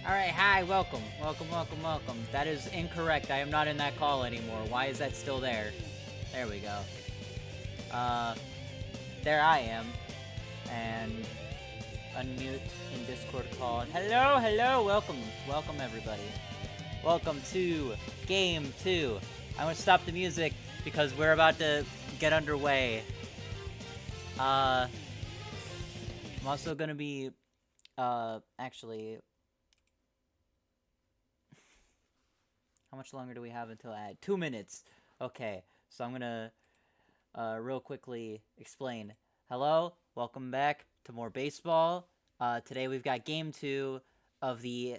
Alright, hi, welcome. Welcome. That is incorrect. I am not in that call anymore. Why is that still there? There we go. Uh, there I am. And unmute in Discord call. Hello, welcome everybody. Welcome to Game 2. I'm gonna stop the music because we're about to get underway. I'm also gonna be, actually... How much longer do we have until I add? 2 minutes. Okay, so I'm gonna real quickly explain. Hello, welcome back to more baseball. Today we've got Game 2 of the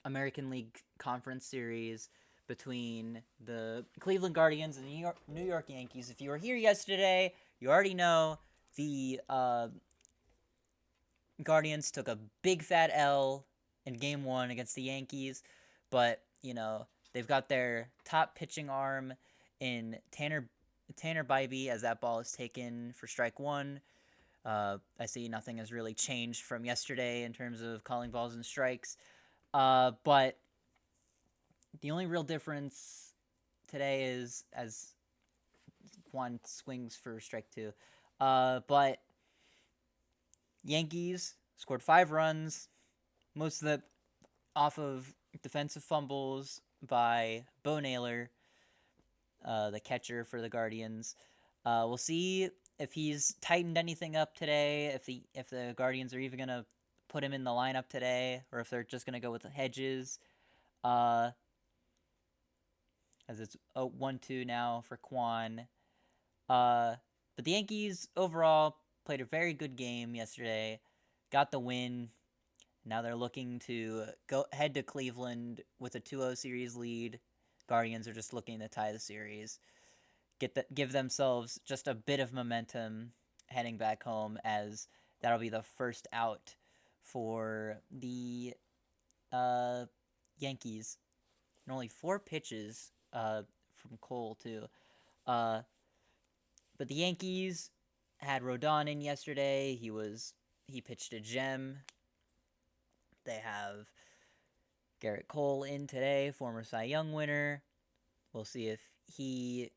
American League Conference Series between the Cleveland Guardians and the New York Yankees. If you were here yesterday, you already know the Guardians took a big fat L in Game 1 against the Yankees, but, you know, they've got their top pitching arm in Tanner Bybee as that ball is taken for strike one. I see nothing has really changed from yesterday in terms of calling balls and strikes. But the only real difference today is as Juan swings for strike two. But Yankees scored 5 runs, most of it off of defensive fumbles by Bo Naylor, the catcher for the Guardians. We'll see if he's tightened anything up today, if the Guardians are even going to put him in the lineup today, or if they're just going to go with the Hedges. As it's 1-2 now for Quan. But the Yankees overall played a very good game yesterday, got the win. Now they're looking to head to Cleveland with a 2-0 series lead. Guardians are just looking to tie the series, give themselves just a bit of momentum heading back home, as that'll be the first out for the Yankees. And only 4 pitches from Cole too. But the Yankees had Rodon in yesterday. He pitched a gem. They have Garrett Cole in today, former Cy Young winner. We'll see if he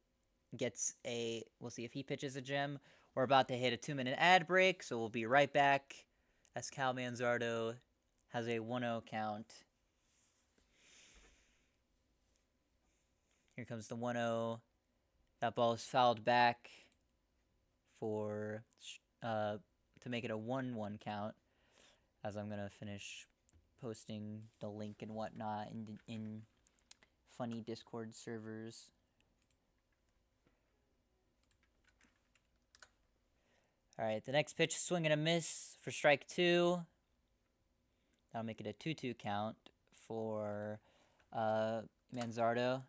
pitches a gem. We're about to hit a 2-minute ad break, so we'll be right back as Cal Manzardo has a 1-0 count. Here comes the 1-0. That ball is fouled back to make it a 1-1 count, as I'm going to finish posting the link and whatnot in funny Discord servers. Alright, the next pitch, swing and a miss for strike 2. That'll make it a 2-2 count for Manzardo.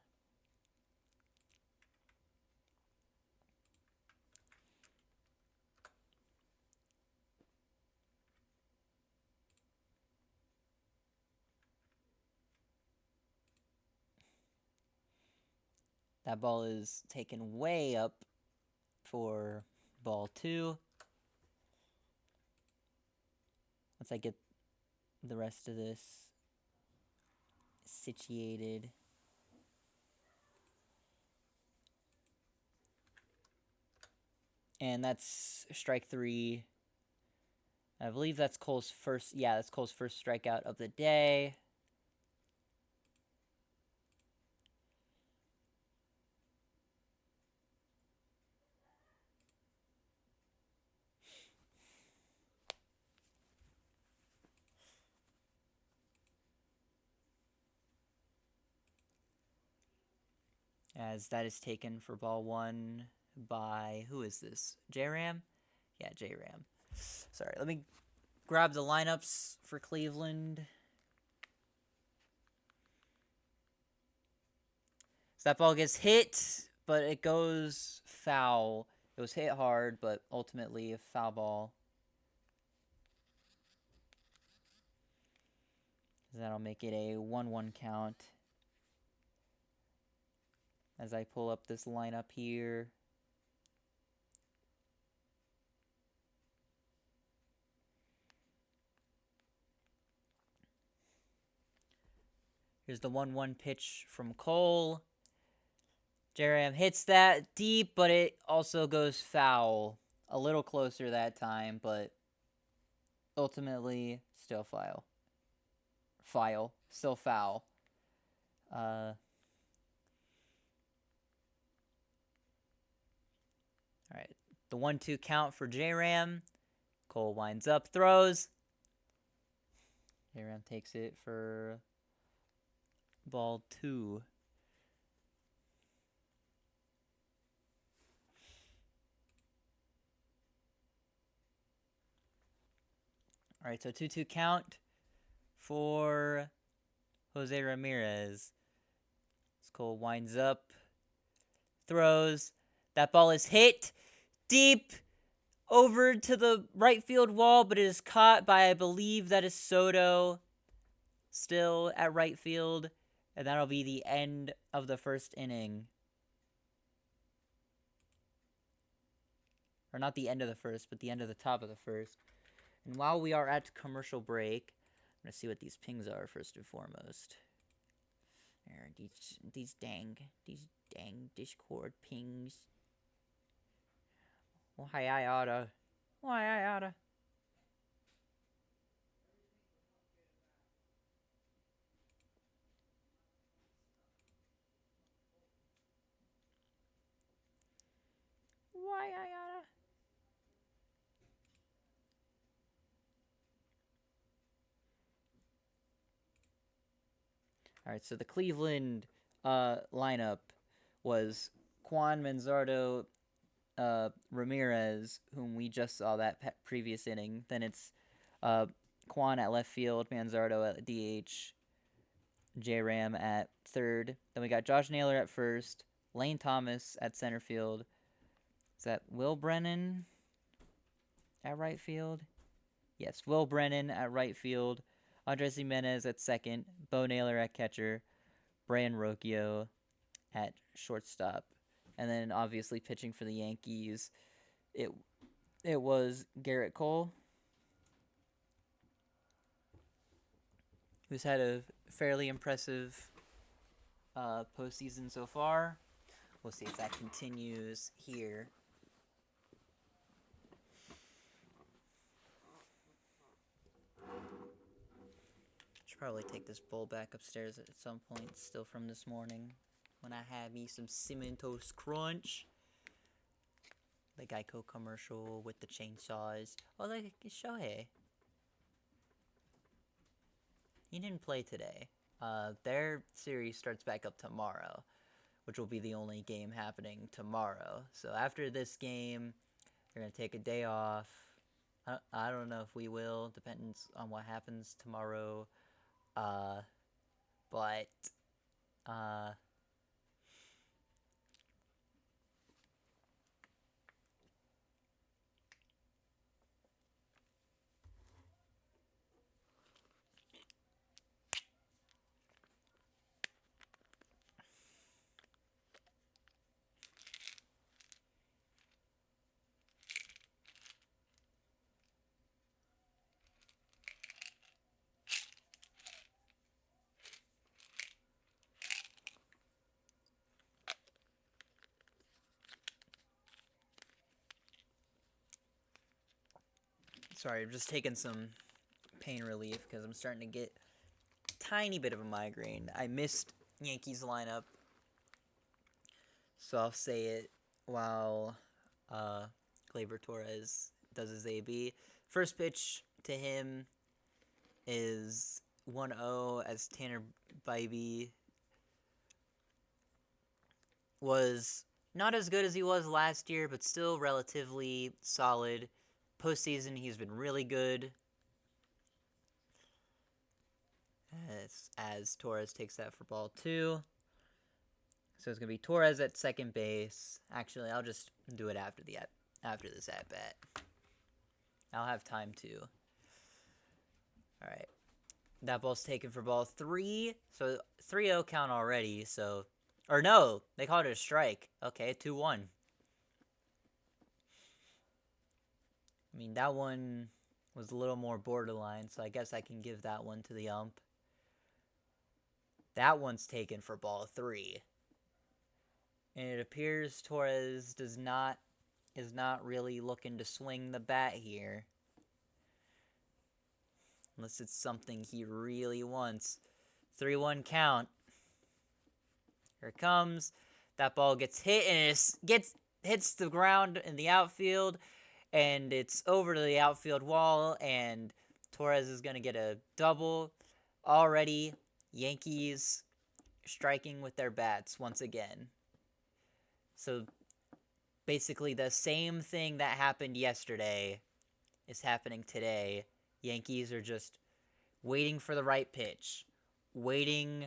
That ball is taken way up for ball 2. Once I get the rest of this situated. And that's strike 3. I believe that's Cole's first strikeout of the day. As that is taken for ball 1 by, who is this? J-Ram? Yeah, J-Ram. Sorry, let me grab the lineups for Cleveland. So that ball gets hit, but it goes foul. It was hit hard, but ultimately a foul ball. That'll make it a 1-1 count. As I pull up this lineup here. Here's the 1-1 pitch from Cole. J-Ram hits that deep, but it also goes foul. A little closer that time, but ultimately still still foul. Alright, the 1-2 count for J-Ram. Cole winds up, throws. J-Ram takes it for ball 2. Alright, so 2-2 count for Jose Ramirez. Cole winds up, throws. That ball is hit deep over to the right field wall, but it is caught by, I believe that is Soto, still at right field. And that'll be the end of the first inning. Or not the end of the first, but the end of the top of the first. And while we are at commercial break, I'm going to see what these pings are first and foremost. There, these dang Discord pings. Why I oughta. Alright, so the Cleveland lineup was Juan Manzardo, Ramirez, whom we just saw that previous inning. Then it's Juan at left field, Manzardo at DH, J-Ram at third. Then we got Josh Naylor at first, Lane Thomas at center field. Is that Will Brennan at right field? Yes, Will Brennan at right field, Andres Jimenez at second, Bo Naylor at catcher, Brian Rocchio at shortstop. And then obviously pitching for the Yankees, it was Garrett Cole, who's had a fairly impressive postseason so far. We'll see if that continues here. Should probably take this bowl back upstairs at some point, still from this morning, when I had me some Cinnamon Toast Crunch. The Geico commercial with the chainsaws. Oh, look, it's Shohei. He didn't play today. Their series starts back up tomorrow, which will be the only game happening tomorrow. So after this game, they're going to take a day off. I don't know if we will. Depends on what happens tomorrow. But sorry, I'm just taking some pain relief because I'm starting to get a tiny bit of a migraine. I missed Yankees lineup, so I'll say it while Gleyber Torres does his AB. First pitch to him is 1-0 as Tanner Bybee was not as good as he was last year, but still relatively solid. Postseason, he's been really good. As Torres takes that for ball 2. So it's going to be Torres at second base. Actually, I'll just do it after this at-bat. I'll have time to. Alright. That ball's taken for ball 3. So 3-0 count already. So, or no, they called it a strike. Okay, 2-1. I mean, that one was a little more borderline, so I guess I can give that one to the ump. That one's taken for ball 3. And it appears Torres is not really looking to swing the bat here. Unless it's something he really wants. 3-1 count. Here it comes. That ball gets hit and hits the ground in the outfield. And it's over to the outfield wall. And Torres is going to get a double. Already, Yankees striking with their bats once again. So, basically the same thing that happened yesterday is happening today. Yankees are just waiting for the right pitch. Waiting,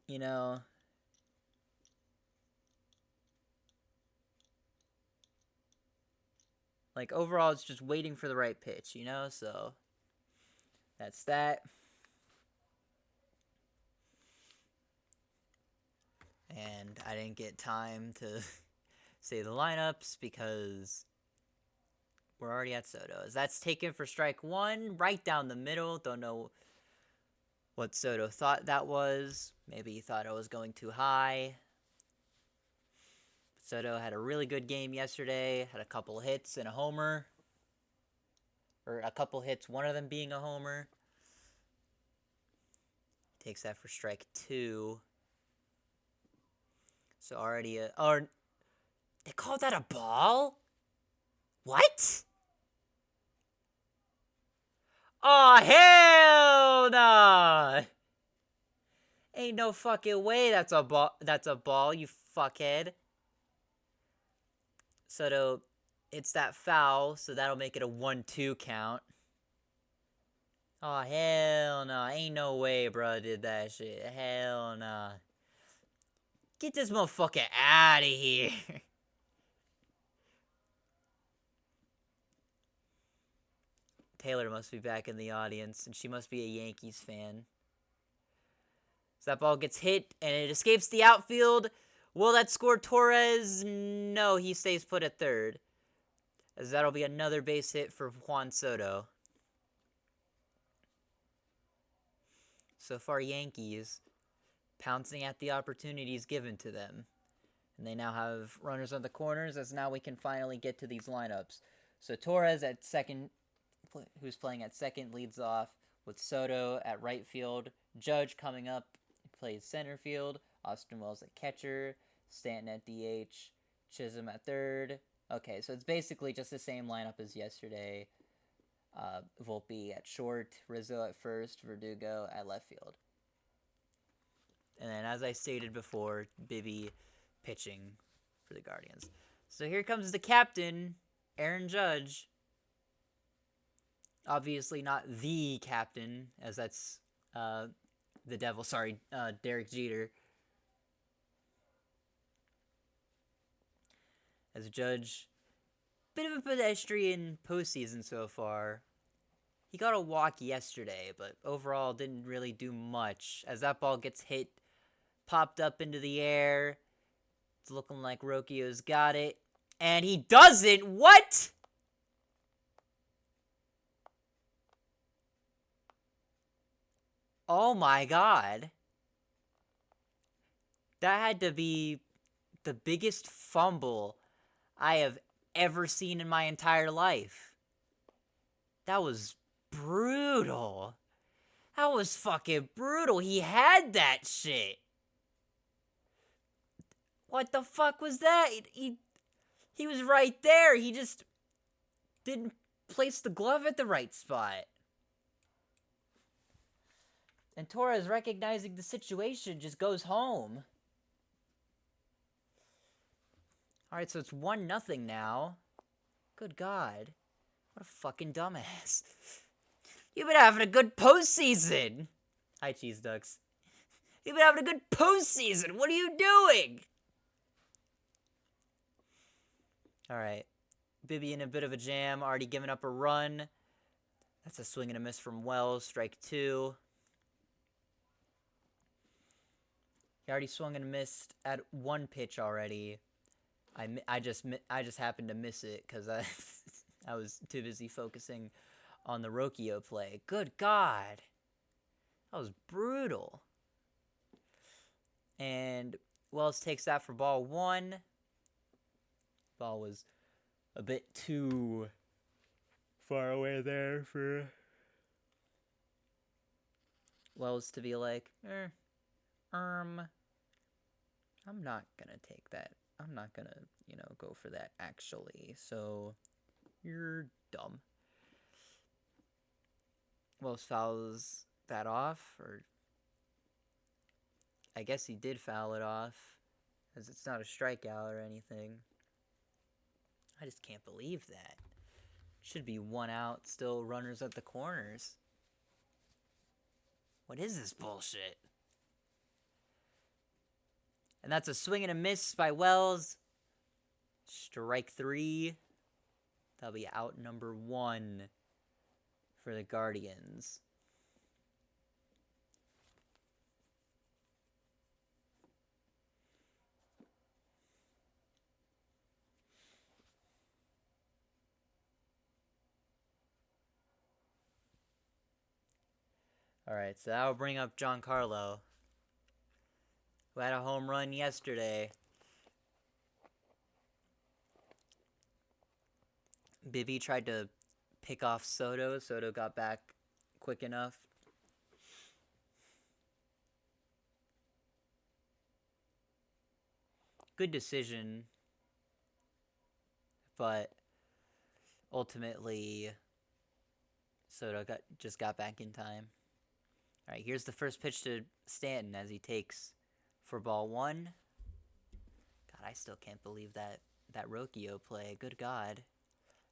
you know, like overall it's just waiting for the right pitch, you know? So that's that. And I didn't get time to say the lineups because we're already at Soto's. That's taken for strike 1, right down the middle. Don't know what Soto thought that was. Maybe he thought I was going too high. Soto had a really good game yesterday. Had a couple hits and a homer. Or a couple hits, one of them being a homer. Takes that for strike 2. So already they called that a ball? What? Oh, hell nah! Ain't no fucking way that's a ball, you fuckhead. Soto hits that foul, so that'll make it a 1-2 count. Oh, hell nah. Ain't no way, bro, did that shit. Hell nah. Get this motherfucker out of here. Taylor must be back in the audience, and she must be a Yankees fan. So that ball gets hit, and it escapes the outfield. Will that score Torres? No, he stays put at third. As that'll be another base hit for Juan Soto. So far, Yankees pouncing at the opportunities given to them. And they now have runners on the corners, as now we can finally get to these lineups. So Torres at second, who's playing at second, leads off with Soto at right field. Judge coming up, plays center field. Austin Wells at catcher. Stanton at DH. Chisholm at third. Okay, so it's basically just the same lineup as yesterday. Volpe at short. Rizzo at first. Verdugo at left field. And then, as I stated before, Bibby pitching for the Guardians. So here comes the captain, Aaron Judge. Obviously not the captain, as that's the Devil. Sorry, Derek Jeter. As Judge, bit of a pedestrian postseason so far. He got a walk yesterday, but overall didn't really do much. As that ball gets hit, popped up into the air. It's looking like Rocchio's got it. And he doesn't! What?! Oh my god. That had to be the biggest fumble I have ever seen in my entire life. That was brutal. That was fucking brutal. He had that shit. What the fuck was that? He was right there. He just didn't place the glove at the right spot. And Torres, recognizing the situation, just goes home. Alright, so it's 1-0 now. Good God. What a fucking dumbass. You've been having a good postseason. Hi, Cheese Ducks. You've been having a good postseason. What are you doing? Alright. Bibby in a bit of a jam. Already giving up a run. That's a swing and a miss from Wells. Strike 2. He already swung and missed at one pitch already. I just happened to miss it because I was too busy focusing on the Rokio play. Good God. That was brutal. And Wells takes that for ball one. Ball was a bit too far away there for Wells to be like, I'm not gonna take that. I'm not gonna, go for that actually. So, you're dumb. Wells fouls that off, or I guess he did foul it off, as it's not a strikeout or anything. I just can't believe that. Should be 1 out, still runners at the corners. What is this bullshit? And that's a swing and a miss by Wells. Strike 3. That'll be out number 1 for the Guardians. Alright, so that'll bring up Giancarlo, who had a home run yesterday. Bibby tried to pick off Soto. Soto got back quick enough. Good decision, but ultimately Soto just got back in time. All right, here's the first pitch to Stanton as he takes for ball 1. God, I still can't believe that Rokio play. Good God.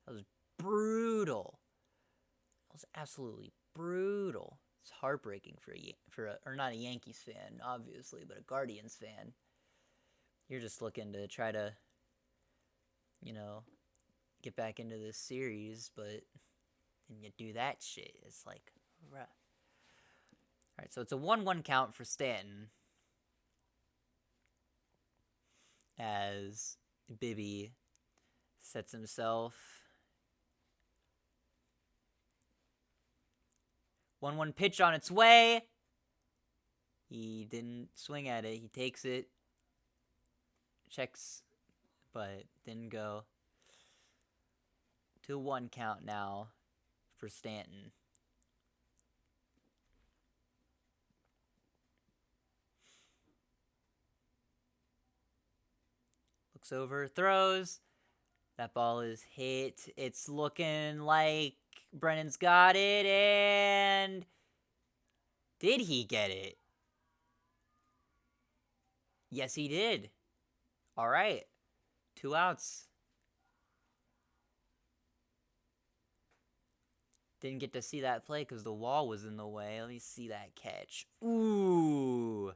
That was brutal. That was absolutely brutal. It's heartbreaking or not a Yankees fan, obviously, but a Guardians fan. You're just looking to try to, get back into this series, but then you do that shit. It's like, rough. All right, so it's a 1-1 count for Stanton as Bibby sets himself. 1-1 pitch on its way. He didn't swing at it. He takes it. Checks, but didn't go. 2-1 count now for Stanton. Looks over, throws. That ball is hit. It's looking like Brennan's got it, and did he get it? Yes, he did. All right. 2 outs. Didn't get to see that play because the wall was in the way. Let me see that catch. Ooh.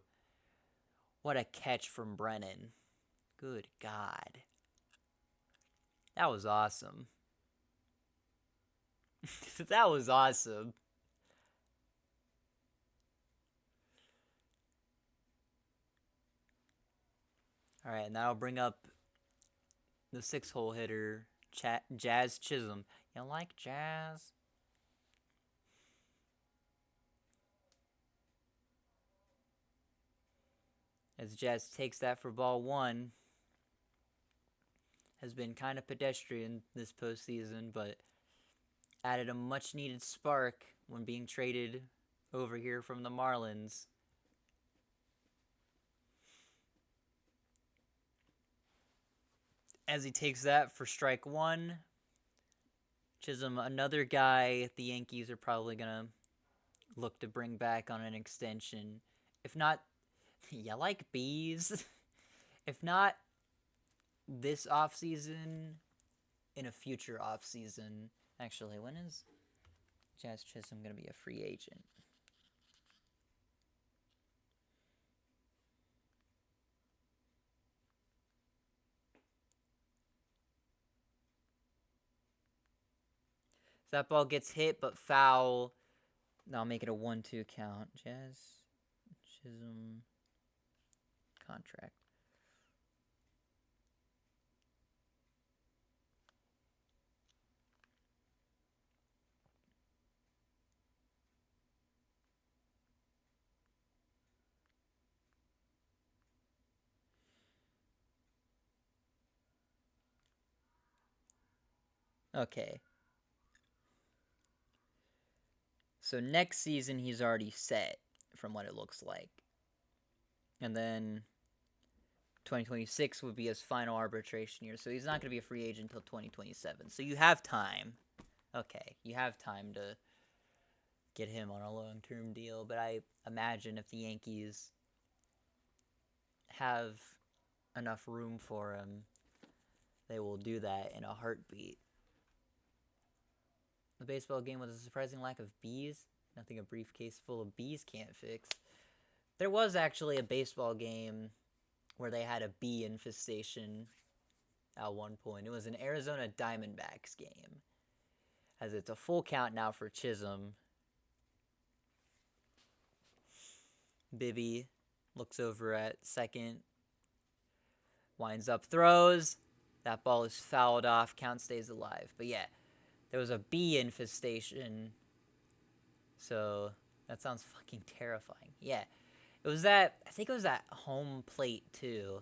What a catch from Brennan. Good God. That was awesome. That was awesome. All right, and that'll bring up the 6-hole hitter, Jazz Chisholm. You like Jazz? As Jazz takes that for ball 1. Has been kind of pedestrian this postseason, but added a much-needed spark when being traded over here from the Marlins. As he takes that for strike 1. Chisholm, another guy the Yankees are probably going to look to bring back on an extension. If not, you like bees? If not this offseason, in a future offseason. Actually, when is Jazz Chisholm going to be a free agent? So that ball gets hit, but foul. I'll make it a 1-2 count. Jazz Chisholm contract. Okay. So next season he's already set from what it looks like. And then 2026 would be his final arbitration year. So he's not going to be a free agent until 2027. So you have time. Okay, you have time to get him on a long-term deal, but I imagine if the Yankees have enough room for him, they will do that in a heartbeat. The baseball game with a surprising lack of bees. Nothing a briefcase full of bees can't fix. There was actually a baseball game where they had a bee infestation at one point. It was an Arizona Diamondbacks game, as it's a full count now for Chisholm. Bibby looks over at second, winds up, throws. That ball is fouled off. Count stays alive. But yeah, there was a bee infestation. So that sounds fucking terrifying. Yeah, it was that. I think it was that home plate too,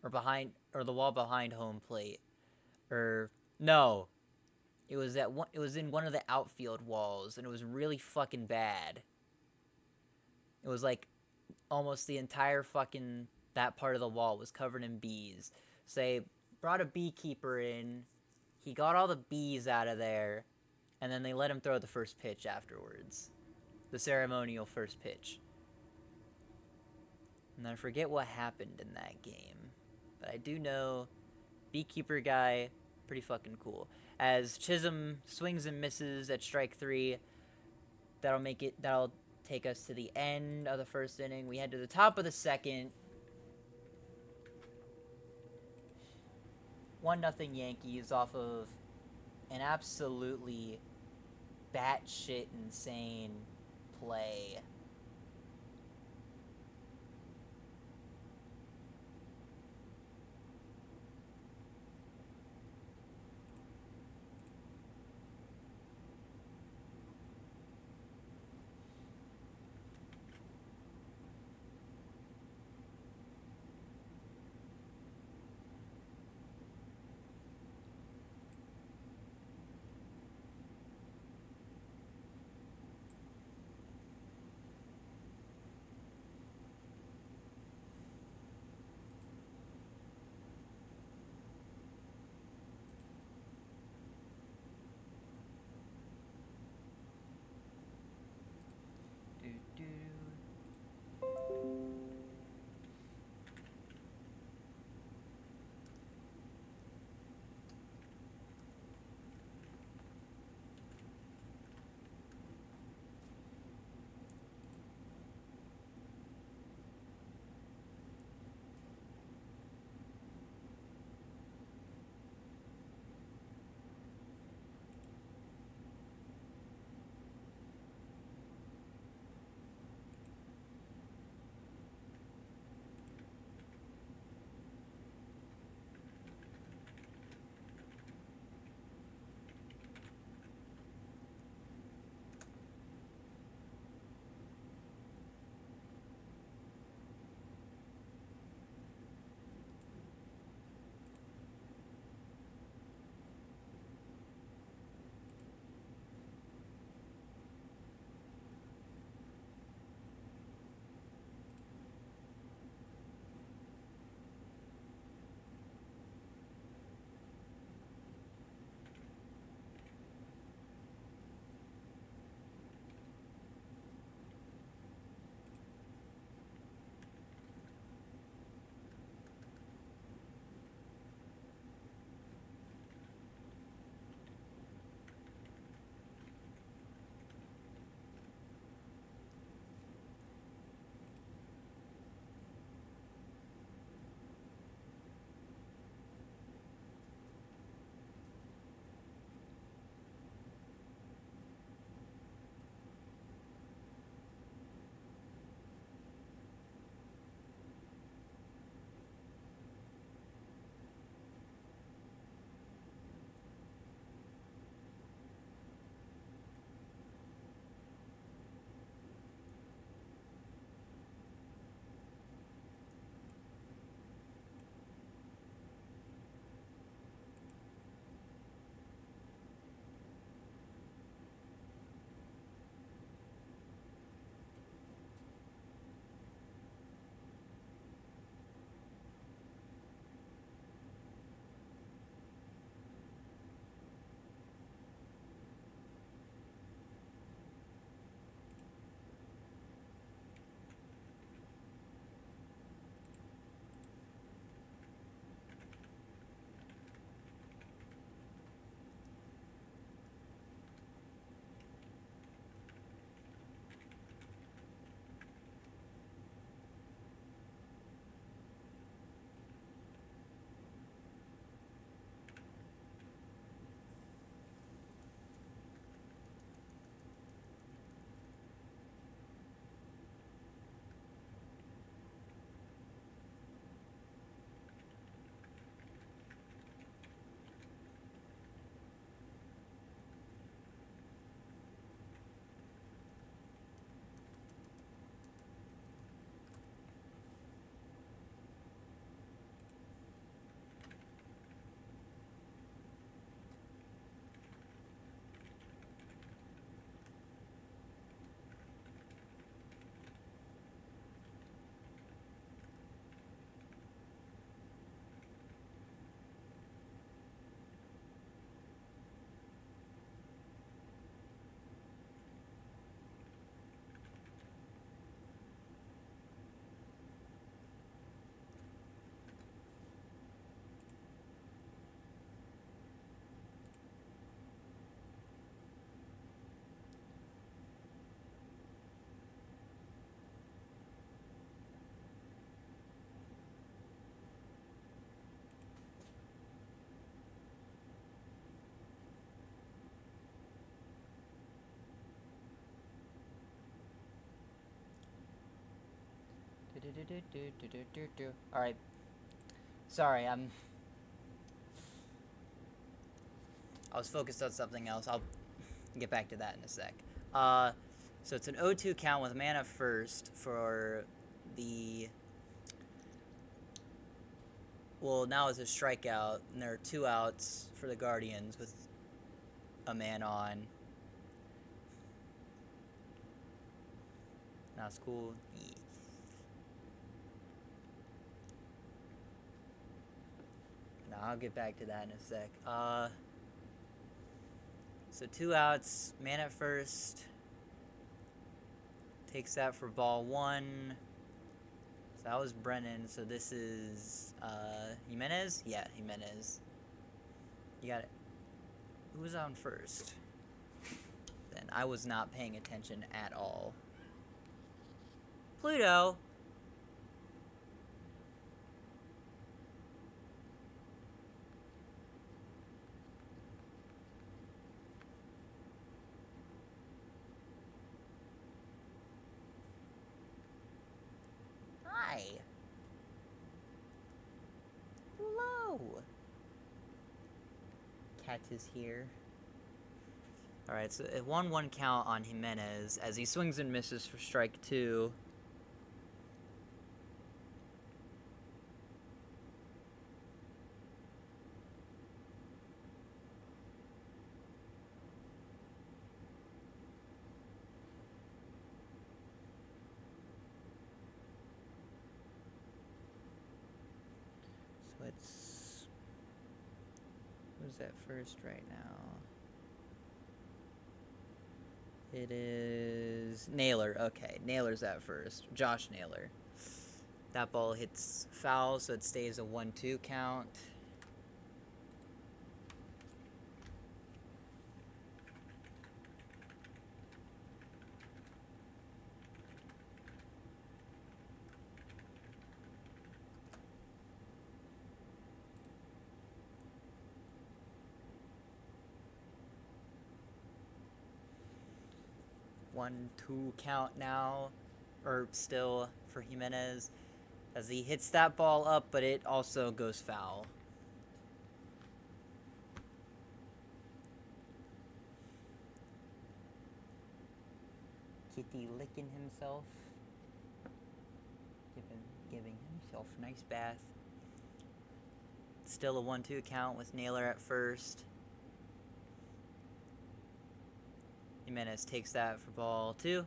or the wall behind home plate, or no, it was that one. It was in one of the outfield walls, and it was really fucking bad. It was like almost the entire fucking that part of the wall was covered in bees. So they brought a beekeeper in. He got all the bees out of there, and then they let him throw the first pitch afterwards. The ceremonial first pitch. And I forget what happened in that game. But I do know beekeeper guy, pretty fucking cool. As Chisholm swings and misses at strike 3, that'll take us to the end of the first inning. We head to the top of the second. 1-0 Yankees off of an absolutely batshit insane play. Alright. Sorry, I was focused on something else. I'll get back to that in a sec. So it's an 0-2 count with man at first for the... Well, now it's a strikeout, and there are 2 outs for the Guardians with a man on. Now it's cool. Yeah. Now I'll get back to that in a sec. So 2 outs, man at first. Takes that for ball 1. So that was Brennan. So this is Jimenez? Yeah, Jimenez. You got it. Who was on first? Then I was not paying attention at all. Pluto. Hi. Hello. Cat is here. Alright, so a 1-1 count on Jimenez as he swings and misses for strike 2. So it's... Who's at first right now? It is Naylor. Okay, Naylor's at first. Josh Naylor. That ball hits foul, so it stays a 1-2 count. One, 2 count now, or still for Jimenez, as he hits that ball up, but it also goes foul. Kitty licking himself, giving himself a nice bath. Still a 1-2 count with Naylor at first. Jimenez takes that for ball 2.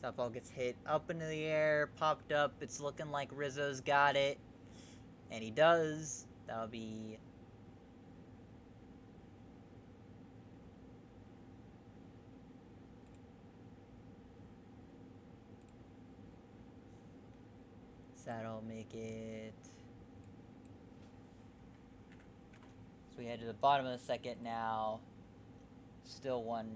That ball gets hit up into the air, popped up. It's looking like Rizzo's got it. And he does. That'll be... So that'll make it... So we head to the bottom of the second now. Still 1-0.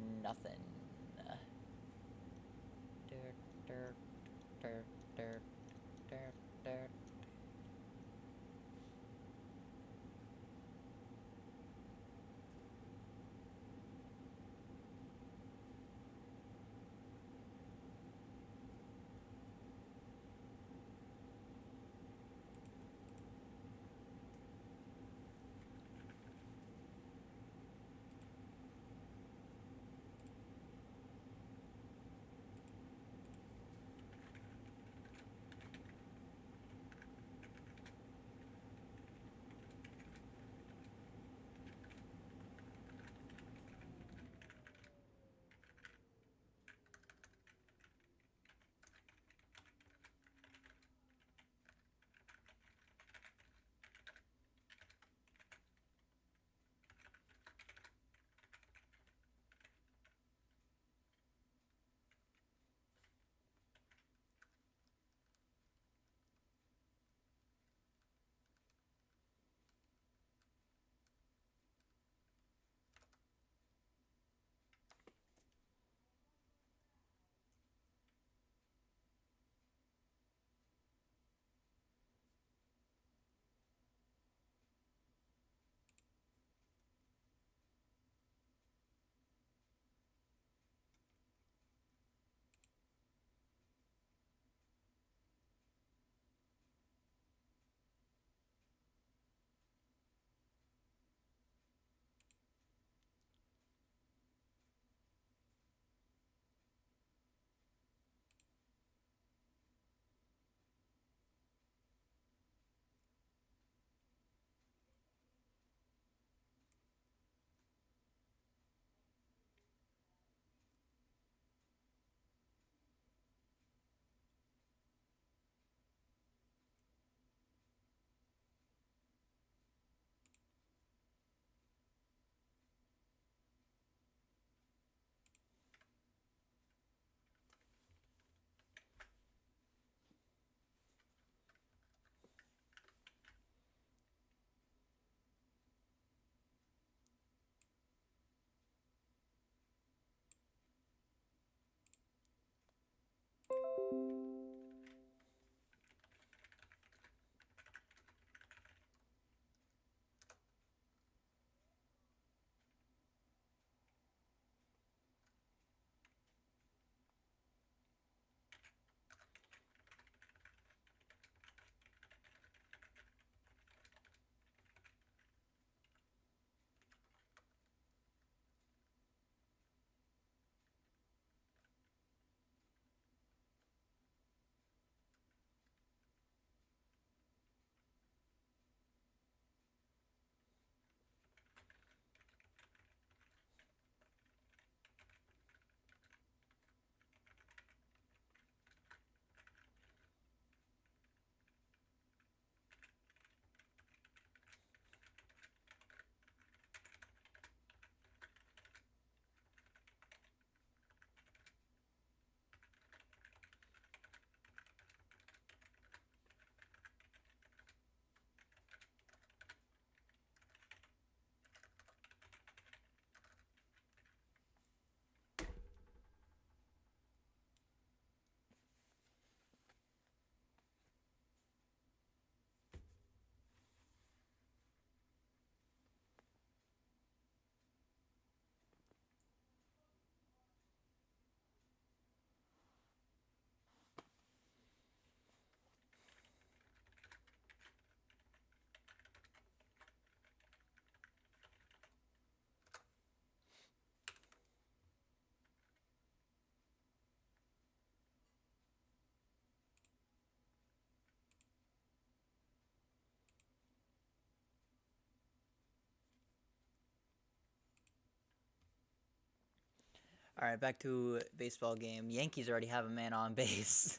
All right, back to baseball game. Yankees already have a man on base.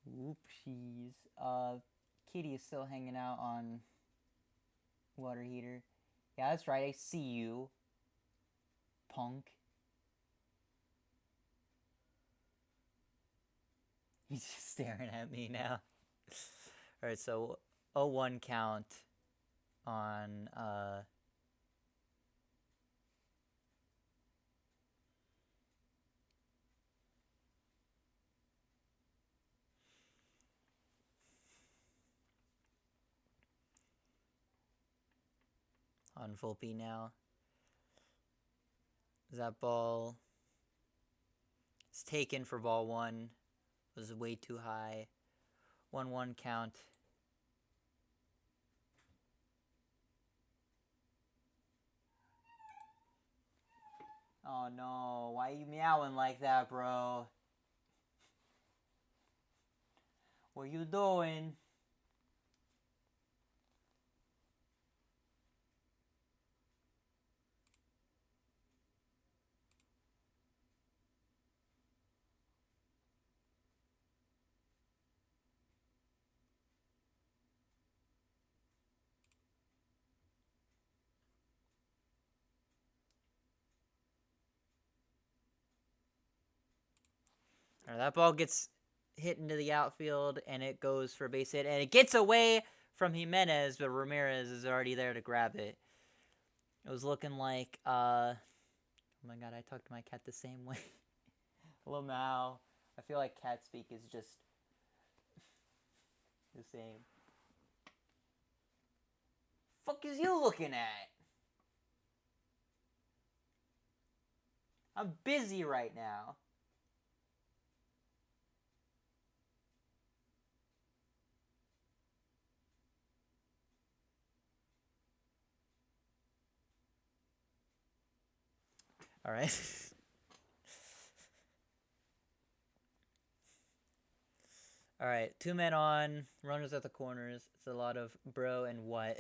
Oopsies. Kitty is still hanging out on water heater. Yeah, that's right. I see you, punk. He's just staring at me now. All right, so 0-1 count on Volpe now. That ball is taken for ball one. It was way too high. 1-1 count. Oh no, why are you meowing like that, bro? What you doing? Right, that ball gets hit into the outfield, and it goes for a base hit, and it gets away from Jimenez, but Ramirez is already there to grab it. It was looking like, oh my god, I talk to my cat the same way. Hello, Mao. I feel like cat speak is just the same. Fuck is you looking at? I'm busy right now. All right. All right, 2 men on, runners at the corners. It's a lot of bro and what.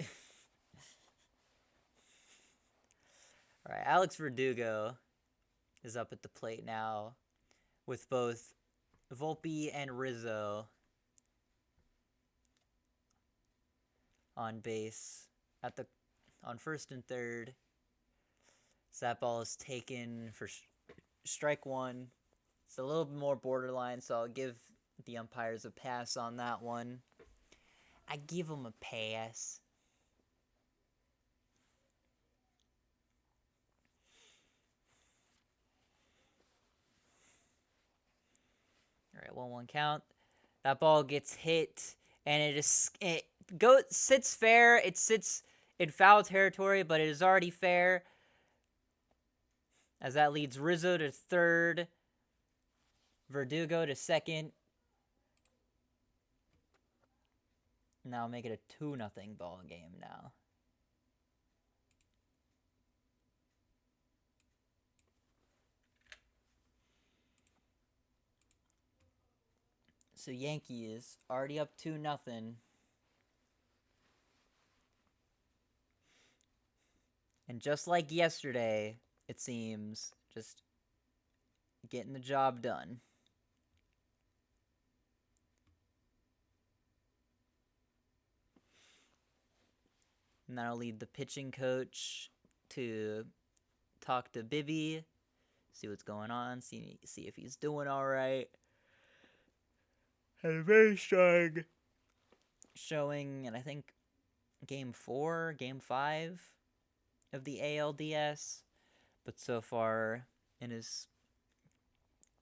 All right, Alex Verdugo is up at the plate now with both Volpe and Rizzo on base on first and third. So that ball is taken for strike one. It's a little bit more borderline, so I'll give the umpires a pass on that one. I give them a pass. All right, 1-1 count. That ball gets hit, and it sits fair. It sits in foul territory, but it is already fair, as that leads Rizzo to third, Verdugo to second. Now make it a 2-0 ball game now. So Yankees already up 2-0. And just like yesterday, it seems, just getting the job done. And that'll lead the pitching coach to talk to Bibby, see what's going on, see if he's doing all right. Had a very strong showing, and I think Game 4, Game 5 of the ALDS. But so far, in his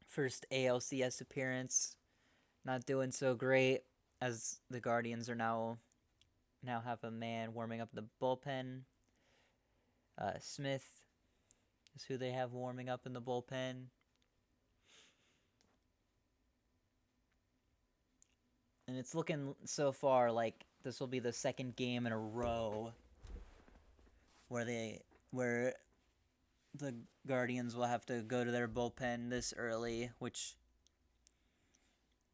first ALCS appearance, not doing so great, as the Guardians are now have a man warming up in the bullpen. Smith is who they have warming up in the bullpen. And it's looking so far like this will be the second game in a row where the Guardians will have to go to their bullpen this early, which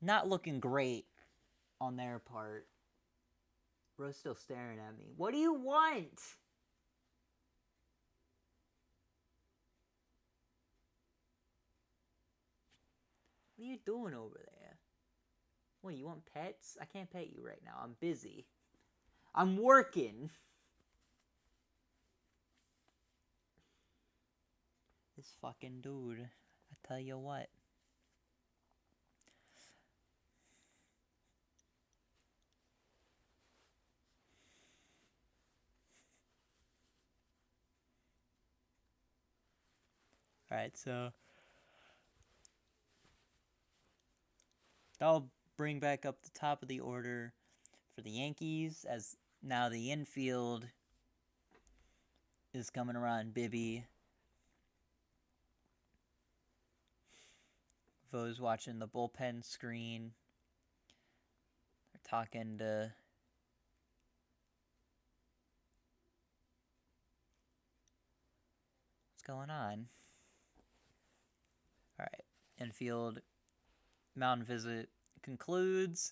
not looking great on their part. Bro's still staring at me. What do you want? What are you doing over there? What, you want pets? I can't pet you right now. I'm busy. I'm working. This fucking dude. I tell you what. Alright, so I'll bring back up the top of the order for the Yankees, as now the infield is coming around Bibby. Vo's watching the bullpen screen. They're talking to what's going on? Alright, infield mound visit concludes.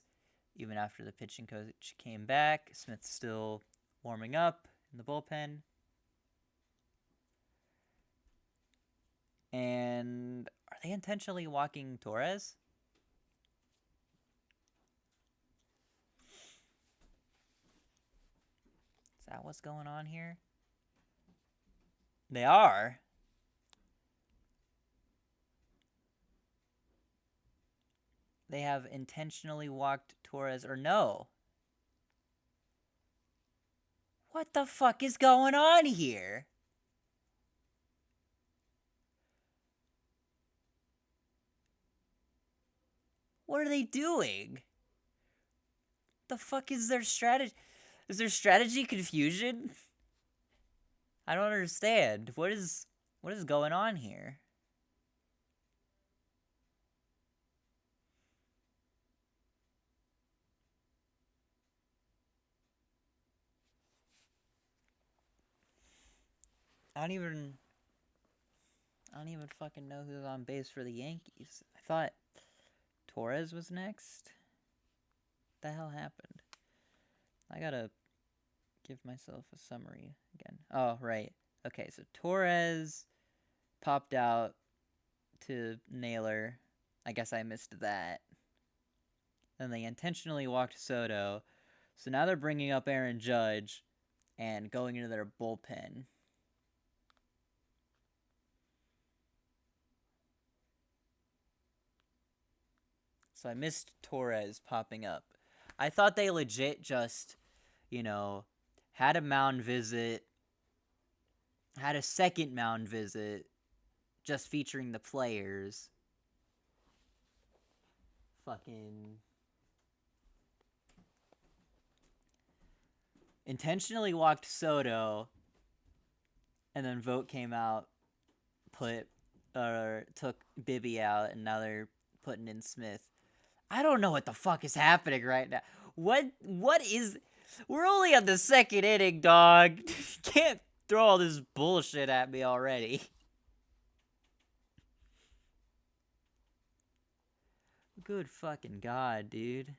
Even after the pitching coach came back, Smith's still warming up in the bullpen. And are they intentionally walking Torres? Is that what's going on here? They are. They have intentionally walked Torres, or no. What the fuck is going on here? What are they doing? The fuck is their strategy? Is there strategy confusion? I don't understand. What is going on here? I don't even fucking know who's on base for the Yankees. I thought Torres was next. What the hell happened? I gotta give myself a summary again. Oh, right. Okay, so Torres popped out to Naylor. I guess I missed that. Then they intentionally walked Soto. So now they're bringing up Aaron Judge and going into their bullpen. So I missed Torres popping up. I thought they legit just, had a mound visit, had a second mound visit, just featuring the players. Fucking intentionally walked Soto, and then Vogt came out, took Bibby out, and now they're putting in Smith. I don't know what the fuck is happening right now. What is... We're only on the second inning, dog. You can't throw all this bullshit at me already. Good fucking God, dude.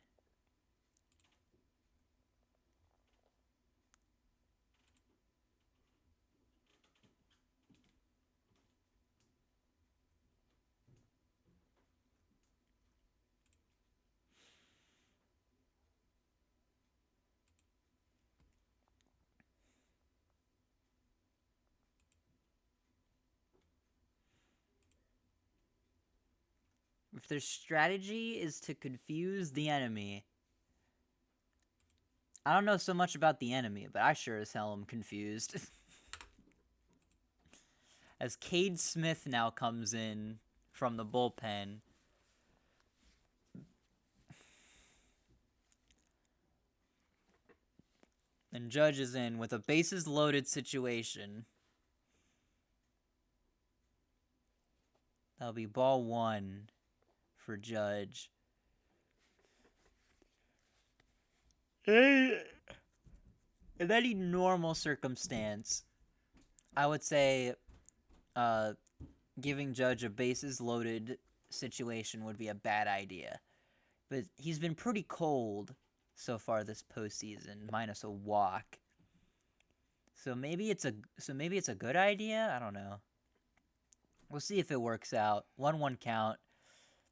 If their strategy is to confuse the enemy, I don't know so much about the enemy, but I sure as hell am confused. As Cade Smith now comes in from the bullpen. And Judge is in with a bases loaded situation. That'll be ball one for Judge. In any normal circumstance, I would say giving Judge a bases loaded situation would be a bad idea. But he's been pretty cold so far this postseason, minus a walk. So maybe it's a good idea. I don't know. We'll see if it works out. 1-1 count.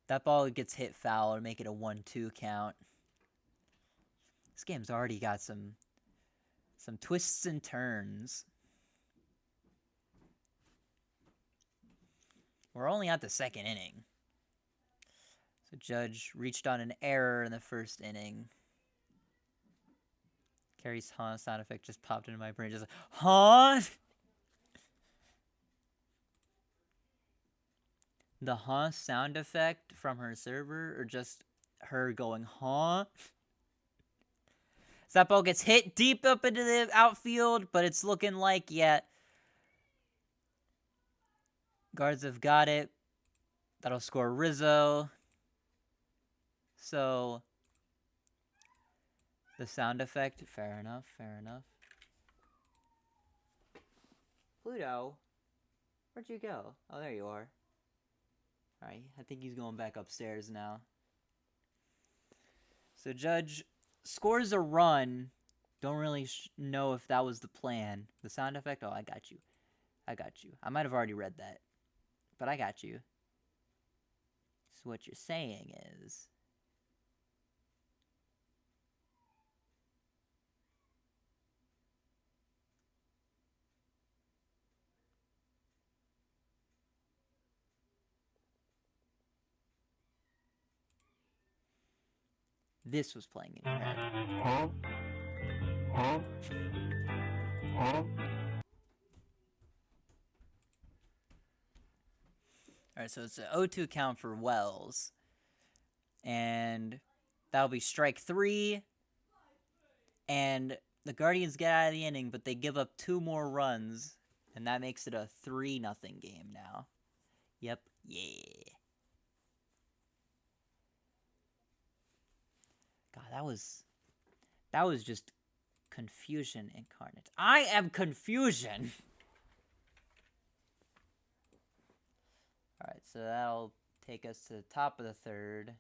That ball gets hit foul to make it a 1-2 count. This game's already got some twists and turns. We're only at the second inning. So Judge reached on an error in the first inning. Carrie's huh sound effect just popped into my brain. Just like, huh? The huh sound effect from her server, or just her going huh? So that ball gets hit deep up into the outfield, but it's looking like, yeah, Guards have got it. That'll score Rizzo. So the sound effect, fair enough, fair enough. Pluto, where'd you go? Oh, there you are. Alright, I think he's going back upstairs now. So Judge scores a run. Don't really know if that was the plan. The sound effect? Oh, I got you. I got you. I might have already read that, but I got you. So what you're saying is... this was playing in your head. Alright, so it's an 0-2 count for Wells. And that'll be strike 3. And the Guardians get out of the inning, but they give up 2 more runs. And that makes it a 3-0 game now. Yep, yeah. God, that was just confusion incarnate. I am confusion! Alright, so that'll take us to the top of the third.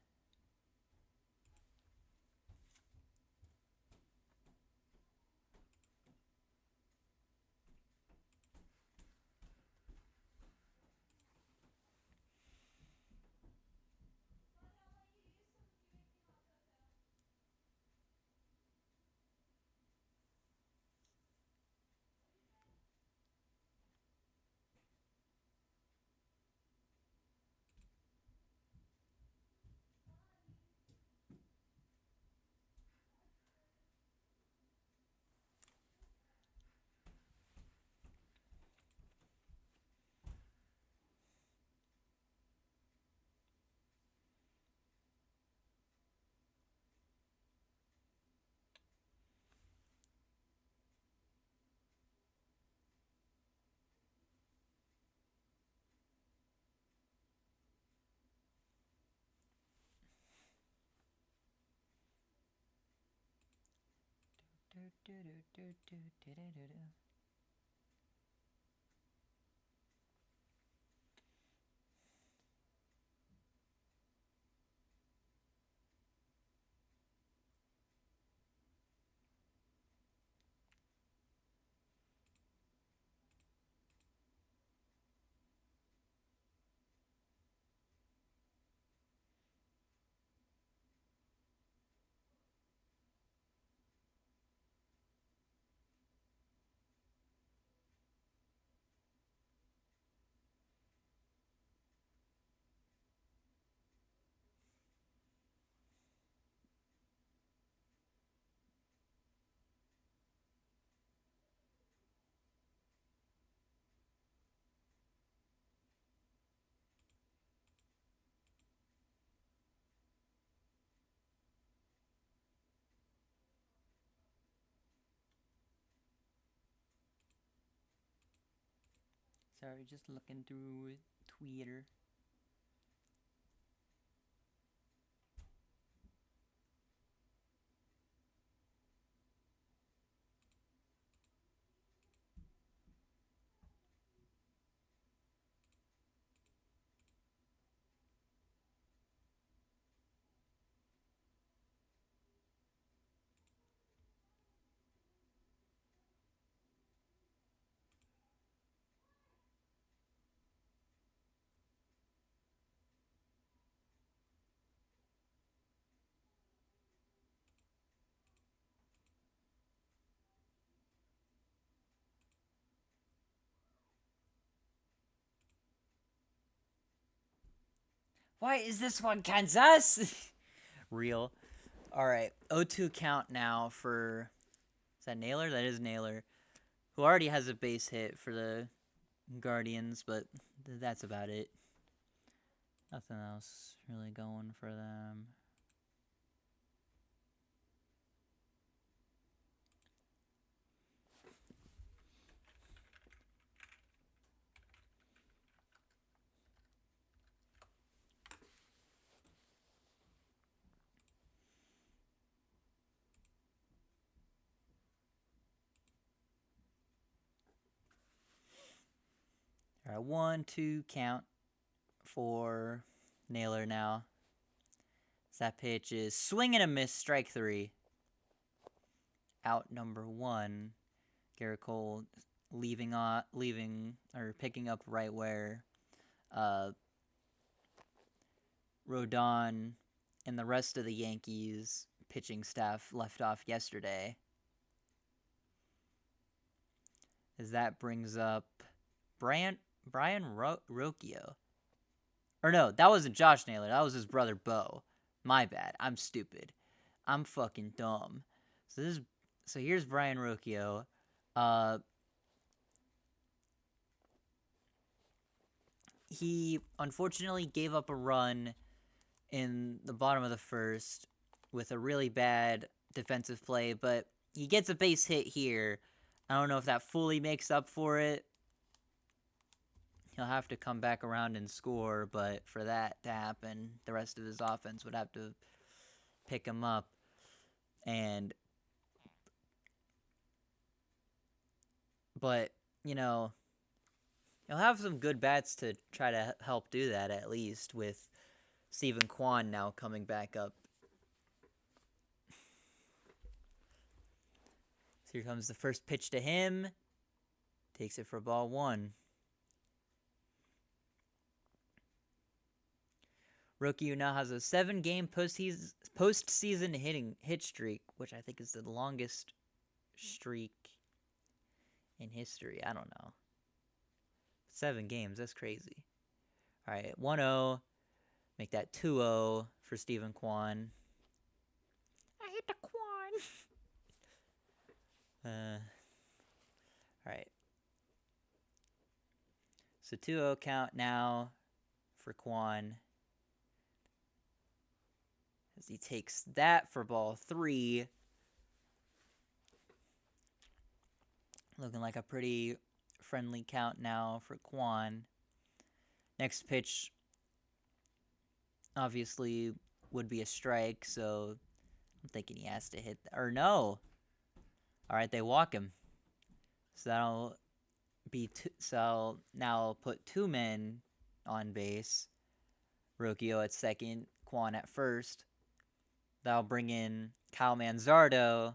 Sorry, just looking through Twitter. Why is this one Kansas? Real. Alright, 0-2 count now for... Is that Naylor? That is Naylor. Who already has a base hit for the Guardians, but that's about it. Nothing else really going for them. Alright, 1-2 count for Naylor now. That pitch is swing and a miss, strike 3. Out number 1. Garrett Cole picking up right where Rodon and the rest of the Yankees pitching staff left off yesterday. As that brings up Brian Rocchio. Or no, that wasn't Josh Naylor. That was his brother Bo. My bad. I'm stupid. I'm fucking dumb. So here's Brian Rocchio. He unfortunately gave up a run in the bottom of the first with a really bad defensive play, but he gets a base hit here. I don't know if that fully makes up for it. He'll have to come back around and score, but for that to happen, the rest of his offense would have to pick him up. But, you know, he'll have some good bats to try to help do that, at least, with Steven Kwan now coming back up. So here comes the first pitch to him. Takes it for ball 1. Rookie, who now has a 7-game postseason hit streak, which I think is the longest streak in history. I don't know. 7 games, that's crazy. All right, 1-0. Make that 2-0 for Steven Kwan. I hit the Kwan. All right. So 2-0 count now for Kwan. As he takes that for ball 3. Looking like a pretty friendly count now for Kwan. Next pitch obviously would be a strike, so I'm thinking he has to hit or no. All right, they walk him. So that'll be so now I'll put 2 men on base. Rocchio at second, Kwan at first. That'll bring in Kyle Manzardo,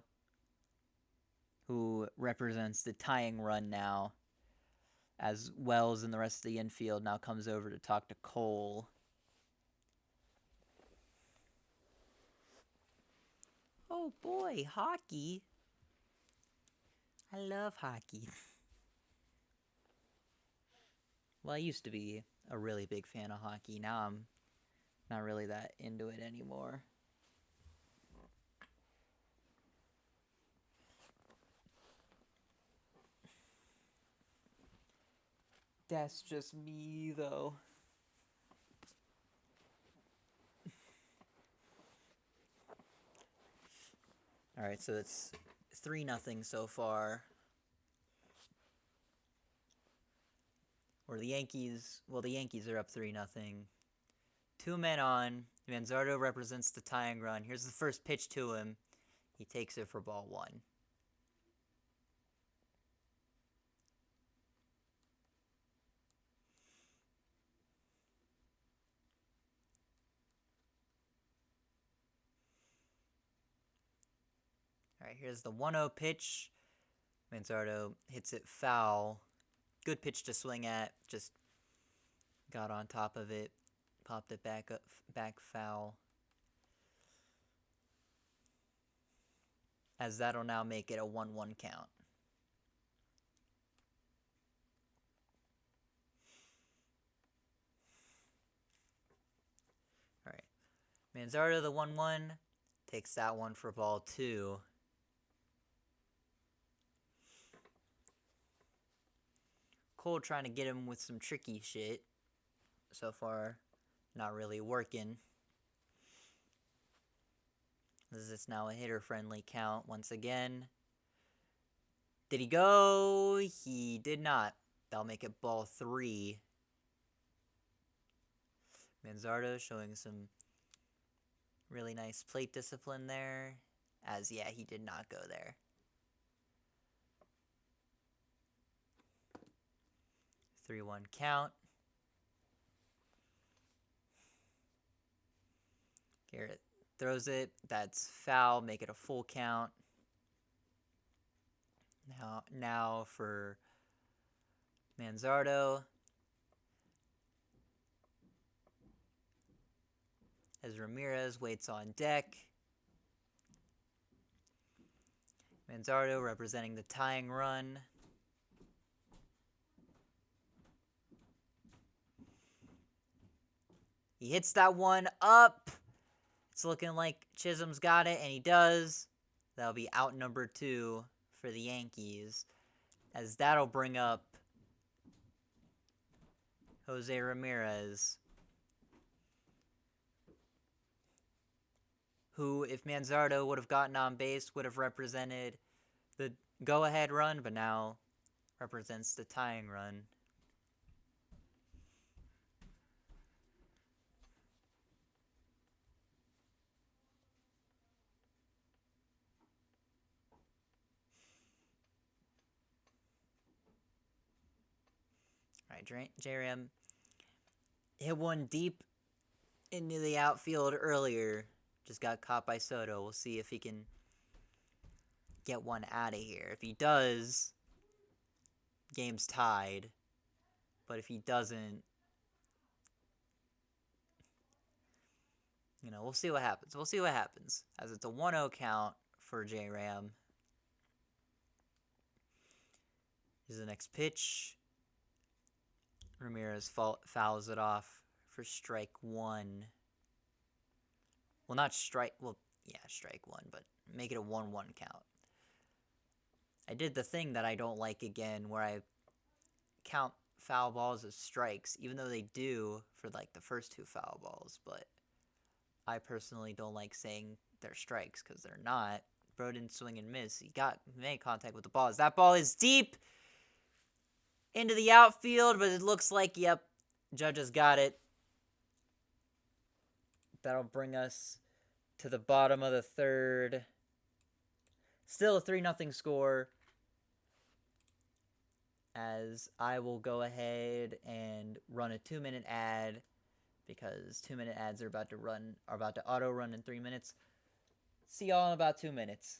who represents the tying run now, as Wells and the rest of the infield now comes over to talk to Cole. Oh boy, hockey. I love hockey. Well, I used to be a really big fan of hockey. Now I'm not really that into it anymore. That's just me, though. Alright, so it's 3-0 so far. Or the Yankees are up 3-0. 2 men on. Manzardo represents the tying run. Here's the first pitch to him. He takes it for ball 1. Alright, here's the 1-0 pitch. Manzardo hits it foul. Good pitch to swing at. Just got on top of it. Popped it back foul. As that'll now make it a 1-1 count. Manzardo, the 1-1, takes that one for ball 2. Cole trying to get him with some tricky shit. So far, not really working. This is now a hitter-friendly count once again. Did he go? He did not. That'll make it ball 3. Manzardo showing some really nice plate discipline there. As, yeah, he did not go there. 3-1 count. Garrett throws it. That's foul. Make it a full count. Now for Manzardo. As Ramirez waits on deck. Manzardo representing the tying run. He hits that one up. It's looking like Chisholm's got it, and he does. That'll be out number 2 for the Yankees, as that'll bring up Jose Ramirez, who, if Manzardo would have gotten on base, would have represented the go-ahead run, but now represents the tying run. All right, J-Ram hit one deep into the outfield earlier. Just got caught by Soto. We'll see if he can get one out of here. If he does, game's tied. But if he doesn't, we'll see what happens. We'll see what happens, as it's a 1-0 count for J-Ram. Here's the next pitch. Ramirez fouls it off for strike 1. Well, not strike... Well, yeah, strike 1, but make it a 1-1 count. I did the thing that I don't like again, where I count foul balls as strikes, even though they do for, the first 2 foul balls, but I personally don't like saying they're strikes, because they're not. Bro didn't swing and miss. He made contact with the ball. That ball is deep into the outfield, but it looks like, yep, Judge got it. That'll bring us to the bottom of the 3rd. Still a 3-0 score, as I will go ahead and run a 2-minute ad, because 2-minute ads are about to auto run in 3 minutes. See y'all in about 2 minutes.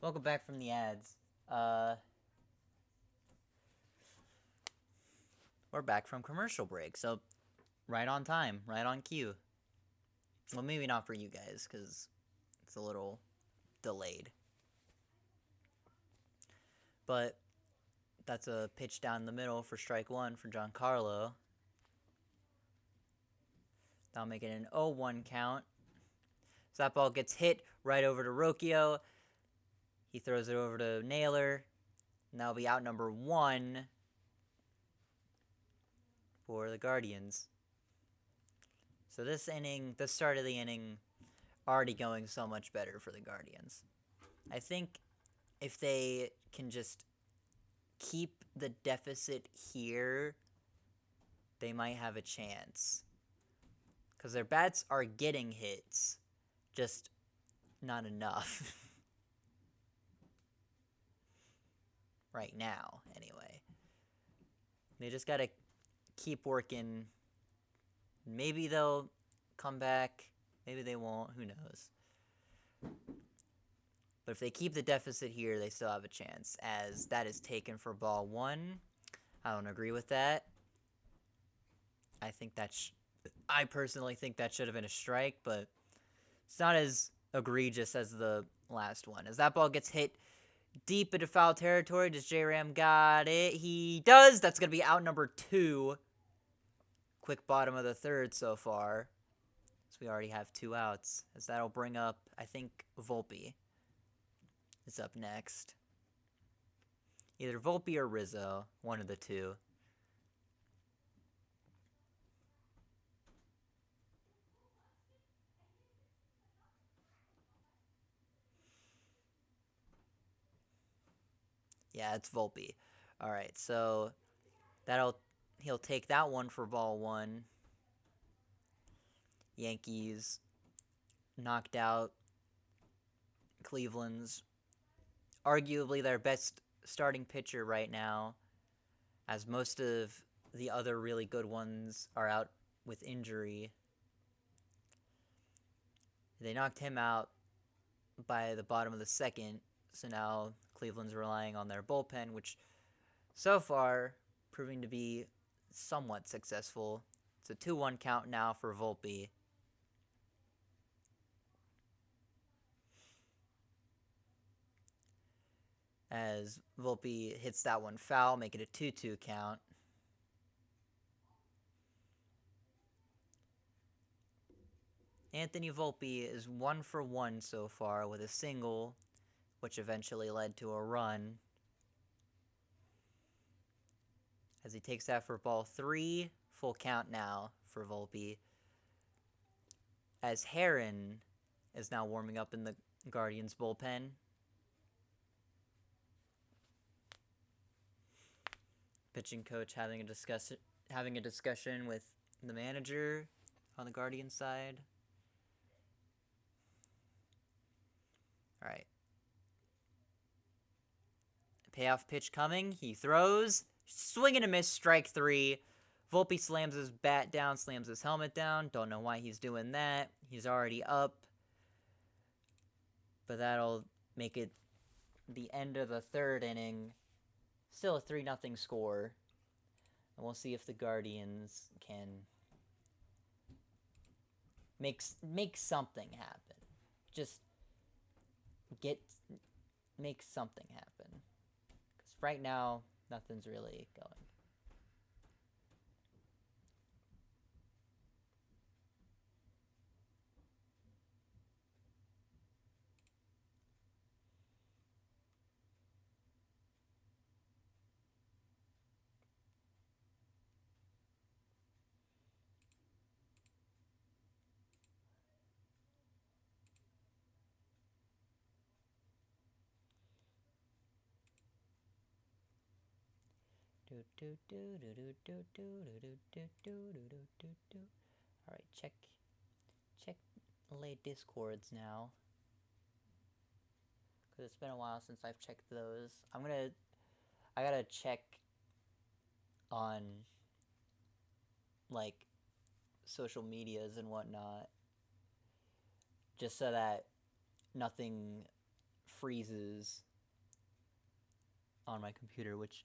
Welcome back from the ads. We're back from commercial break, so right on time, right on cue. Well, maybe not for you guys, because it's a little delayed. But that's a pitch down the middle for strike one for Giancarlo. That'll make it an 0-1 count. So that ball gets hit right over to Rocchio. He throws it over to Naylor. And that'll be out number 1 for the Guardians. So this inning, the start of the inning, already going so much better for the Guardians. I think if they can just keep the deficit here, they might have a chance. Because their bats are getting hits, just not enough. Right now, anyway. They just gotta keep working. Maybe they'll come back. Maybe they won't. Who knows? But if they keep the deficit here, they still have a chance, as that is taken for ball 1. I don't agree with that. I personally think that should have been a strike, but it's not as egregious as the last one. As that ball gets hit deep into foul territory, does J-Ram got it? He does! That's going to be out number 2. Quick bottom of the third so far. So we already have 2 outs. As that'll bring up, I think, Volpe is up next. Either Volpe or Rizzo, one of the two. Yeah, it's Volpe. All right, so he'll take that one for ball 1. Yankees knocked out Cleveland's arguably their best starting pitcher right now, as most of the other really good ones are out with injury. They knocked him out by the bottom of the second, so now Cleveland's relying on their bullpen, which so far proving to be somewhat successful. It's a 2-1 count now for Volpe. As Volpe hits that one foul, make it a 2-2 count. Anthony Volpe is 1 for 1 so far with a single, which eventually led to a run. As he takes that for ball 3, full count now for Volpe. As Heron is now warming up in the Guardians bullpen. Pitching coach having a discussion with the manager on the Guardians side. All right. Payoff pitch coming. He throws. Swing and a miss. Strike 3. Volpe slams his bat down, slams his helmet down. Don't know why he's doing that. He's already up. But that'll make it the end of the third inning. Still a 3-0 score. And we'll see if the Guardians can make something happen. Just make something happen. Because right now, nothing's really going. Alright, check lay discords now. Because it's been a while since I've checked those. I gotta check on, like, social medias and whatnot. Just so that nothing freezes on my computer, which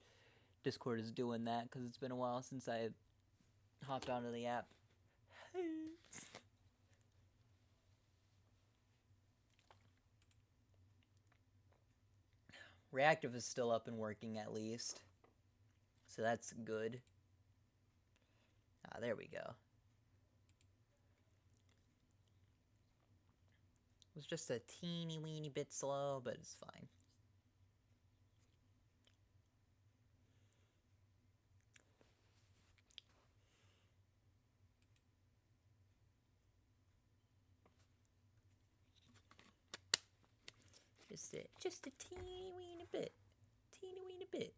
Discord is doing that because it's been a while since I hopped onto the app. Reactive is still up and working at least, so that's good. There we go. It was just a teeny weeny bit slow, but it's fine. Just a teeny weeny bit. Teeny weeny bit.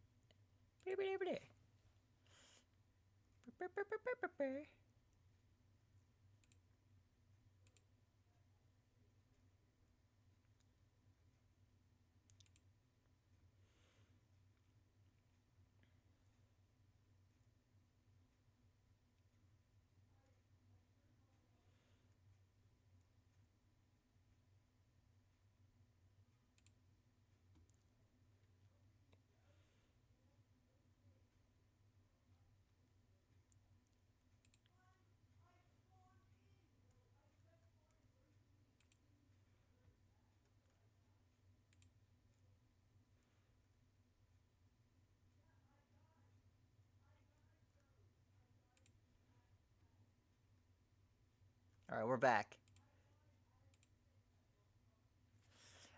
Alright, we're back.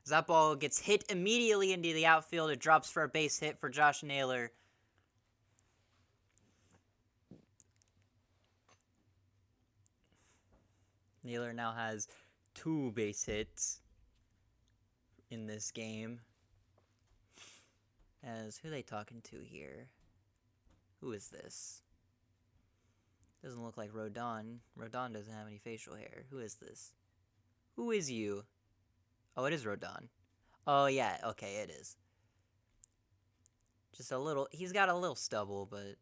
That ball gets hit immediately into the outfield. It drops for a base hit for Josh Naylor. Naylor now has 2 base hits in this game. As who are they talking to here? Who is this? Doesn't look like Rodon. Rodon doesn't have any facial hair. Who is this? Who is you? Oh, it is Rodon. Oh, yeah. Okay, it is. Just a little... He's got a little stubble, but...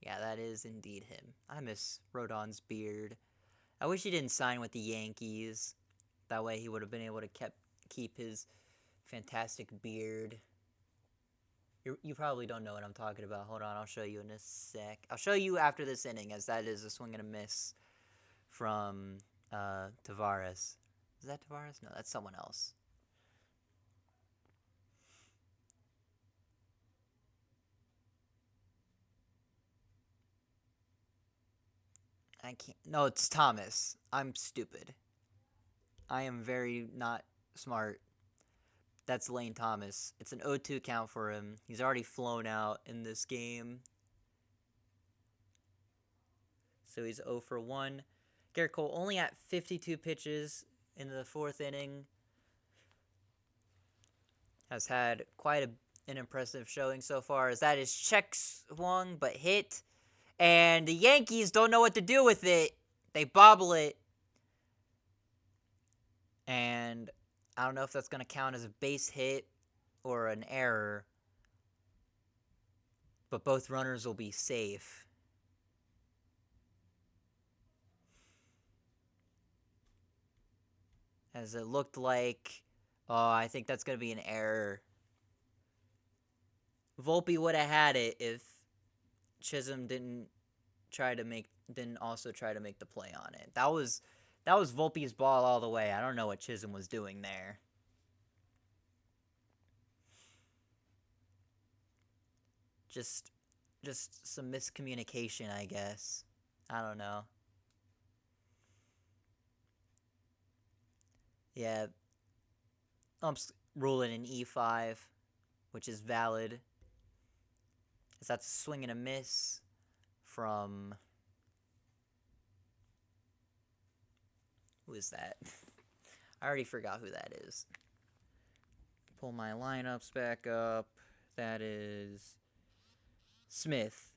Yeah, that is indeed him. I miss Rodon's beard. I wish he didn't sign with the Yankees. That way he would have been able to keep his fantastic beard. You probably don't know what I'm talking about. Hold on, I'll show you in a sec. I'll show you after this inning, as that is a swing and a miss from Tavares. Is that Tavares? No, that's someone else. I can't. No, it's Thomas. I'm stupid. I am very not smart. That's Lane Thomas. It's an 0-2 count for him. He's already flown out in this game. So he's 0 for 1. Garrett Cole only at 52 pitches in the 4th inning. Has had quite an impressive showing so far, as that is check swung but hit. And the Yankees don't know what to do with it. They bobble it. And I don't know if that's going to count as a base hit or an error. But both runners will be safe. As it looked like... Oh, I think that's going to be an error. Volpe would have had it if Chisholm didn't also try to make the play on it. That was Volpe's ball all the way. I don't know what Chisholm was doing there. Just some miscommunication, I guess. I don't know. Yeah. Umps ruling an E5, which is valid. As that's a swing and a miss from... Who is that? I already forgot who that is. Pull my lineups back up. That is... Smith.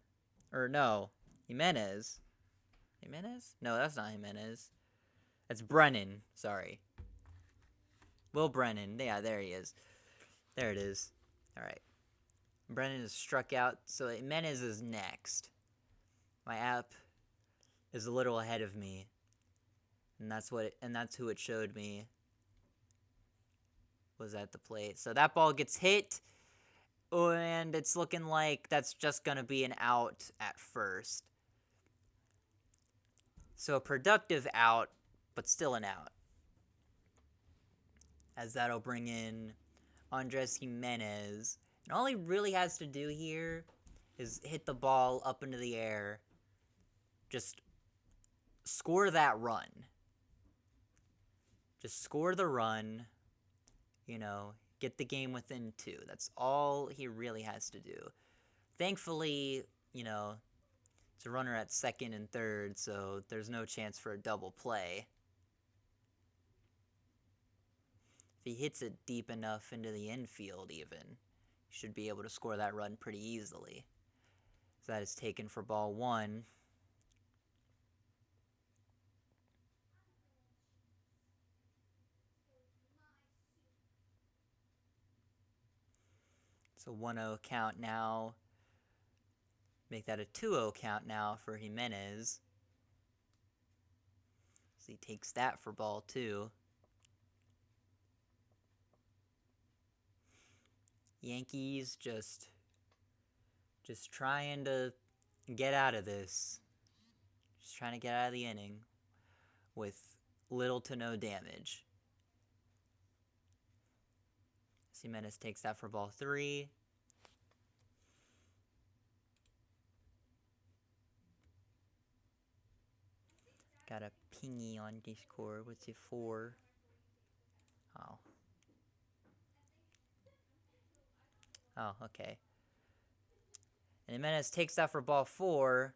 Or no. Jimenez. Jimenez? No, that's not Jimenez. That's Brennan. Sorry. Will Brennan. Yeah, there he is. There it is. Alright. Brennan is struck out, so Jimenez is next. My app is a little ahead of me. And that's who it showed me was at the plate. So that ball gets hit, and it's looking like that's just going to be an out at first. So a productive out, but still an out. As that'll bring in Andres Gimenez. And all he really has to do here is hit the ball up into the air. Just score that run. Just score the run. Get the game within 2. That's all he really has to do. Thankfully, it's a runner at second and third, so there's no chance for a double play. If he hits it deep enough into the infield even, he should be able to score that run pretty easily. So that is taken for ball 1. It's a 1-0 count now. Make that a 2-0 count now for Gimenez. So he takes that for ball 2. Yankees just trying to get out of this. Just trying to get out of the inning with little to no damage. Gimenez takes that for ball 3. Got a pingy on Discord. What's it for? Oh. Oh, okay. And Gimenez takes that for ball 4.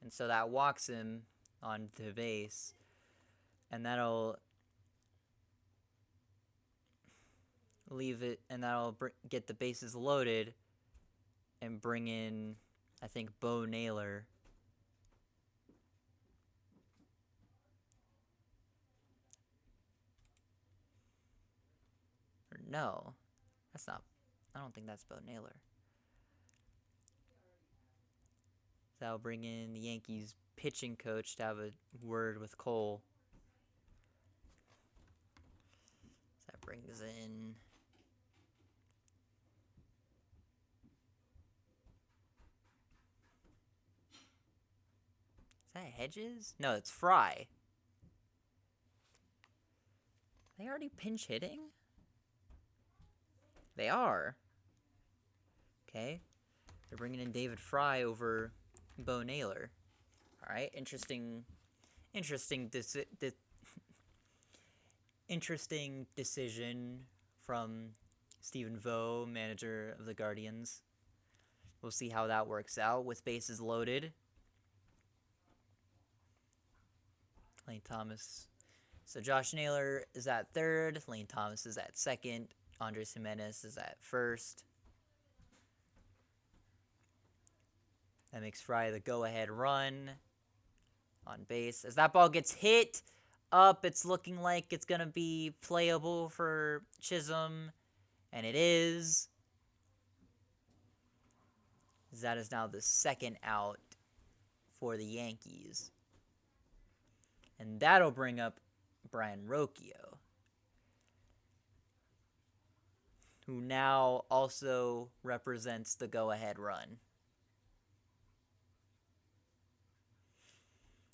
And so that walks him onto base. And that'll leave it, and that'll get the bases loaded and bring in, I think, Bo Naylor. Or no, that's not. I don't think that's Bo Naylor. So that'll bring in the Yankees pitching coach to have a word with Cole. So that brings in Is that Hedges? No, it's Fry. Are they already pinch hitting? They are. Okay. They're bringing in David Fry over Bo Naylor. All right. Interesting decision from Stephen Vo, manager of the Guardians. We'll see how that works out with bases loaded. Lane Thomas. So Josh Naylor is at third. Lane Thomas is at second. Andres Gimenez is at first. That makes Fry the go-ahead run on base. As that ball gets hit up, it's looking like it's going to be playable for Chisholm. And it is. That is now the second out for the Yankees. And that'll bring up Brian Rocchio, who now also represents the go-ahead run.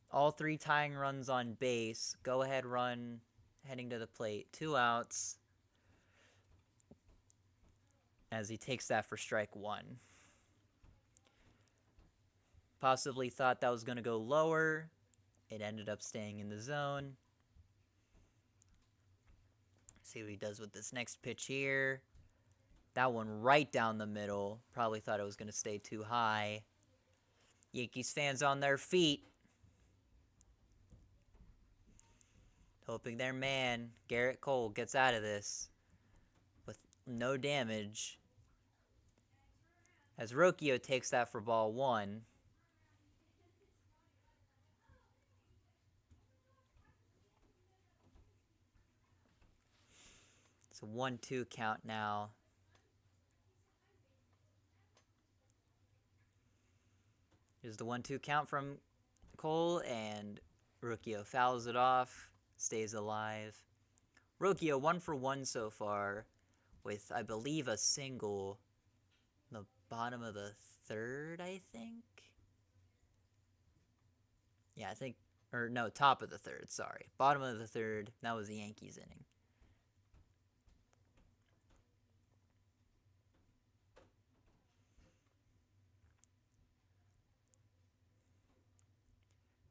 All 3 tying runs on base. Go-ahead run heading to the plate. 2 outs. As he takes that for strike 1. Possibly thought that was going to go lower. It ended up staying in the zone. See what he does with this next pitch here. That one right down the middle. Probably thought it was going to stay too high. Yankees fans on their feet. Hoping their man, Garrett Cole, gets out of this with no damage. As Rocchio takes that for ball 1. It's a 1-2 count now. Here's the 1-2 count from Cole, and Rocchio fouls it off, stays alive. Rokio 1 for 1 so far, with I believe a single in the bottom of the third, I think. Yeah, I think, or no, top of the third, sorry. Bottom of the third, that was the Yankees inning.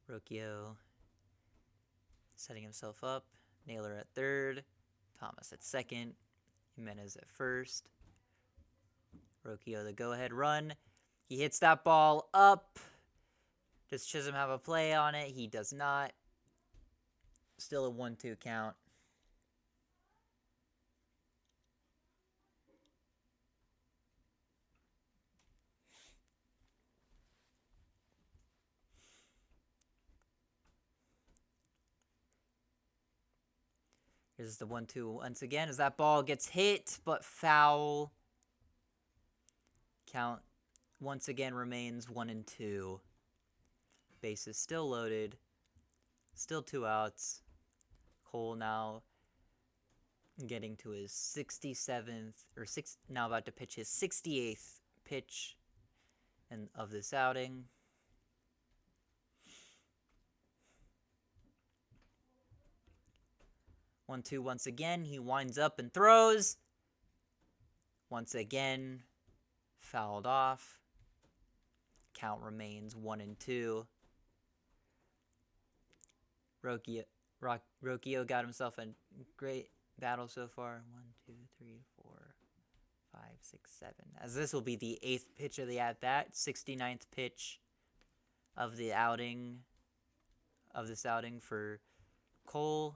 Rokio setting himself up. Naylor at third. Thomas at second. Jimenez at first. Rokio the go-ahead run. He hits that ball up. Does Chisholm have a play on it? He does not. Still a 1-2 count. Here's the 1-2 once again as that ball gets hit, but foul. Count once again remains 1-2. Bases still loaded. Still 2 outs. Cole now getting to his 67th, now about to pitch his 68th pitch of this outing. One, two, once again, he winds up and throws. Once again, fouled off. Count remains 1-2. Rokio got himself a great battle so far. 1, 2, 3, 4, 5, 6, 7. As this will be the 8th pitch of the at-bat, 69th pitch of the outing, of this outing for Cole.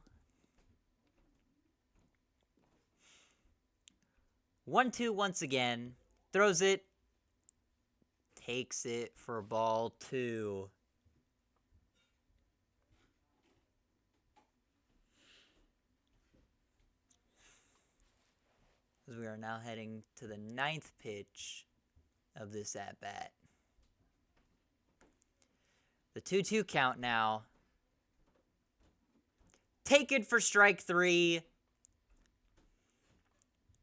1-2 once again. Throws it. Takes it for ball 2. As we are now heading to the 9th pitch of this at-bat. The 2-2 count now. Taken for strike 3.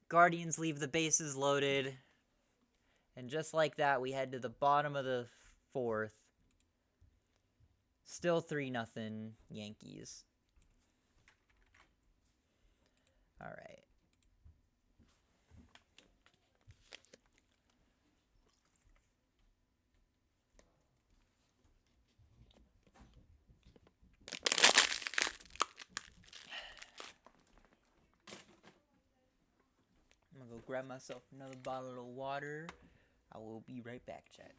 Guardians leave the bases loaded. And just like that, we head to the bottom of the 4th. Still 3-0 Yankees. All right. I'm gonna go grab myself another bottle of water. I will be right back, chat.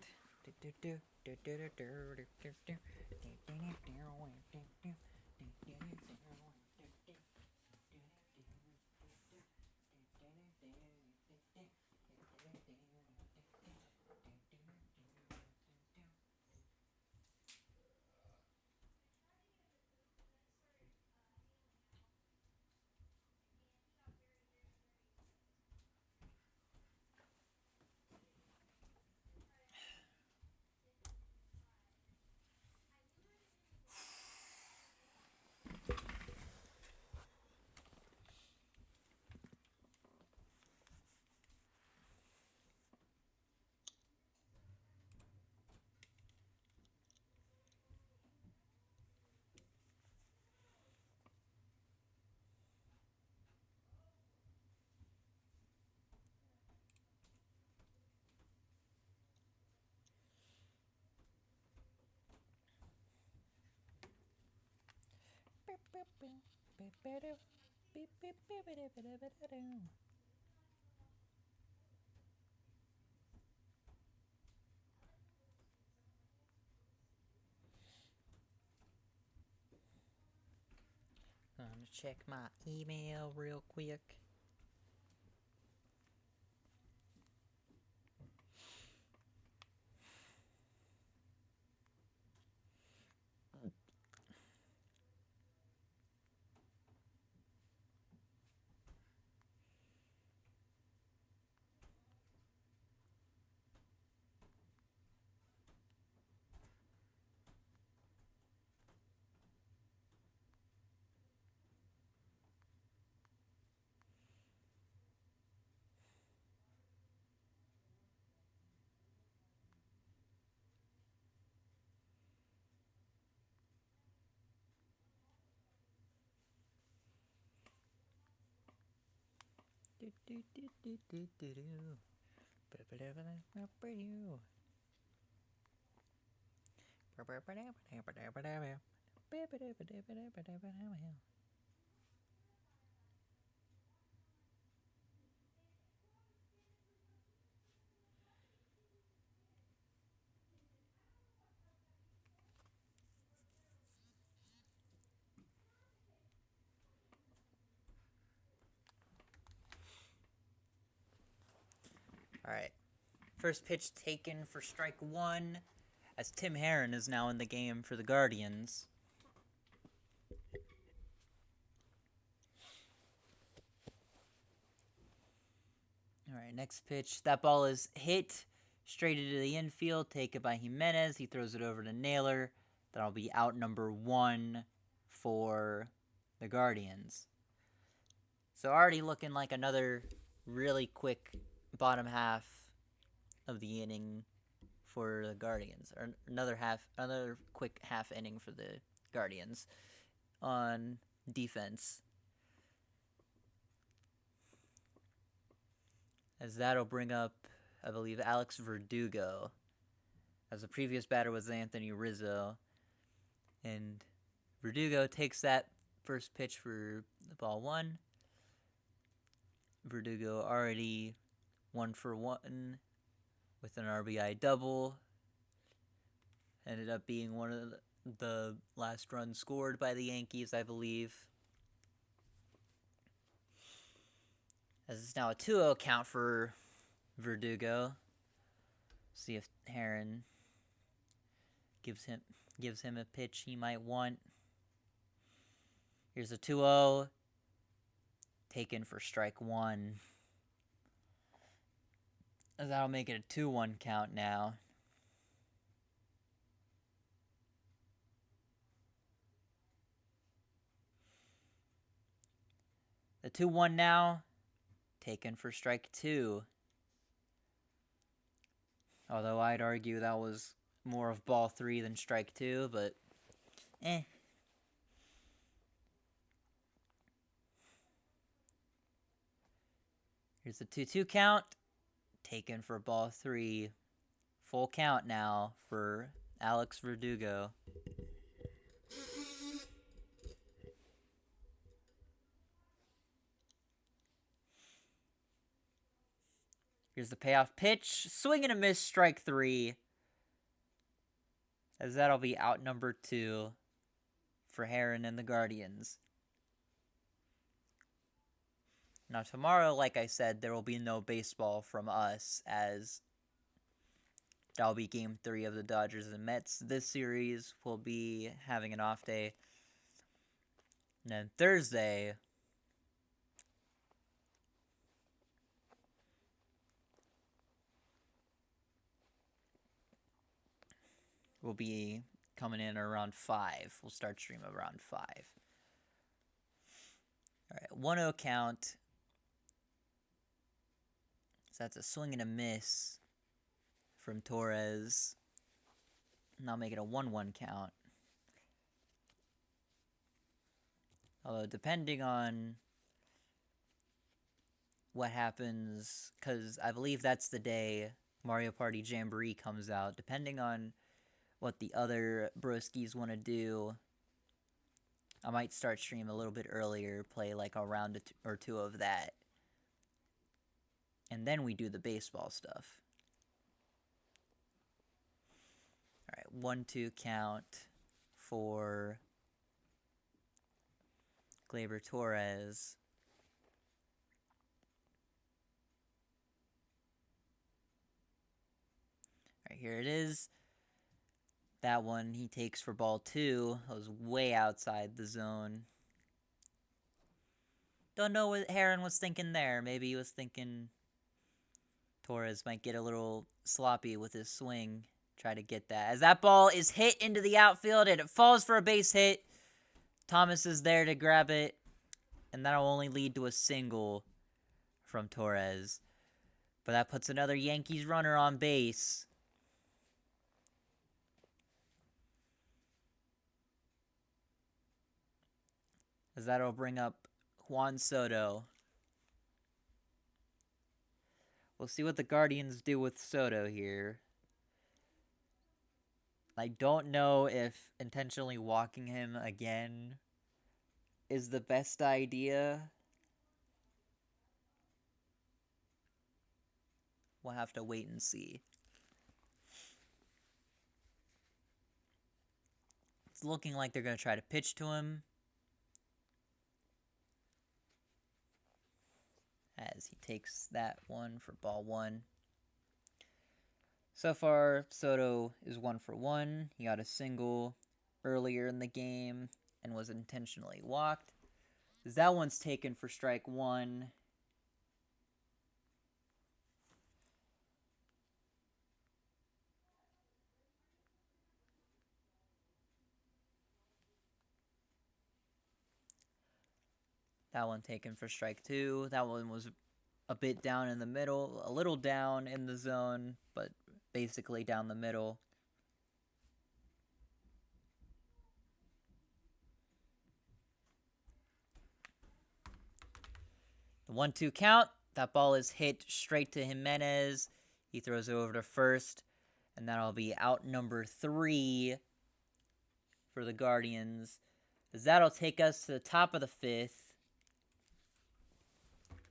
Gonna check my email real quick. All right. First pitch taken for strike one, as Tim Herron is now in the game for the Guardians. All right, next pitch. That ball is hit straight into the infield, taken by Jimenez. He throws it over to Naylor. That'll be out number one for the Guardians. So already looking like another really quick bottom half of the inning for the Guardians, or another quick half inning for the Guardians on defense. As that'll bring up, I believe, Alex Verdugo. As the previous batter was Anthony Rizzo. And Verdugo takes that first pitch for the ball one. Verdugo already 1 for 1 with an RBI double. Ended up being one of the last runs scored by the Yankees, I believe. As it's now a 2-0 count for Verdugo. See if Herron gives him a pitch he might want. Here's a 2-0. Taken for strike one. As that'll make it a 2-1 count now. The 2-1 now. Taken for strike two. Although I'd argue that was more of ball three than strike two, but Here's the 2-2 count. Taken for ball three. Full count now for Alex Verdugo. Here's the payoff pitch. Swing and a miss, strike three. As that'll be out number two for Herron and the Guardians. Now tomorrow, like I said, there will be no baseball from us, as that'll be game 3 of the Dodgers and Mets. This series will be having an off day. And then Thursday, we'll be coming in around 5. We'll start stream around 5. All right, 1-0 count. So that's a swing and a miss from Torres. And I'll make it a 1-1 count. Although, depending on what happens, because I believe that's the day Mario Party Jamboree comes out. Depending on what the other broskies want to do, I might start stream a little bit earlier, play like a round or two of that. And then we do the baseball stuff. Alright, 1-2 count for Gleyber Torres. Alright, here it is. That one he takes for ball 2. That was way outside the zone. Don't know what Herron was thinking there. Maybe he was thinking Torres might get a little sloppy with his swing. Try to get that. As that ball is hit into the outfield and it falls for a base hit. Thomas is there to grab it. And that'll only lead to a single from Torres. But that puts another Yankees runner on base. As that'll bring up Juan Soto. We'll see what the Guardians do with Soto here. I don't know if intentionally walking him again is the best idea. We'll have to wait and see. It's looking like they're going to try to pitch to him, as he takes that one for ball one. So far, Soto is 1 for 1. He got a single earlier in the game and was intentionally walked. That one's taken for strike one. That one taken for strike two. That one was a bit down in the middle, a little down in the zone, but basically down the middle. The 1-2 count. That ball is hit straight to Jimenez. He throws it over to first, and that'll be out number 3 for the Guardians. As that'll take us to the top of the 5th.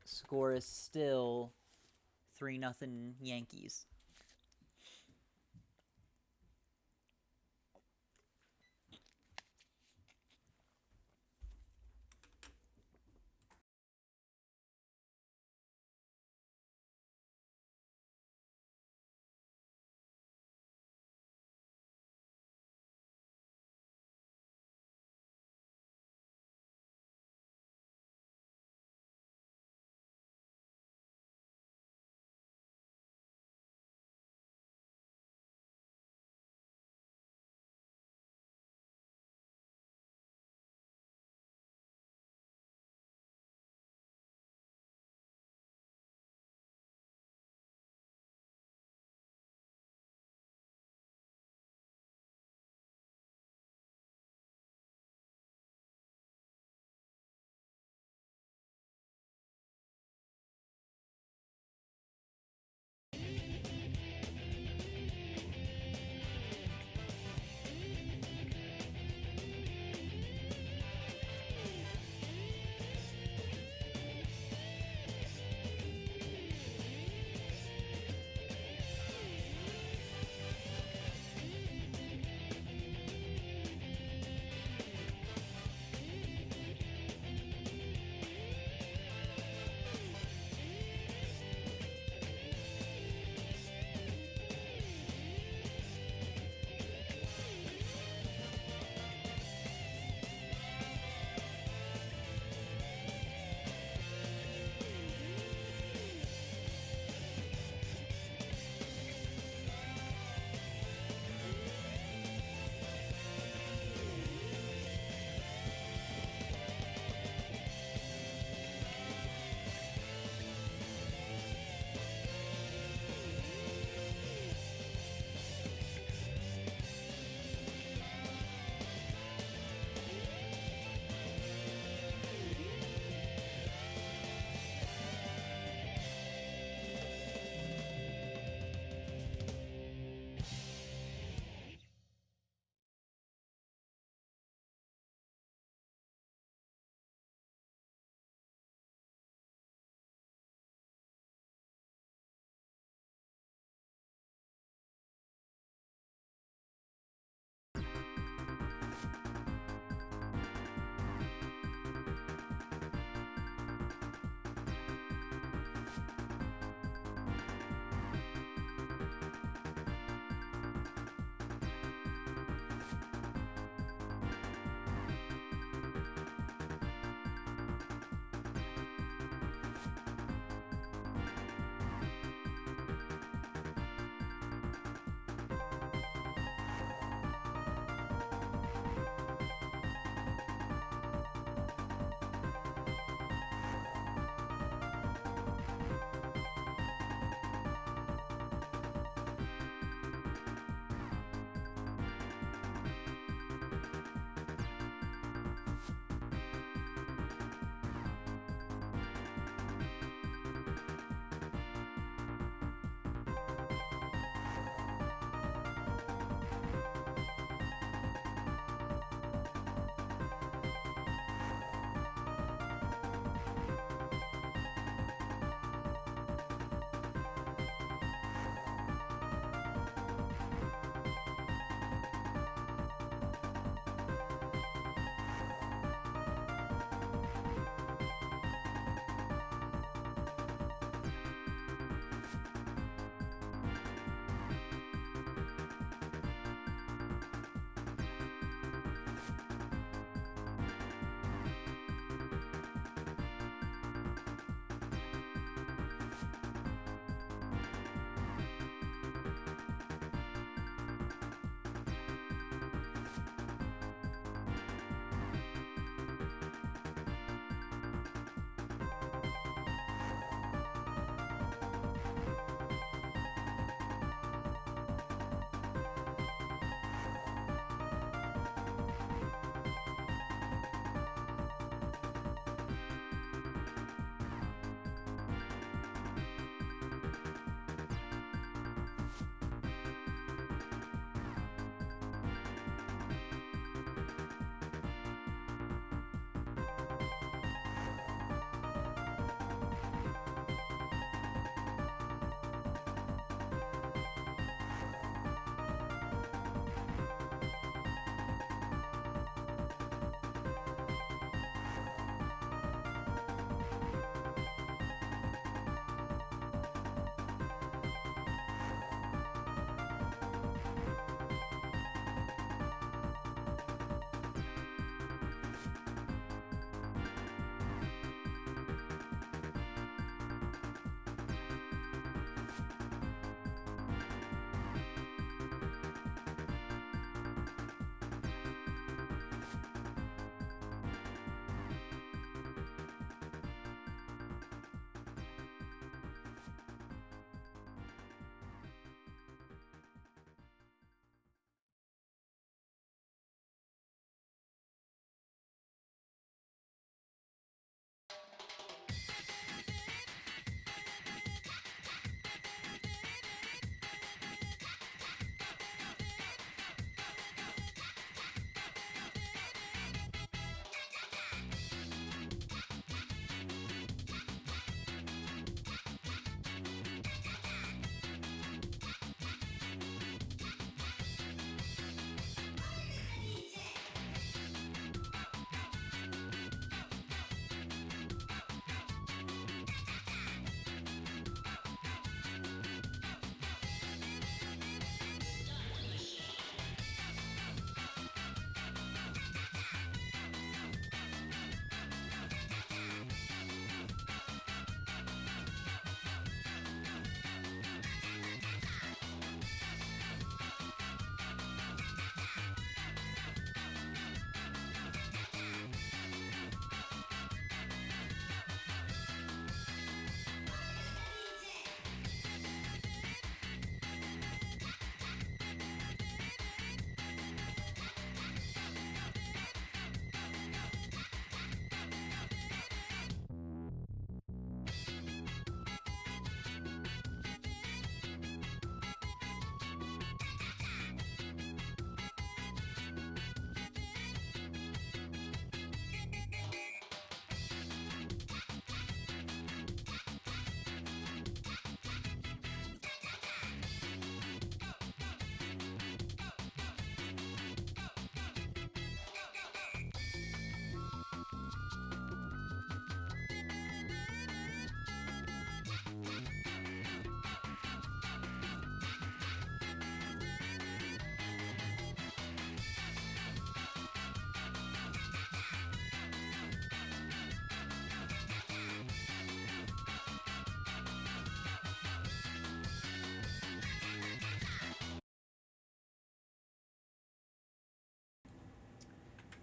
Score is still 3-0 Yankees.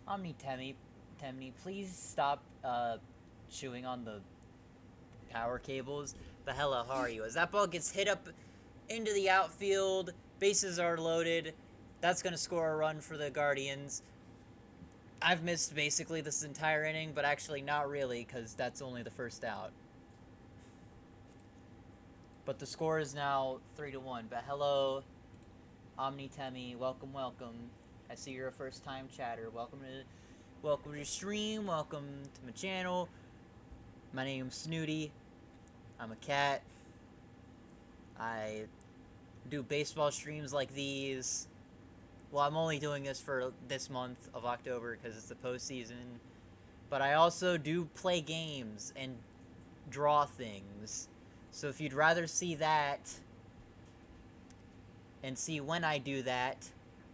Temni, please stop chewing on the power cables. The hell how are you? As that ball gets hit up into the outfield, bases are loaded. That's gonna score a run for the Guardians. I've missed basically this entire inning, but actually not really, because that's only the first out. But the score is now 3-1. But hello, Omnitemi, welcome, welcome. I see you're a first-time chatter. Welcome to the stream. Welcome to my channel. My name's Snooty. I'm a cat. I do baseball streams like these. Well, I'm only doing this for this month of October because it's the postseason. But I also do play games and draw things. So if you'd rather see that and see when I do that,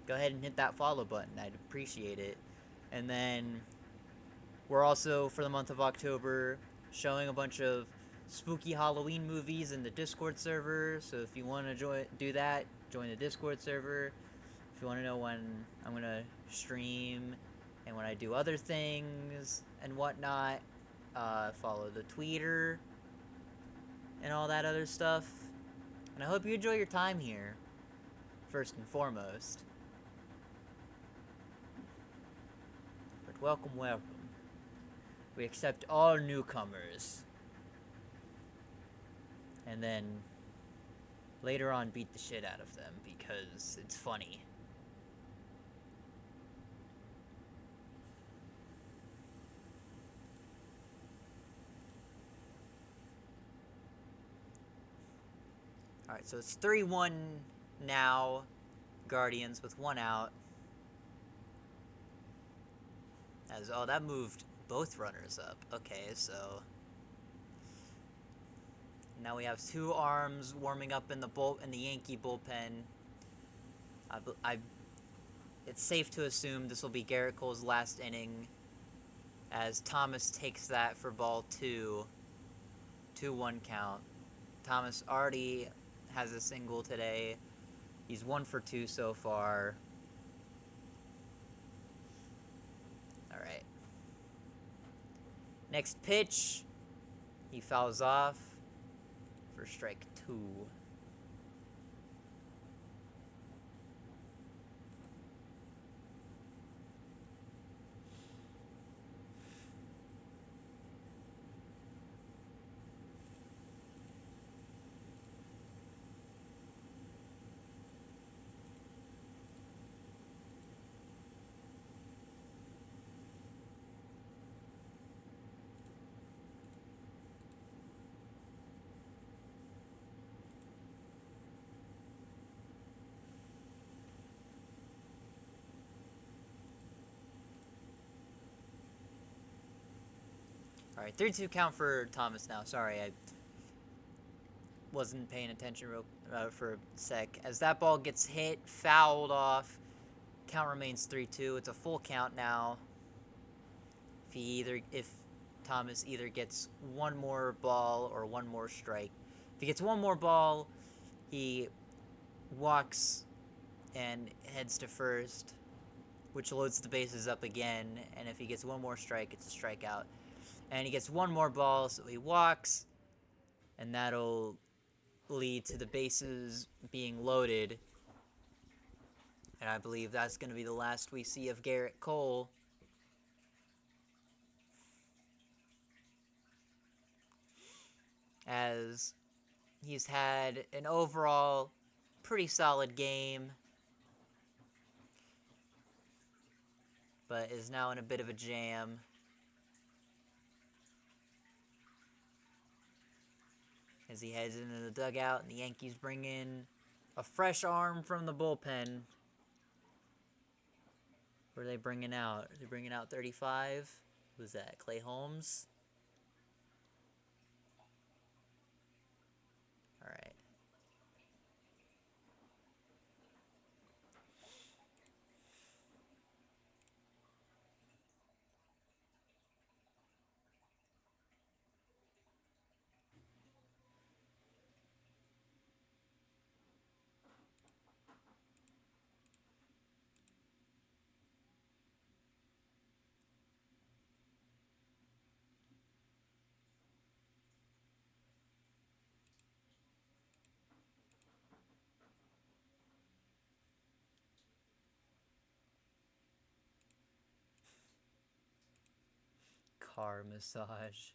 go ahead and hit that follow button. I'd appreciate it. And then we're also, for the month of October, showing a bunch of spooky Halloween movies in the Discord server. So if you want to do that, join the Discord server. If you want to know when I'm going to stream and when I do other things and whatnot, follow the Twitter and all that other stuff. And I hope you enjoy your time here, first and foremost. But welcome, welcome. We accept all newcomers. And then later on beat the shit out of them because it's funny. Alright, so it's 3-1 now. Guardians with 1 out. Oh, that moved both runners up. Okay, so now we have 2 arms warming up in the Yankee bullpen. It's safe to assume this will be Garrett Cole's last inning, as Thomas takes that for ball 2. 2-1 count. Thomas already has a single today. He's 1 for 2 so far. Alright. Next pitch, he fouls off for strike 2. Alright, 3-2 count for Thomas now. Sorry, I wasn't paying attention for a sec. As that ball gets hit, fouled off, count remains 3-2. It's a full count now. If Thomas either gets 1 more ball or 1 more strike. If he gets 1 more ball, he walks and heads to first, which loads the bases up again. And if he gets 1 more strike, it's a strikeout. And he gets 1 more ball, so he walks, and that'll lead to the bases being loaded. And I believe that's going to be the last we see of Garrett Cole. As he's had an overall pretty solid game, but is now in a bit of a jam. As he heads into the dugout, and the Yankees bring in a fresh arm from the bullpen. What are they bringing out? Are they bringing out 35? Who's that? Clay Holmes? Alright. car massage.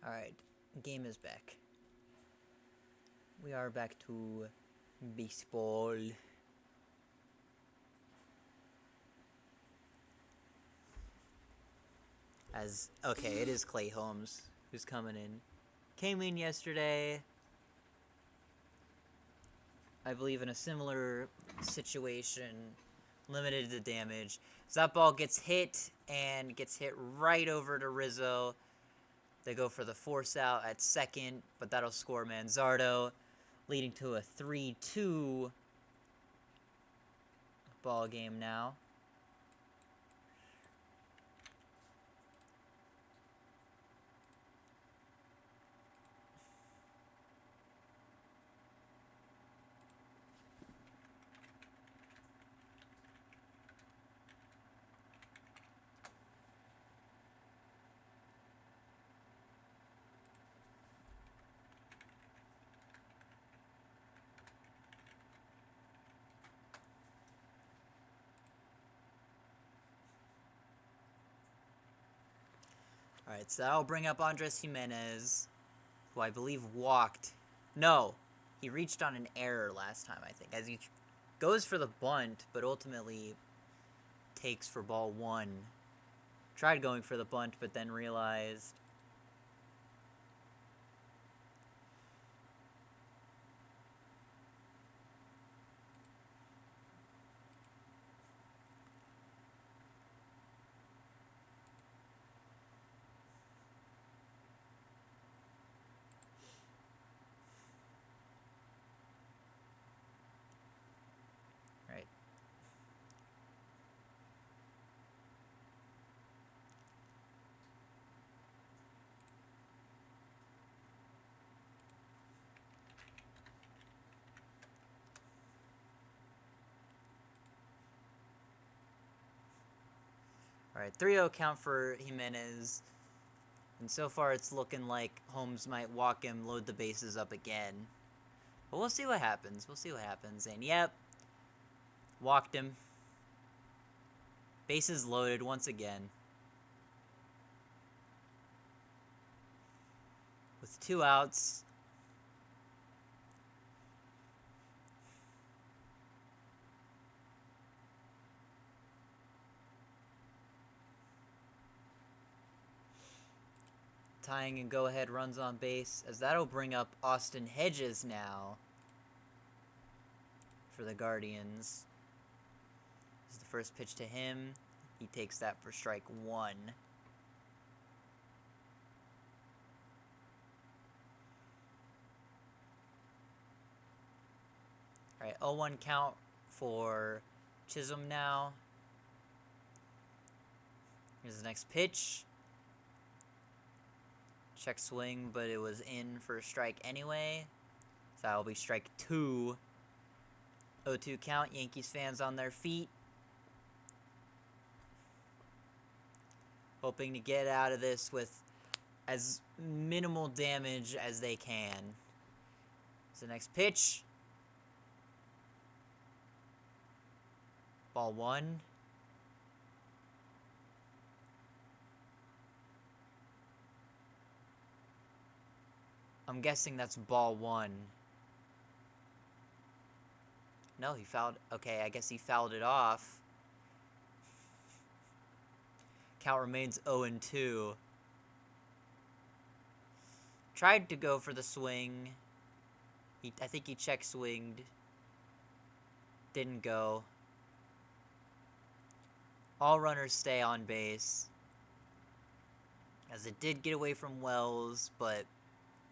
Alright, game is back. We are back to baseball. Okay, it is Clay Holmes who's coming in. Came in yesterday, I believe in a similar situation, limited the damage. So that ball gets hit, and gets hit right over to Rizzo. They go for the force out at second, but that'll score Manzardo, leading to a 3-2 ball game now. Alright, so that'll bring up Andres Jimenez, who I believe walked. No, he reached on an error last time, I think, as he goes for the bunt, but ultimately takes for ball one. Tried going for the bunt, but then realized... Right. Alright, 3-0 count for Jimenez. And so far it's looking like Holmes might walk him, load the bases up again. But we'll see what happens. We'll see what happens. And yep, walked him. Bases loaded once again. With 2 outs. Tying and go-ahead runs on base, as that'll bring up Austin Hedges now for the Guardians. This is the first pitch to him. He takes that for strike 1. Alright, 0-1 count for Chisholm now. Here's the next pitch. Check swing, but it was in for a strike anyway. So that'll be strike 2. 0-2 count, Yankees fans on their feet. Hoping to get out of this with as minimal damage as they can. So the next pitch. Ball 1. I'm guessing that's ball one. No, he fouled. Okay, I guess he fouled it off. Count remains 0-2. Tried to go for the swing. I think he check swinged. Didn't go. All runners stay on base. As it did get away from Wells, but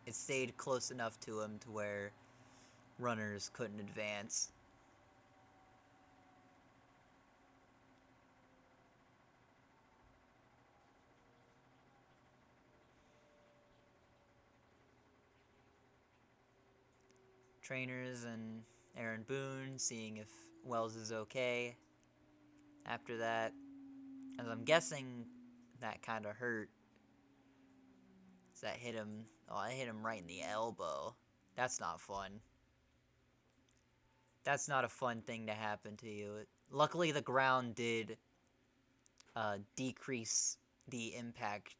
it stayed close enough to him to where runners couldn't advance. Trainers and Aaron Boone seeing if Wells is okay. After that, as I'm guessing that kind of hurt. That hit him. Oh, I hit him right in the elbow. That's not fun. That's not a fun thing to happen to you. Luckily, the ground did decrease the impact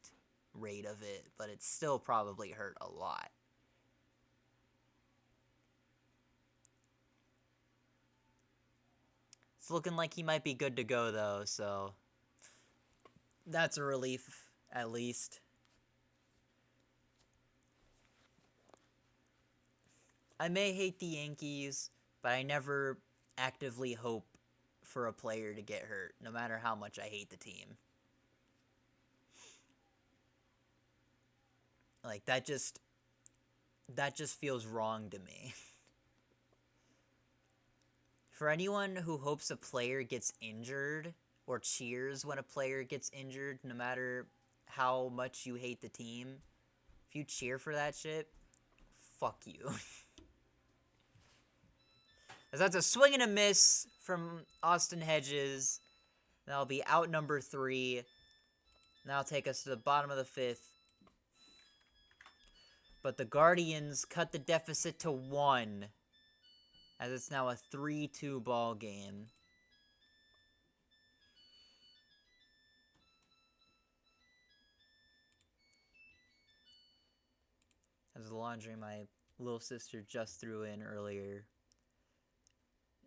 rate of it, but it still probably hurt a lot. It's looking like he might be good to go, though, so that's a relief, at least. I may hate the Yankees, but I never actively hope for a player to get hurt, no matter how much I hate the team. Like, that just feels wrong to me. For anyone who hopes a player gets injured or cheers when a player gets injured, no matter how much you hate the team, if you cheer for that shit, fuck you. As that's a swing and a miss from Austin Hedges. That'll be out number 3. That'll take us to the bottom of the 5th. But the Guardians cut the deficit to 1. As it's now a 3-2 ball game. As the laundry my little sister just threw in earlier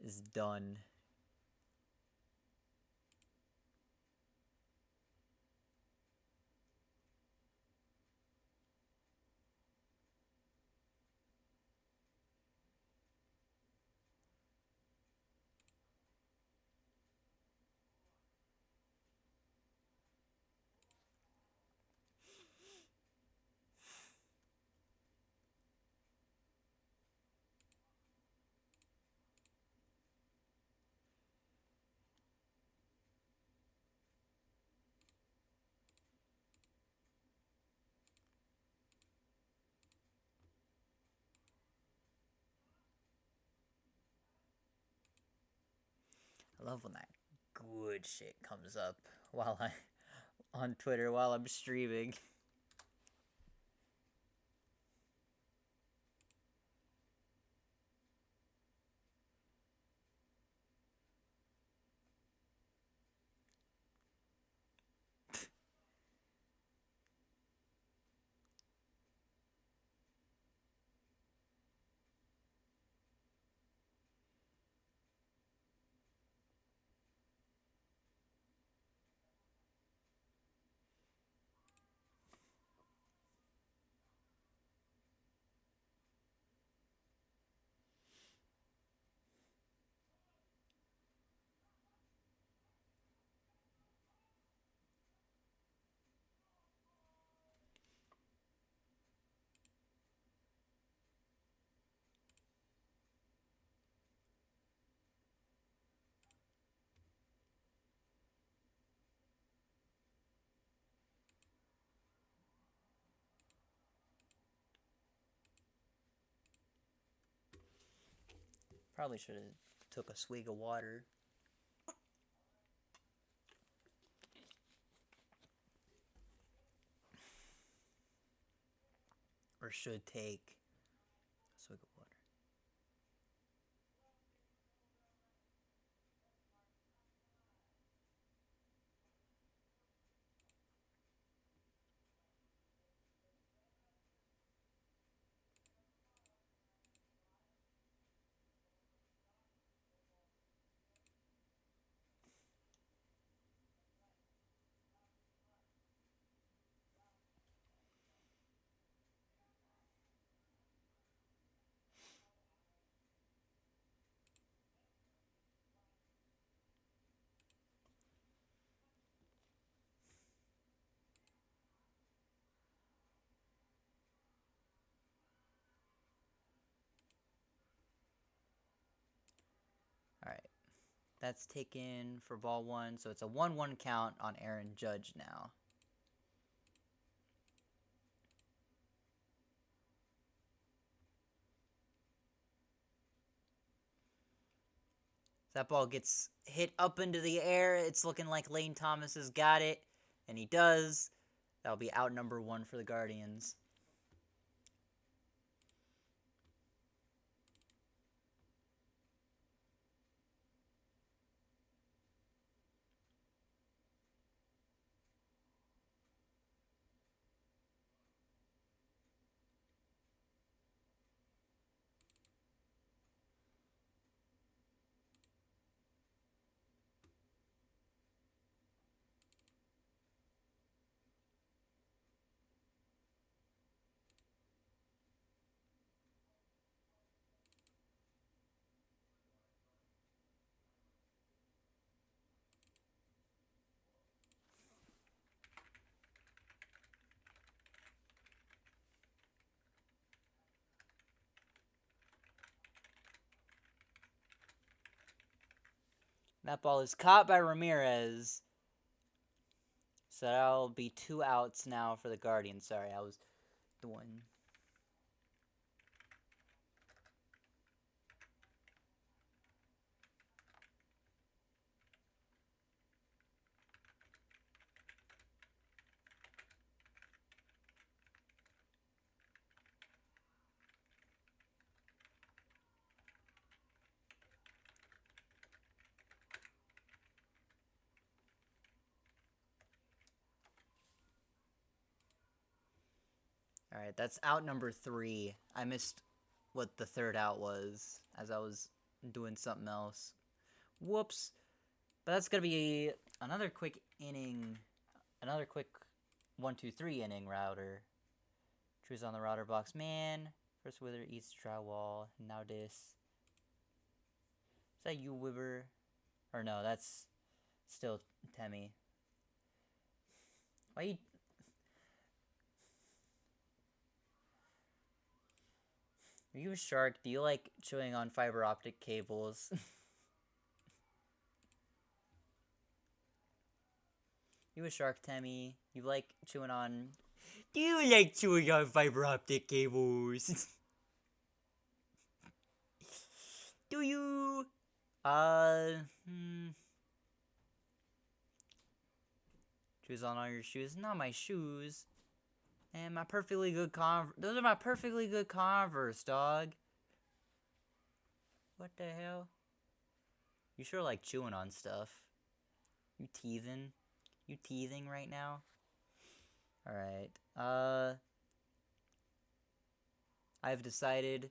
is done. I love when that good shit comes up while on Twitter while I'm streaming. Probably should have took a swig of water. Or should take a swig of water. That's taken for ball one, so it's a 1-1 count on Aaron Judge now. That ball gets hit up into the air. It's looking like Lane Thomas has got it, and he does. That'll be out number 1 for the Guardians. That ball is caught by Ramirez. So that'll be 2 outs now for the Guardians. Sorry, I was doing... Alright, that's out number 3. I missed what the third out was as I was doing something else. Whoops. But that's going to be another quick inning. Another quick 1-2-3 inning router. Drew's on the router box. Man. First Wither eats drywall. Now this. Is that you, Wibber? Or no, that's still Temmie. Why you... Are you a shark? Do you like chewing on fiber optic cables? You a shark, Temmie? You like chewing on... Do you like chewing on fiber optic cables? Do you? Shoes on all your shoes. Not my shoes. And my perfectly good Those are my perfectly good Converse, dog. What the hell? You sure like chewing on stuff. You teasing? You teasing right now? Alright. I've decided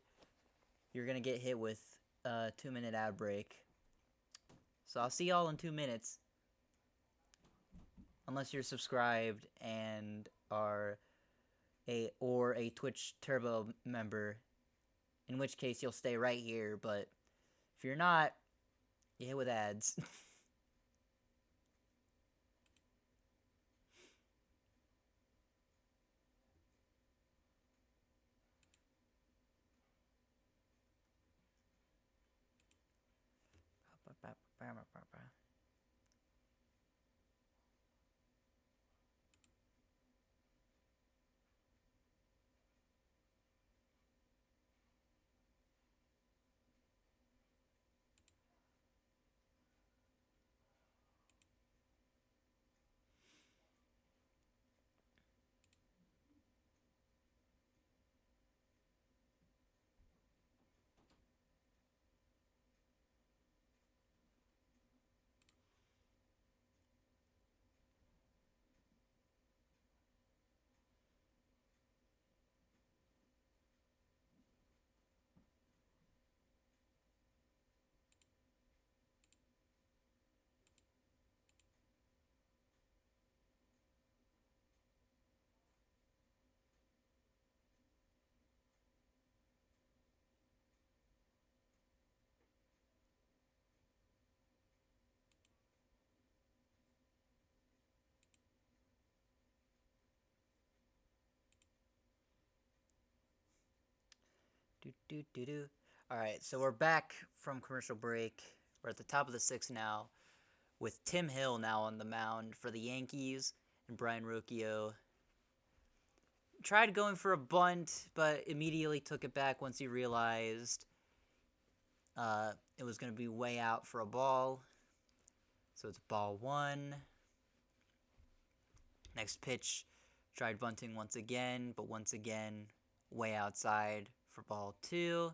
you're gonna get hit with a 2-minute ad break. So I'll see y'all in 2 minutes. Unless you're subscribed and are a Twitch Turbo member, in which case you'll stay right here, but if you're not, you hit with ads. Alright, so we're back from commercial break. We're at the top of the 6th now, with Tim Hill now on the mound for the Yankees, and Brian Rocchio tried going for a bunt, but immediately took it back once he realized it was going to be way out for a ball. So it's ball 1. Next pitch, tried bunting once again, but once again, way outside for ball 2.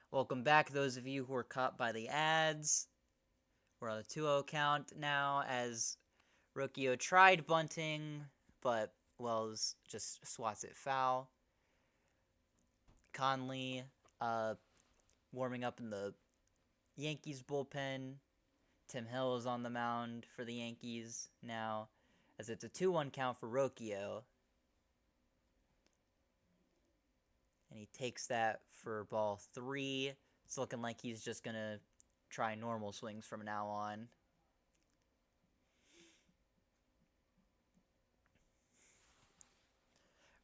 Welcome back, those of you who were caught by the ads. We're on a 2-0 count now as Rocchio tried bunting, but Wells just swats it foul. Conley warming up in the Yankees bullpen. Tim Hill is on the mound for the Yankees now, as it's a 2-1 count for Rocchio. And he takes that for ball 3. It's looking like he's just going to try normal swings from now on.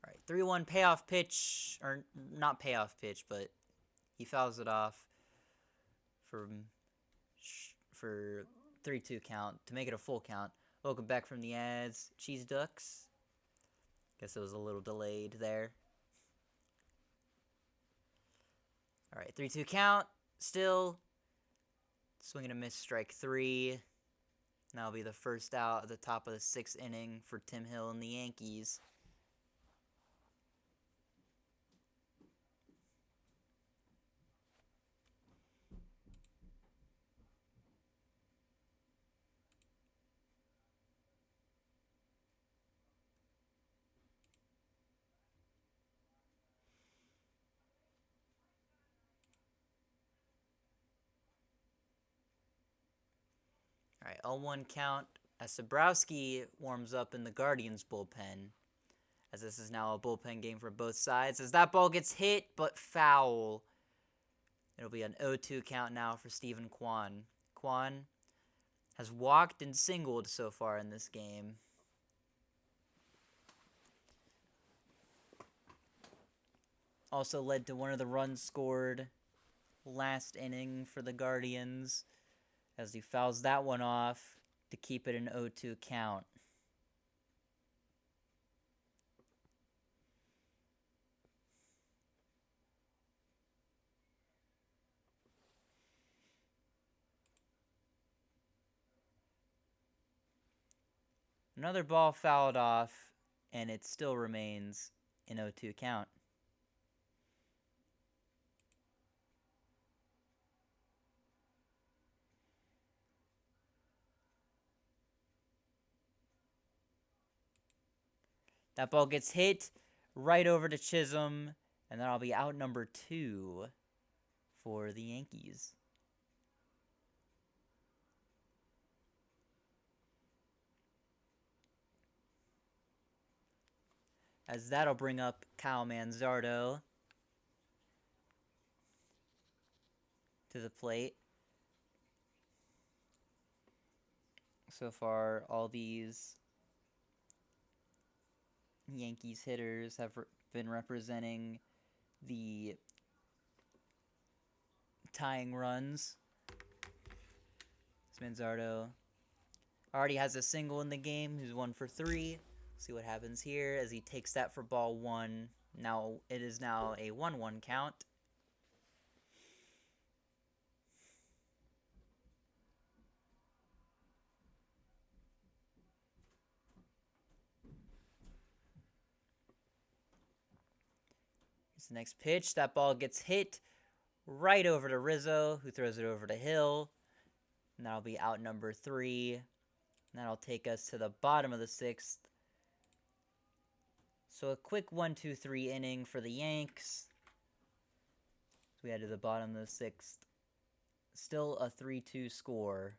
All right, 3-1 payoff pitch, or not payoff pitch, but he fouls it off for 3-2 count to make it a full count. Welcome back from the ads, Cheese Ducks. Guess it was a little delayed there. All right, 3-2 count, still. Swing and a miss, strike 3. That'll be the first out at the top of the 6th inning for Tim Hill and the Yankees. All right, 0-1 count as Sobrowski warms up in the Guardians bullpen, as this is now a bullpen game for both sides, as that ball gets hit, but foul. It'll be an 0-2 count now for Steven Kwan. Kwan has walked and singled so far in this game. Also led to one of the runs scored last inning for the Guardians, as he fouls that one off to keep it an 0-2 count. Another ball fouled off, and it still remains an 0-2 count. That ball gets hit right over to Chisholm, and that'll be out number 2 for the Yankees. As that'll bring up Kyle Manzardo to the plate. So far, all these Yankees hitters have been representing the tying runs. Manzardo already has a single in the game. He's 1 for 3. See what happens here as he takes that for ball 1. Now it is now a 1-1 count. Here's the next pitch. That ball gets hit right over to Rizzo, who throws it over to Hill. And that'll be out number 3. And that'll take us to the bottom of the 6th. So a quick 1-2-3 inning for the Yanks. So we head to the bottom of the 6th. Still a 3-2 score.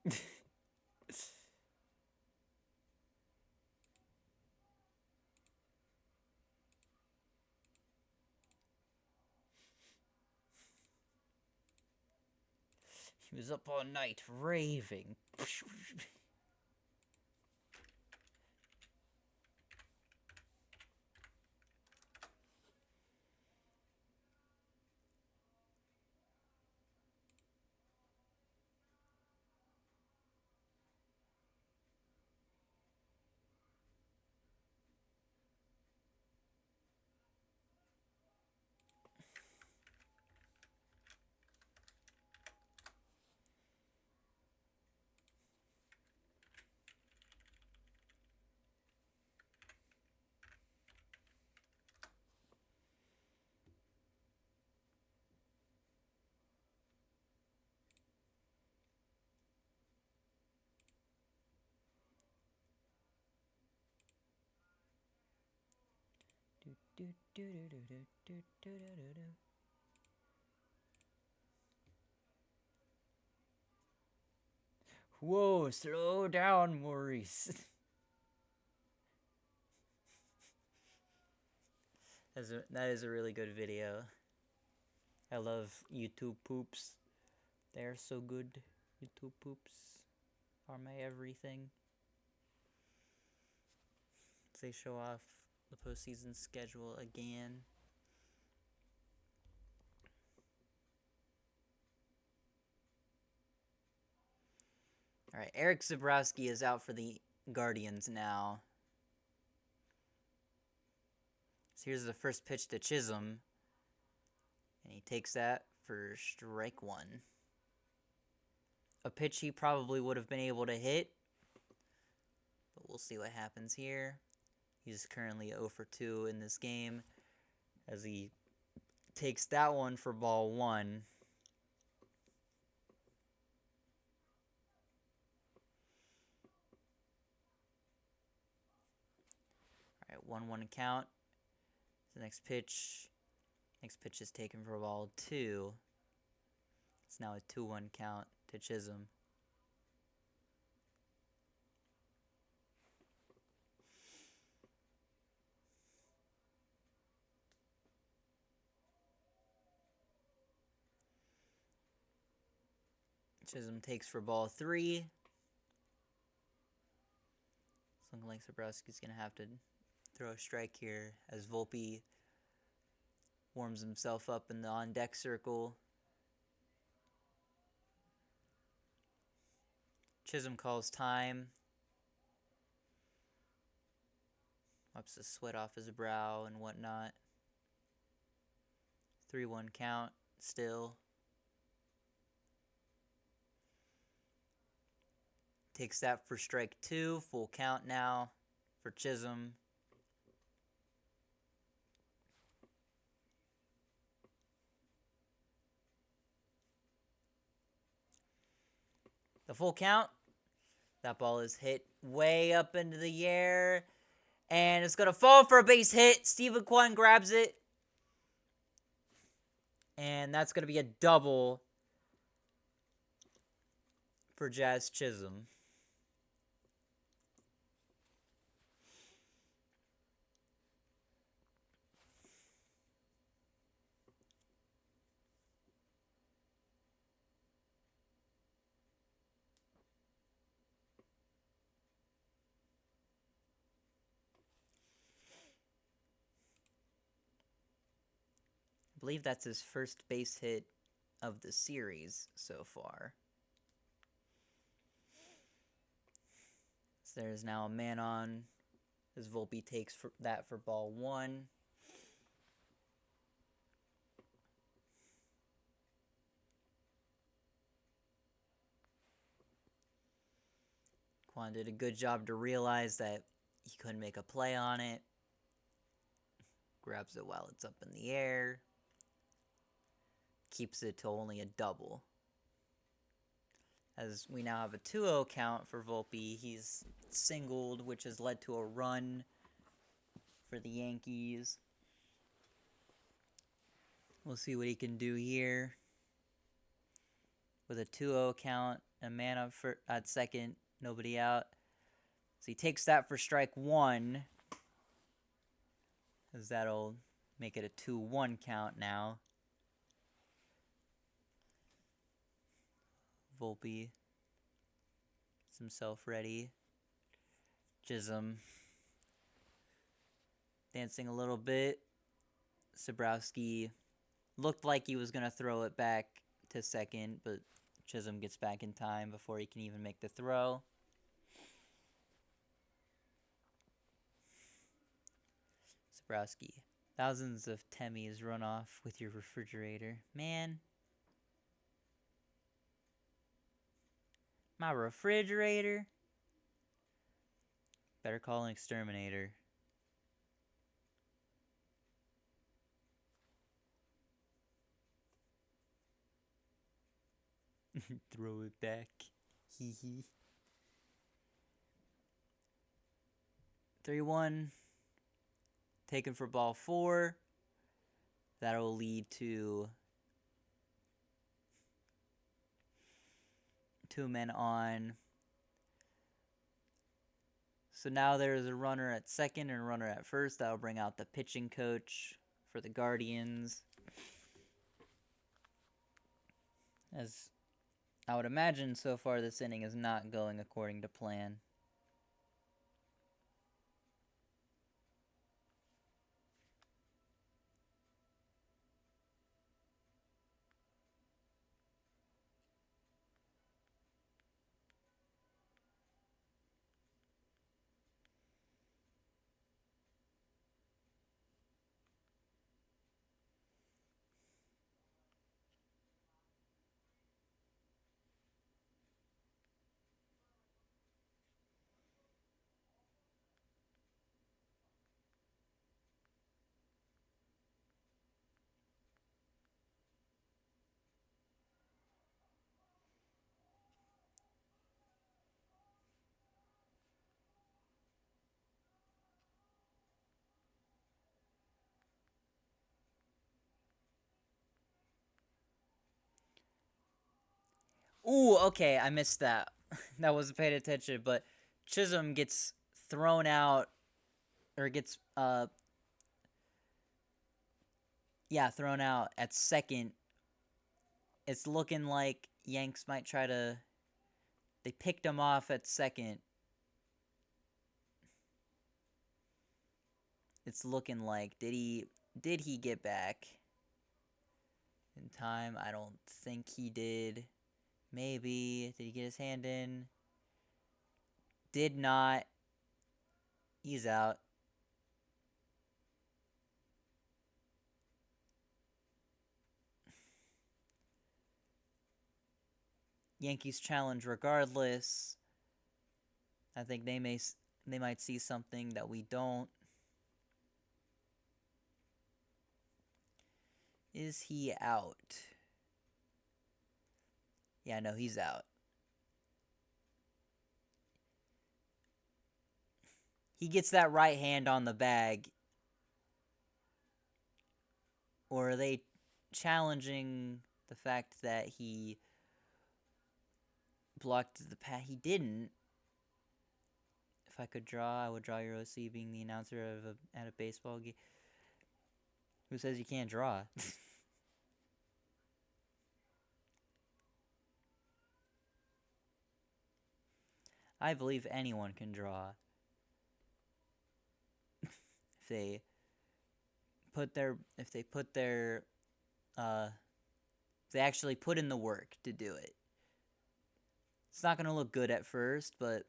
He was up all night raving. Whoa, slow down, Maurice. That is a really good video. I love YouTube poops. They're so good. YouTube poops are my everything. They show off the postseason schedule again. Alright, Eric Zabrowski is out for the Guardians now. So here's the first pitch to Chisholm. And he takes that for strike one. A pitch he probably would have been able to hit. But we'll see what happens here. He's currently 0 for 2 in this game. As he takes that one for ball one. Alright, 1-1 count. The next pitch is taken for ball two. It's now a 2-1 count to Chisholm. Chisholm takes for ball three. It's looking like Zabrowski's going to have to throw a strike here as Volpe warms himself up in the on-deck circle. Chisholm calls time. Wipes the sweat off his brow and whatnot. 3-1 count still. Takes that for strike two. Full count now for Chisholm. The full count. That ball is hit way up into the air. And it's going to fall for a base hit. Steven Kwan grabs it. And that's going to be a double for Jazz Chisholm. I believe that's his first base hit of the series so far. So there's now a man on as Volpe takes that for ball one. Kwan did a good job to realize that he couldn't make a play on it. Grabs it while it's up in the air. Keeps it to only a double. As we now have a 2-0 count for Volpe. He's singled, which has led to a run for the Yankees. We'll see what he can do here with a 2-0 count, a man up for at second, nobody out. So he takes that for strike one, as that'll make it a 2-1 count now. Volpe gets himself ready. Chisholm dancing a little bit. Sabrowski looked like he was going to throw it back to second, but Chisholm gets back in time before he can even make the throw. Sabrowski. Thousands of Temmies run off with your refrigerator. Man. My refrigerator? Better call an exterminator. Throw it back. Hee hee. 3-1. Taken for ball 4. That'll lead to 2 men on. So now there's a runner at second and a runner at first. That'll bring out the pitching coach for the Guardians. As I would imagine, so far this inning is not going according to plan. Ooh, okay, I missed that. That wasn't paying attention, but Chisholm gets thrown out, or gets, thrown out at second. It's looking like Yanks might try to, they picked him off at second. It's looking like, did he get back in time? I don't think he did. Maybe. Did he get his hand in? Did not. He's out. Yankees challenge regardless. I think they might see something that we don't. Is he out? Yeah, no, he's out. He gets that right hand on the bag. Or are they challenging the fact that he blocked the pass? He didn't. If I could draw, I would draw your OC being the announcer at a baseball game. Who says you can't draw? I believe anyone can draw. if they actually put in the work to do it. It's not going to look good at first, but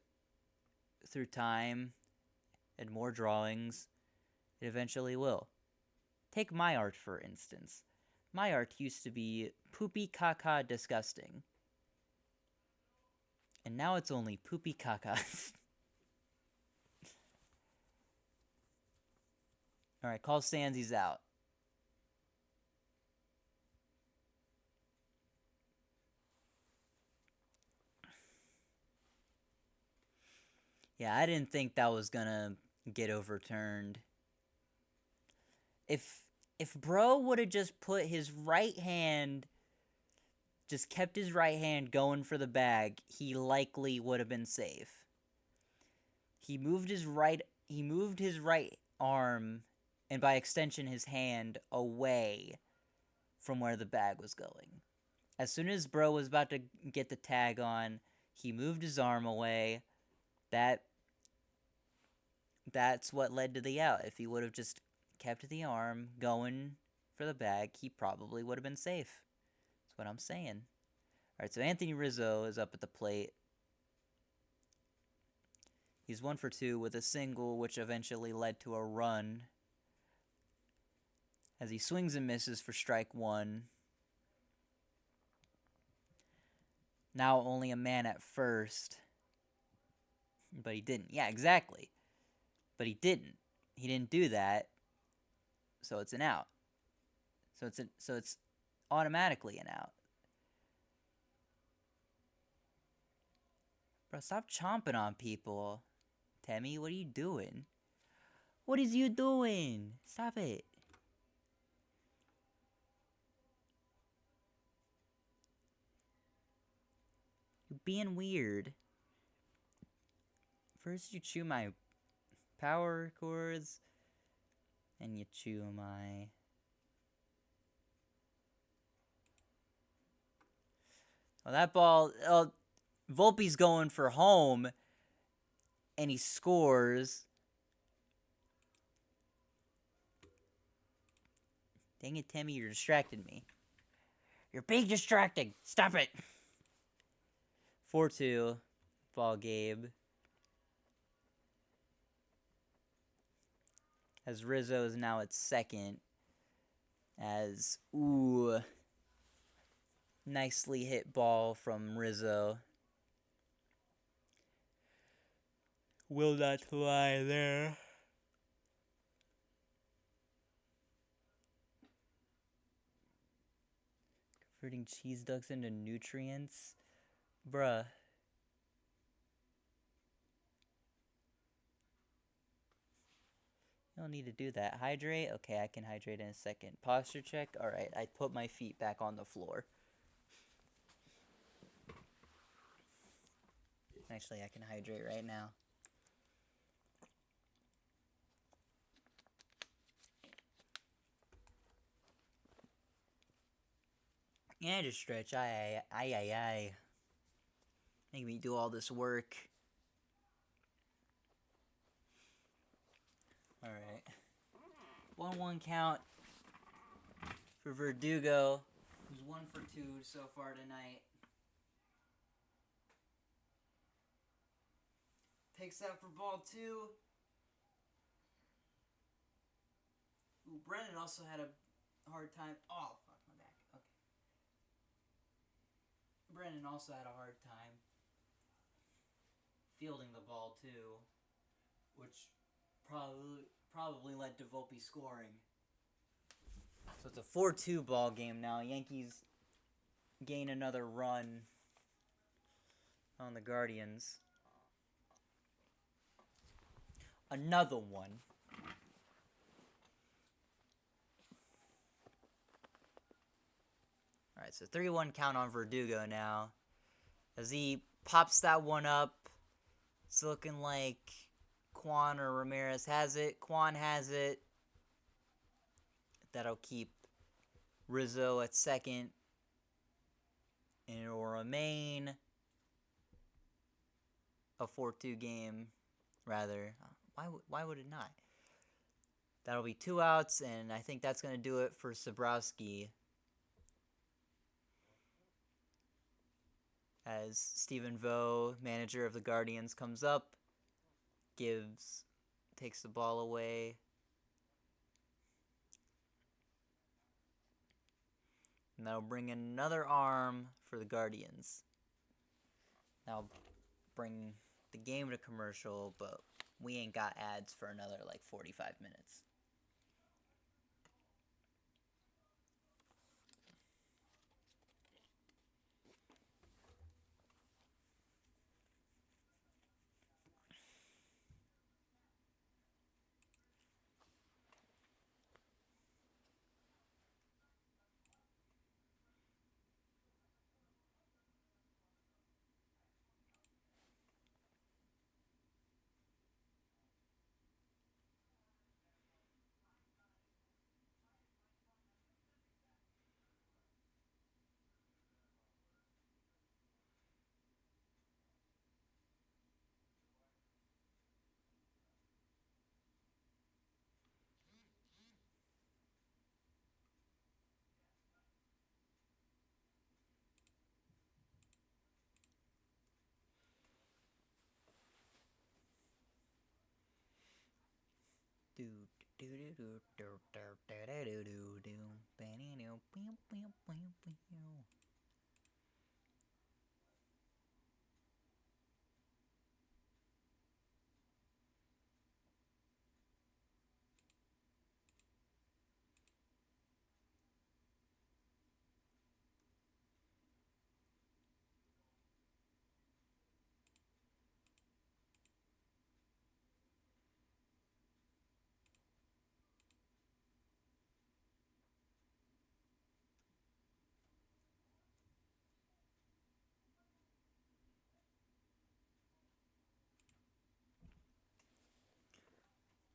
through time and more drawings, it eventually will. Take my art, for instance. My art used to be poopy caca disgusting. And now it's only poopy caca. Alright, call stands, he's out. Yeah, I didn't think that was gonna get overturned. If Bro would have just put his right hand just kept his right hand going for the bag, he likely would have been safe. He moved his right arm, and by extension his hand, away from where the bag was going. As soon as bro was about to get the tag on, he moved his arm away. That's what led to the out. If he would have just kept the arm going for the bag, he probably would have been safe. That's what I'm saying. Alright, so Anthony Rizzo is up at the plate. He's 1 for 2 with a single, which eventually led to a run. As he swings and misses for strike 1. Now only a man at first. But he didn't. Yeah, exactly. But he didn't. He didn't do that. So it's an out. So it's automatically an out. Bro, stop chomping on people. Temmie, what are you doing? What is you doing? Stop it. You're being weird. First you chew my power chords, and you chew my... Well, that ball... Volpe's going for home, and he scores. Dang it, Temmie, you're distracting me. You're being distracting. Stop it. 4-2. Ball Gabe. As Rizzo is now at second. As, nicely hit ball from Rizzo. Will not fly there. Converting cheese ducks into nutrients? Bruh. You don't need to do that. Hydrate? Okay, I can hydrate in a second. Posture check? Alright, I put my feet back on the floor. Actually, I can hydrate right now. Yeah, just stretch. Aye. Make me do all this work. Alright. 1-1 count for Verdugo, who's 1 for 2 so far tonight. Takes that for ball 2. Ooh, Brennan also had a hard time. Oh, fuck, my back. Okay. Brennan also had a hard time fielding the ball, too, which probably led to Volpe scoring. So it's a 4-2 ball game now. Yankees gain another run on the Guardians. Another one. Alright, so 3-1 count on Verdugo now. As he pops that one up, it's looking like Kwan or Ramirez has it. Kwan has it. That'll keep Rizzo at second. And it will remain a 4-2 game, rather. Why would it not? That'll be 2 outs, and I think that's going to do it for Sabrowski. As Stephen Vo, manager of the Guardians, comes up, takes the ball away. And that'll bring in another arm for the Guardians. That'll bring the game to commercial, but we ain't got ads for another, 45 minutes.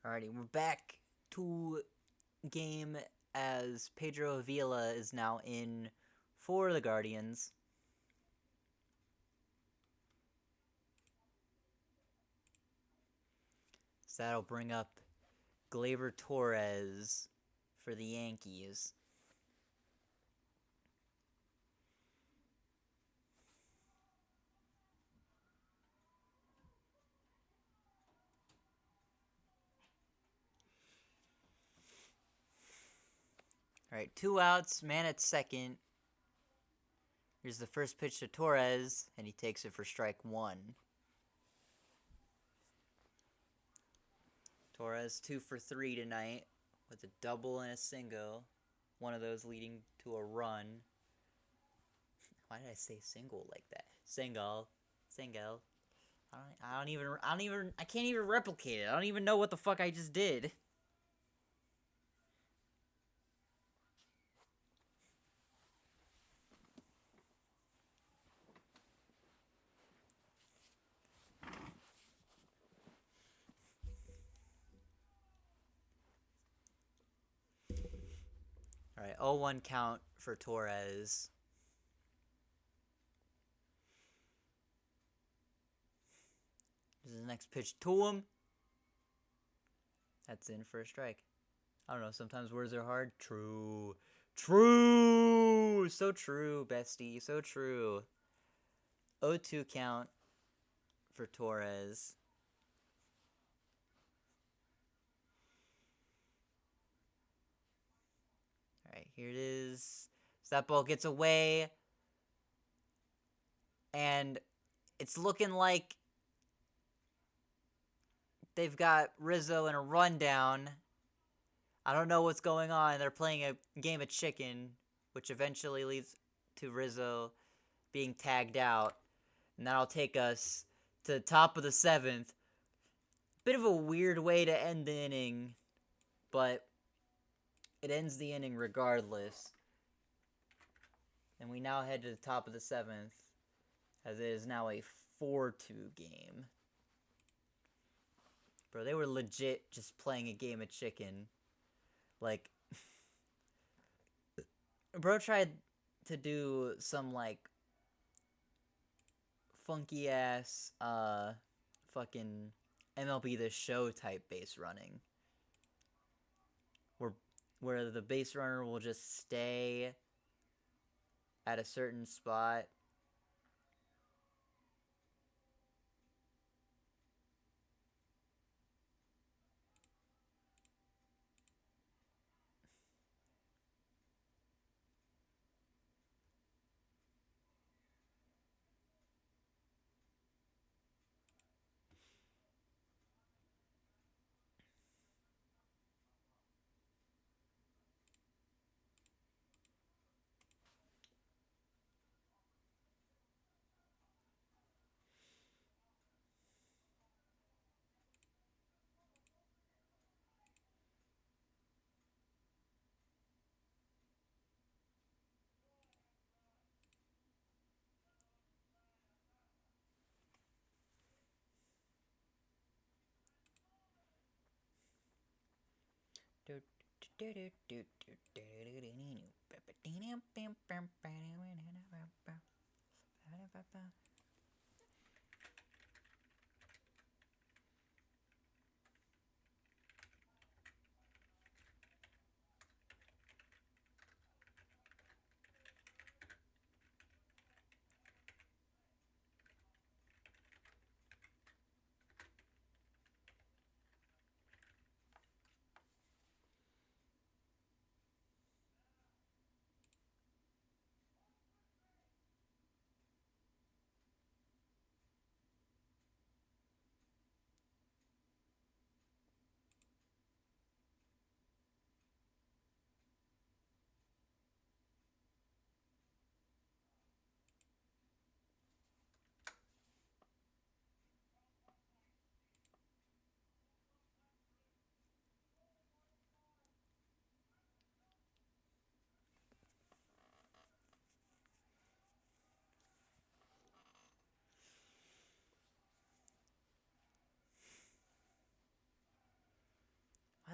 Alrighty, we're back to game as Pedro Avila is now in for the Guardians. So that'll bring up Gleyber Torres for the Yankees. Alright, 2 outs, man at second. Here's the first pitch to Torres, and he takes it for strike 1. Torres 2 for 3 tonight with a double and a single. One of those leading to a run. Why did I say single like that? Single. I can't even replicate it. I don't even know what the fuck I just did. Alright, 0-1 count for Torres. This is the next pitch to him. That's in for a strike. I don't know, sometimes words are hard. True. So true, bestie. So true. 0-2 count for Torres. Alright, here it is. So that ball gets away. And it's looking like they've got Rizzo in a rundown. I don't know what's going on. They're playing a game of chicken, which eventually leads to Rizzo being tagged out. And that'll take us to the top of the 7th. Bit of a weird way to end the inning, but it ends the inning regardless. And we now head to the top of the 7th, as it is now a 4-2 game. Bro, they were legit just playing a game of chicken. Like, bro tried to do some, like, funky ass, fucking MLB The Show type base running. Where the base runner will just stay at a certain spot.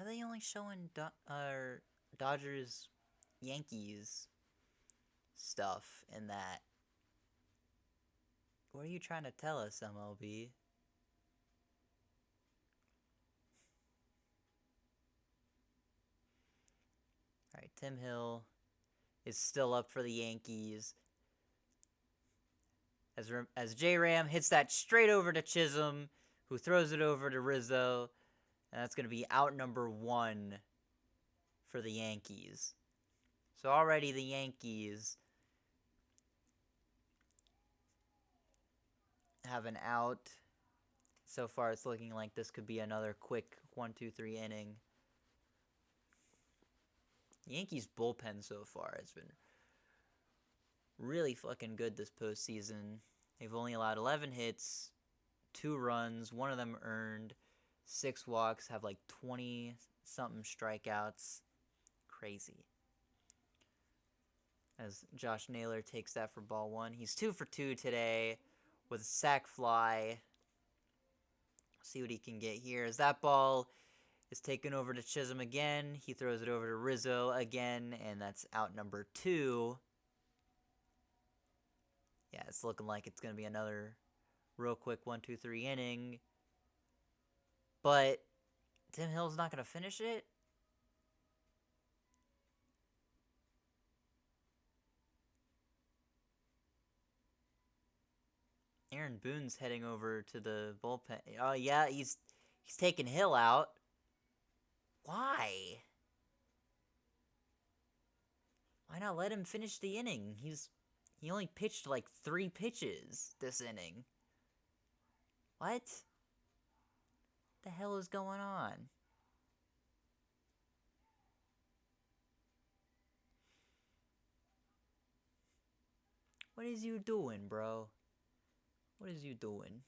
are they only showing Dodgers Yankees stuff in that? What are you trying to tell us, MLB? Alright, Tim Hill is still up for the Yankees. As J-Ram hits that straight over to Chisholm, who throws it over to Rizzo. And that's going to be out number 1 for the Yankees. So already the Yankees have an out. So far it's looking like this could be another quick 1-2-3 inning. Yankees bullpen so far has been really fucking good this postseason. They've only allowed 11 hits, 2 runs, 1 of them earned, 6 walks, have like 20-something strikeouts. Crazy. As Josh Naylor takes that for ball 1. He's 2 for 2 today with a sac fly. See what he can get here. As that ball is taken over to Chisholm again, he throws it over to Rizzo again, and that's out number 2. Yeah, it's looking like it's going to be another real quick 1-2-3 inning. But Tim Hill's not going to finish it? Aaron Boone's heading over to the bullpen. Oh, yeah, he's taking Hill out. Why? Why not let him finish the inning? He only pitched like 3 pitches this inning. What the hell is going on? What is you doing, bro? What is you doing?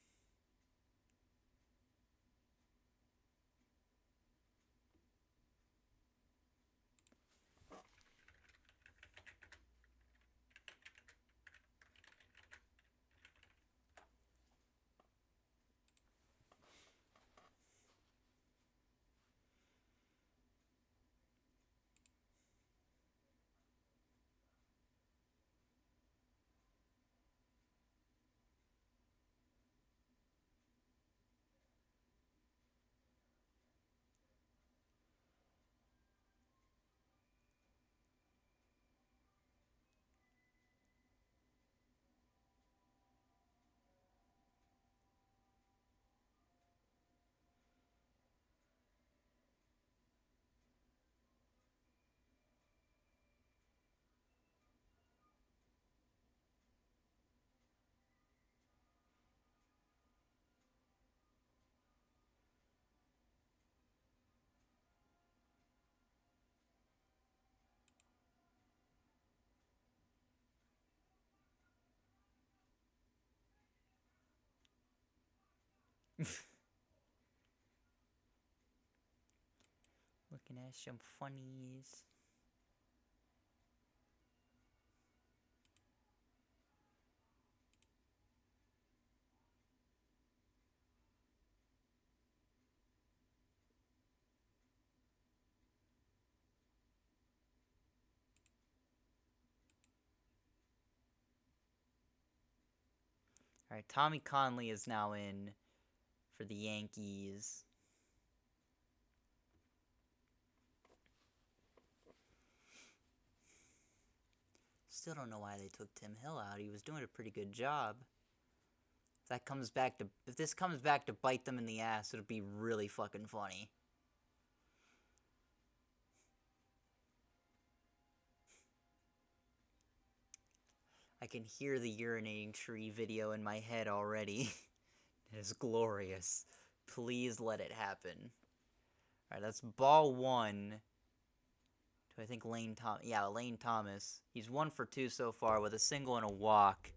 Looking at some funnies. Alright, Tommy Conley is now in for the Yankees. Still don't know why they took Tim Hill out. He was doing a pretty good job. If this comes back to bite them in the ass, it'll be really fucking funny. I can hear the urinating tree video in my head already. It is glorious. Please let it happen. Alright, that's ball 1. To I think Lane Thomas. Yeah, Lane Thomas. He's 1 for 2 so far with a single and a walk.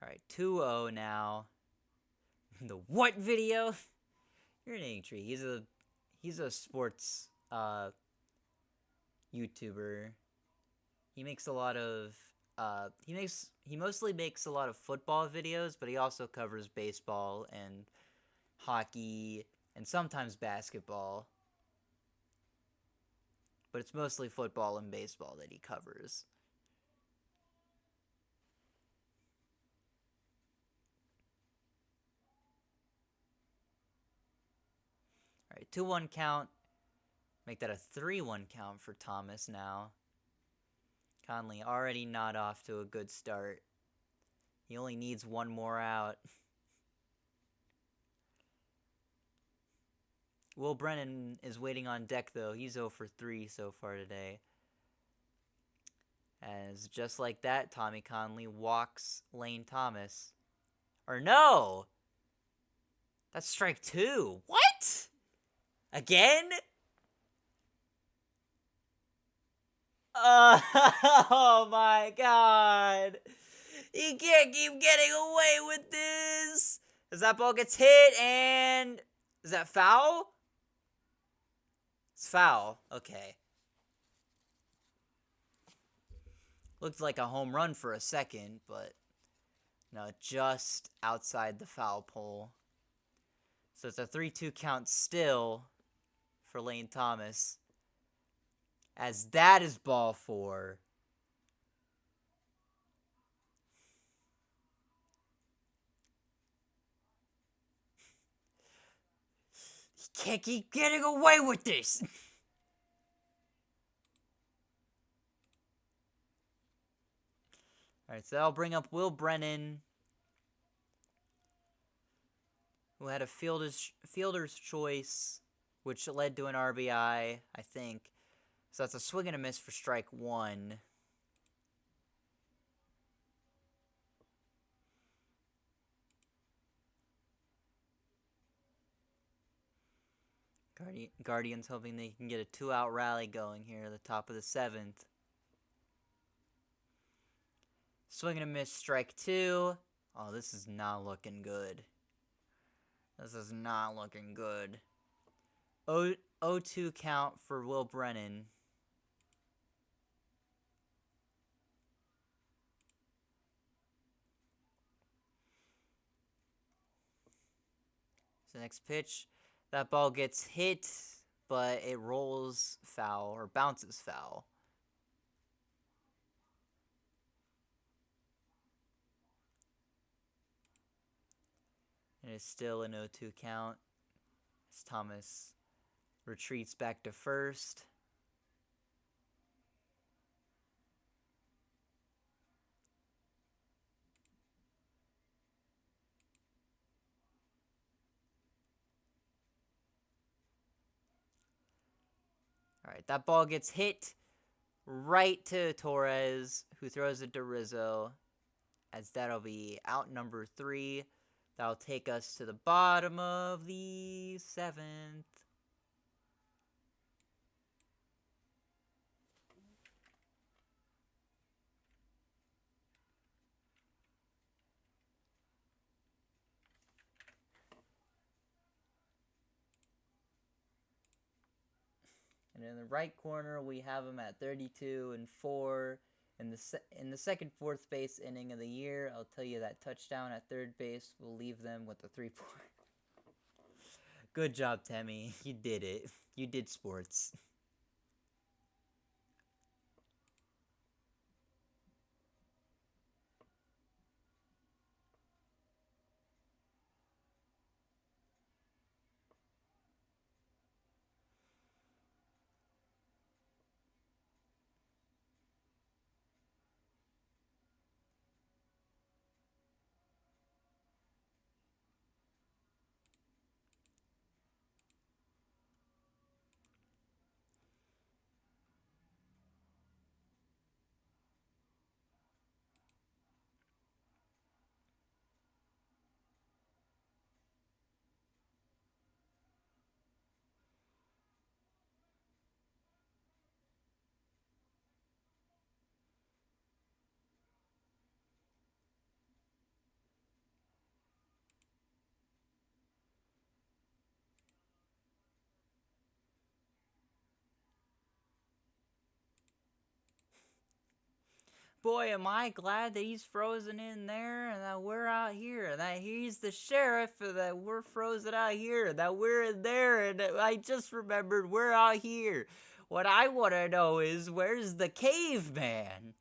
Alright, 2-0 now. The what video? Urinating tree. He's a sports YouTuber. He makes a lot of he mostly makes a lot of football videos, but he also covers baseball and hockey and sometimes basketball. But it's mostly football and baseball that he covers. Alright, 2-1 count. Make that a 3-1 count for Thomas now. Conley already not off to a good start. He only needs one more out. Will Brennan is waiting on deck, though. He's 0 for 3 so far today. As just like that, Tommy Conley walks Lane Thomas. Or no! That's strike 2. What? Again? Oh my god! He can't keep getting away with this! As that ball gets hit and... Is that foul? It's foul. Okay. Looked like a home run for a second, but... No, just outside the foul pole. So it's a 3-2 count still for Lane Thomas. As that is ball 4. He can't keep getting away with this! Alright, so that'll bring up Will Brennan, who had a fielder's choice, which led to an RBI, I think. So that's a swing and a miss for strike 1. Guardians hoping they can get a 2-out rally going here at the top of the 7th. Swing and a miss, strike 2. Oh, this is not looking good. This is not looking good. 0-2 count for Will Brennan. So next pitch, that ball gets hit, but it rolls foul, or bounces foul. It is still an 0-2 count as Thomas retreats back to first. Alright, that ball gets hit right to Torres, who throws it to Rizzo, as that'll be out number 3. That'll take us to the bottom of the 7th. And in the right corner, we have him at 32-4. In the second fourth base inning of the year, I'll tell you that touchdown at third base will leave them with a 3-point. Good job, Temmie. You did it. You did sports. Boy, am I glad that he's frozen in there and that we're out here, that he's the sheriff, and that we're frozen out here, that we're in there, and I just remembered we're out here. What I want to know is, where's the caveman?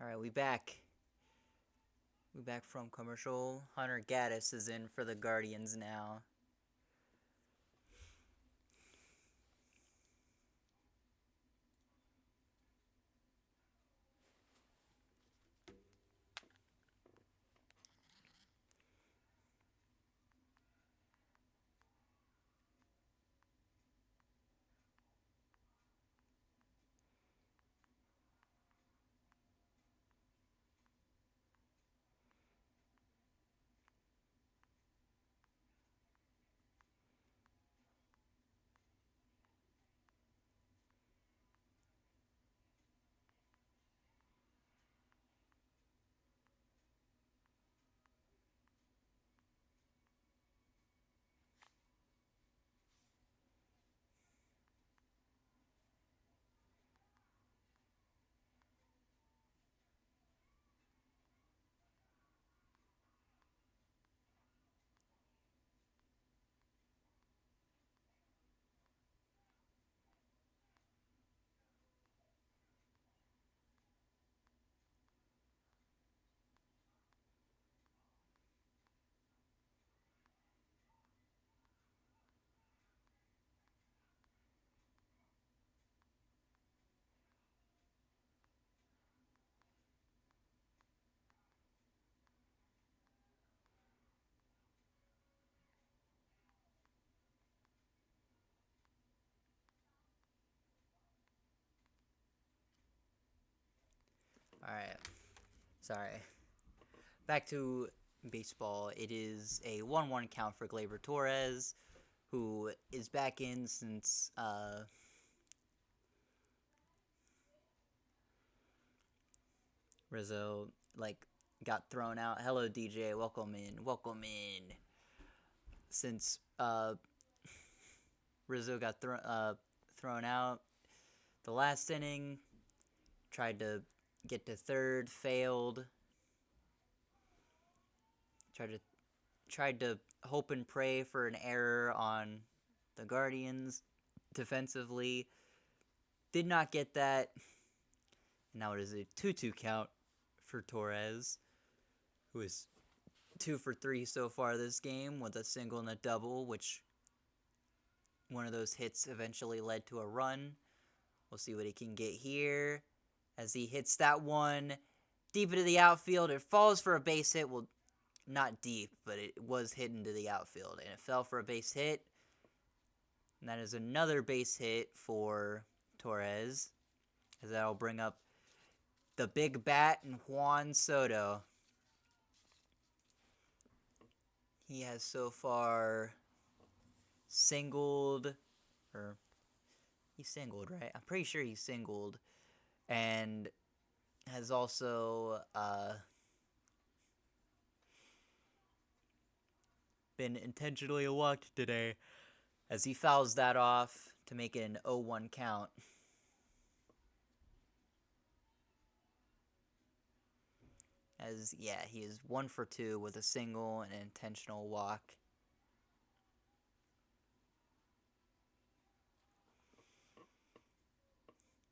Alright, we back. We back from commercial. Hunter Gaddis is in for the Guardians now. Alright. Sorry. Back to baseball. It is a 1-1 count for Gleyber Torres, who is back in since Rizzo got thrown out. Hello DJ, welcome in. Since Rizzo got thrown out, The last inning, tried to get to third, failed. Tried to hope and pray for an error on the Guardians defensively. Did not get that. Now it is a 2-2 count for Torres, who is 2 for 3 so far this game with a single and a double, which one of those hits eventually led to a run. We'll see what he can get here as he hits that one deep into the outfield. It falls for a base hit. Well, not deep, but it was hit into the outfield, and it fell for a base hit. And that is another base hit for Torres, as that'll bring up the big bat and Juan Soto. He has so far singled, or he singled, right? I'm pretty sure he singled, and has also been intentionally walked today, as he fouls that off to make it an 0-1 count. As, yeah, he is 1 for 2 with a single and an intentional walk.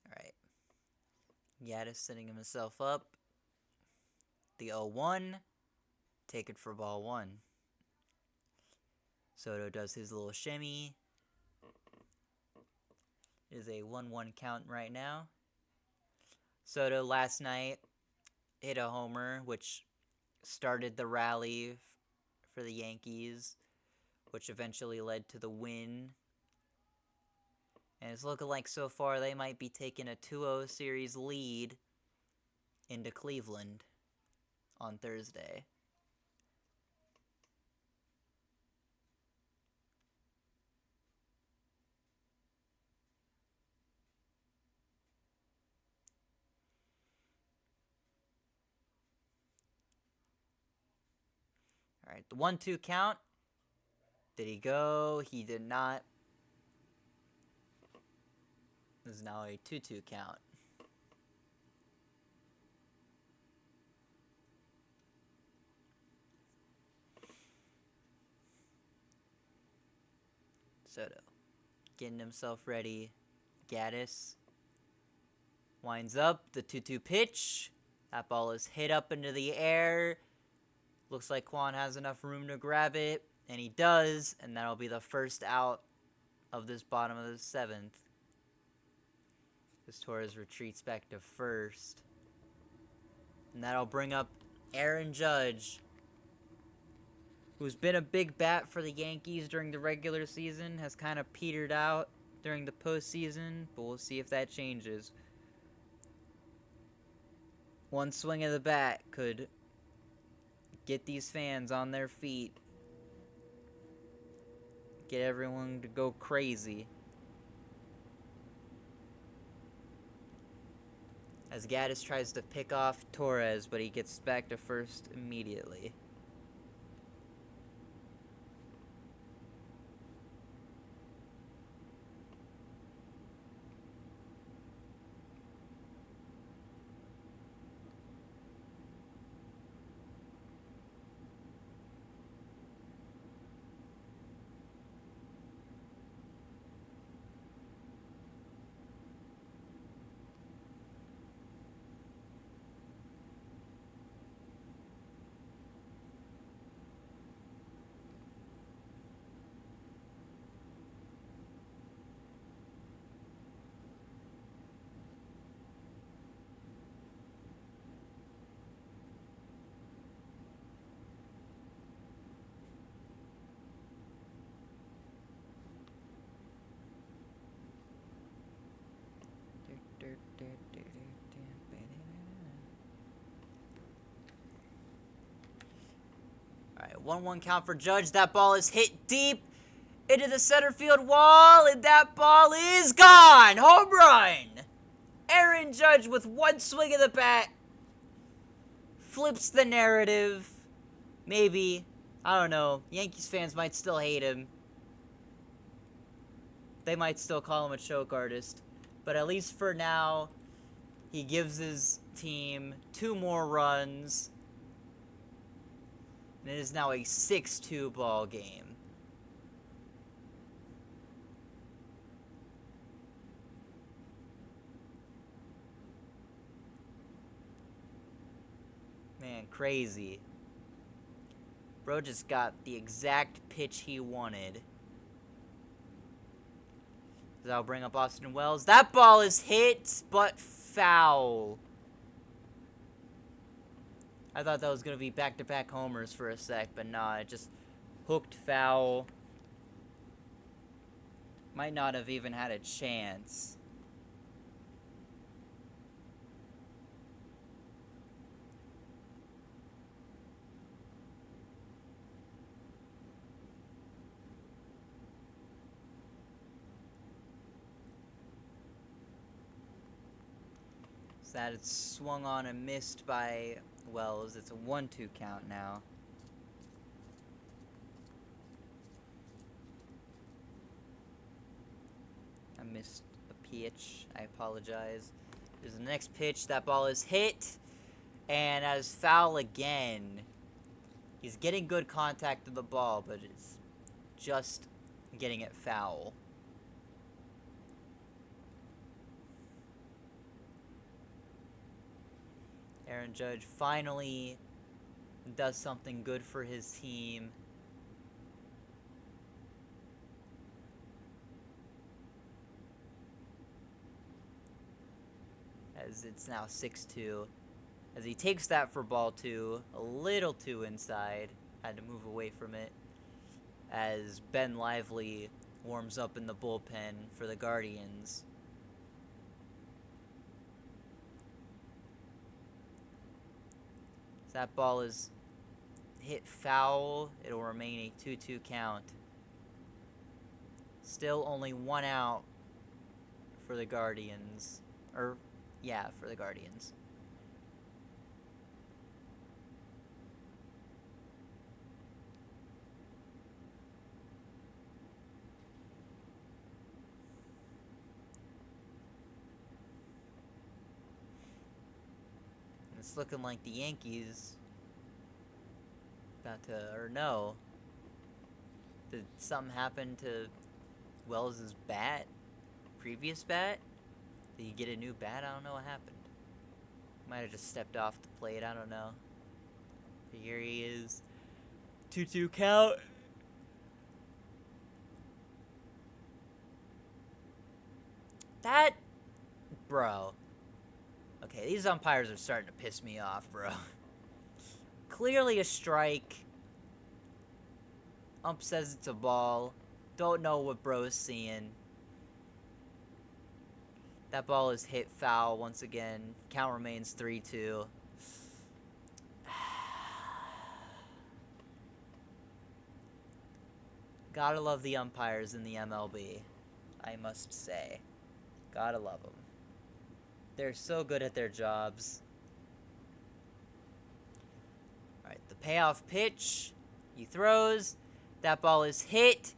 Alright. Gaddis setting himself up. The 0-1. Take it for ball 1. Soto does his little shimmy. It is a 1-1 count right now. Soto last night hit a homer, which started the rally for the Yankees, which eventually led to the win. And it's looking like so far they might be taking a 2-0 series lead into Cleveland on Thursday. Alright, the 1-2 count. Did he go? He did not. This is now a 2-2 count. Soto getting himself ready. Gaddis winds up the 2-2 pitch. That ball is hit up into the air. Looks like Juan has enough room to grab it, and he does, and that'll be the first out of this bottom of the 7th. As Torres retreats back to first. And that'll bring up Aaron Judge, who's been a big bat for the Yankees during the regular season, has kind of petered out during the postseason, but we'll see if that changes. One swing of the bat could get these fans on their feet. Get everyone to go crazy. As Gaddis tries to pick off Torres, but he gets back to first immediately. Alright, 1-1 count for Judge. That ball is hit deep into the center field wall, and that ball is gone! Home run! Aaron Judge with one swing of the bat flips the narrative. Maybe. I don't know. Yankees fans might still hate him. They might still call him a choke artist. But at least for now, he gives his team 2 more runs. And it is now a 6-2 ball game. Man, crazy. Bro just got the exact pitch he wanted. That'll bring up Austin Wells. That ball is hit, but foul. I thought that was going to be back-to-back homers for a sec, but nah, it just hooked foul. Might not have even had a chance. So that it's swung on and missed by Wells. It's a 1-2 count now. I missed a pitch. I apologize. There's the next pitch. That ball is hit. And as foul again. He's getting good contact of the ball, but it's just getting it foul. Aaron Judge finally does something good for his team. As it's now 6-2. As he takes that for ball 2, a little too inside. Had to move away from it. As Ben Lively warms up in the bullpen for the Guardians. That ball is hit foul. It'll remain a 2-2 count. Still only 1 out for the Guardians. For the Guardians. It's looking like the Yankees about to, or no. Did something happen to Wells' bat? Previous bat? Did he get a new bat? I don't know what happened. Might have just stepped off the plate, I don't know. But here he is. 2-2 count. That, bro. Okay, these umpires are starting to piss me off, bro. Clearly a strike. Ump says it's a ball. Don't know what bro's seeing. That ball is hit foul once again. Count remains 3-2. Gotta love the umpires in the MLB. I must say. Gotta love them. They're so good at their jobs. Alright, the payoff pitch. He throws. That ball is hit.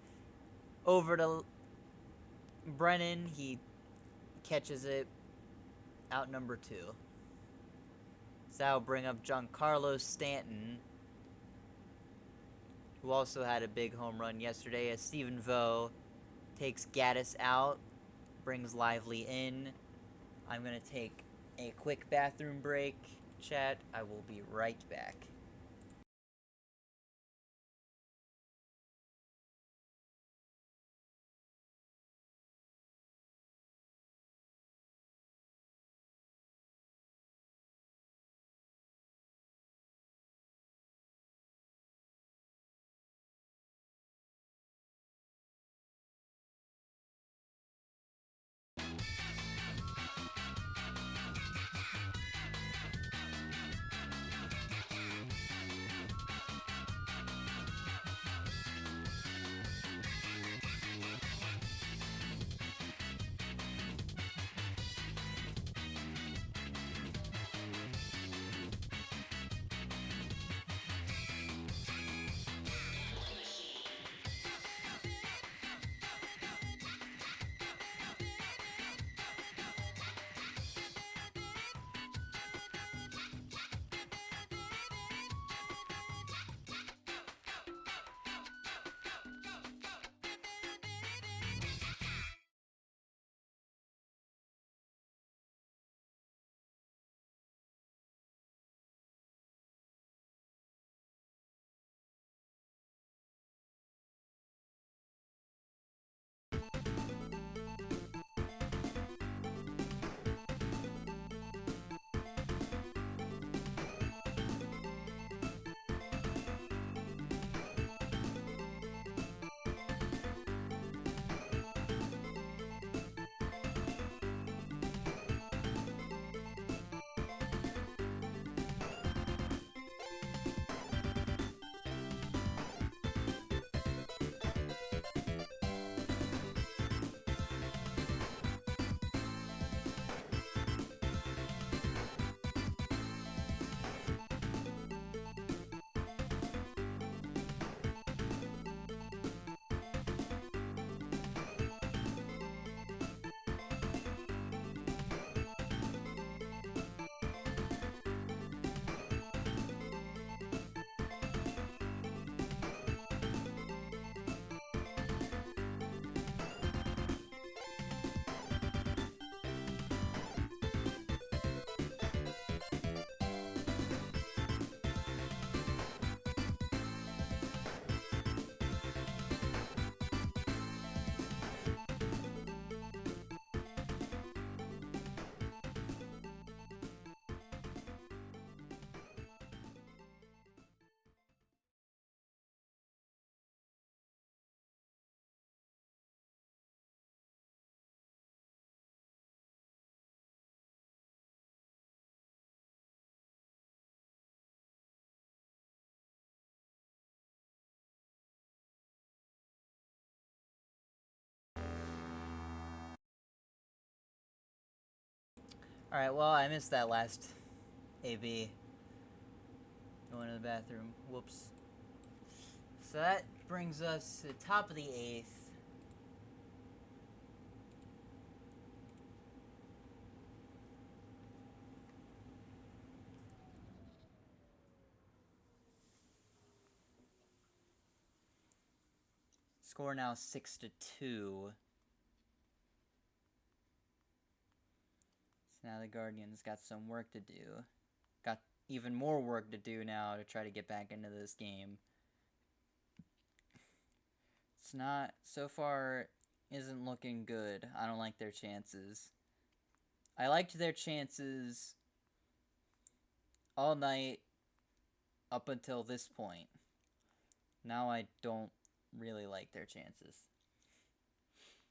Over to Brennan. He catches it. Out number 2. So that'll bring up Giancarlo Stanton, who also had a big home run yesterday, as Stephen Vo takes Gaddis out, brings Lively in. I'm going to take a quick bathroom break, chat. I will be right back. Alright, well, I missed that last AB. Going to the bathroom. Whoops. So that brings us to the top of the 8th. Score now 6-2. So now the Guardians got some work to do. Got even more work to do now to try to get back into this game. It's not, so far, isn't looking good. I don't like their chances. I liked their chances all night up until this point. Now I don't really like their chances.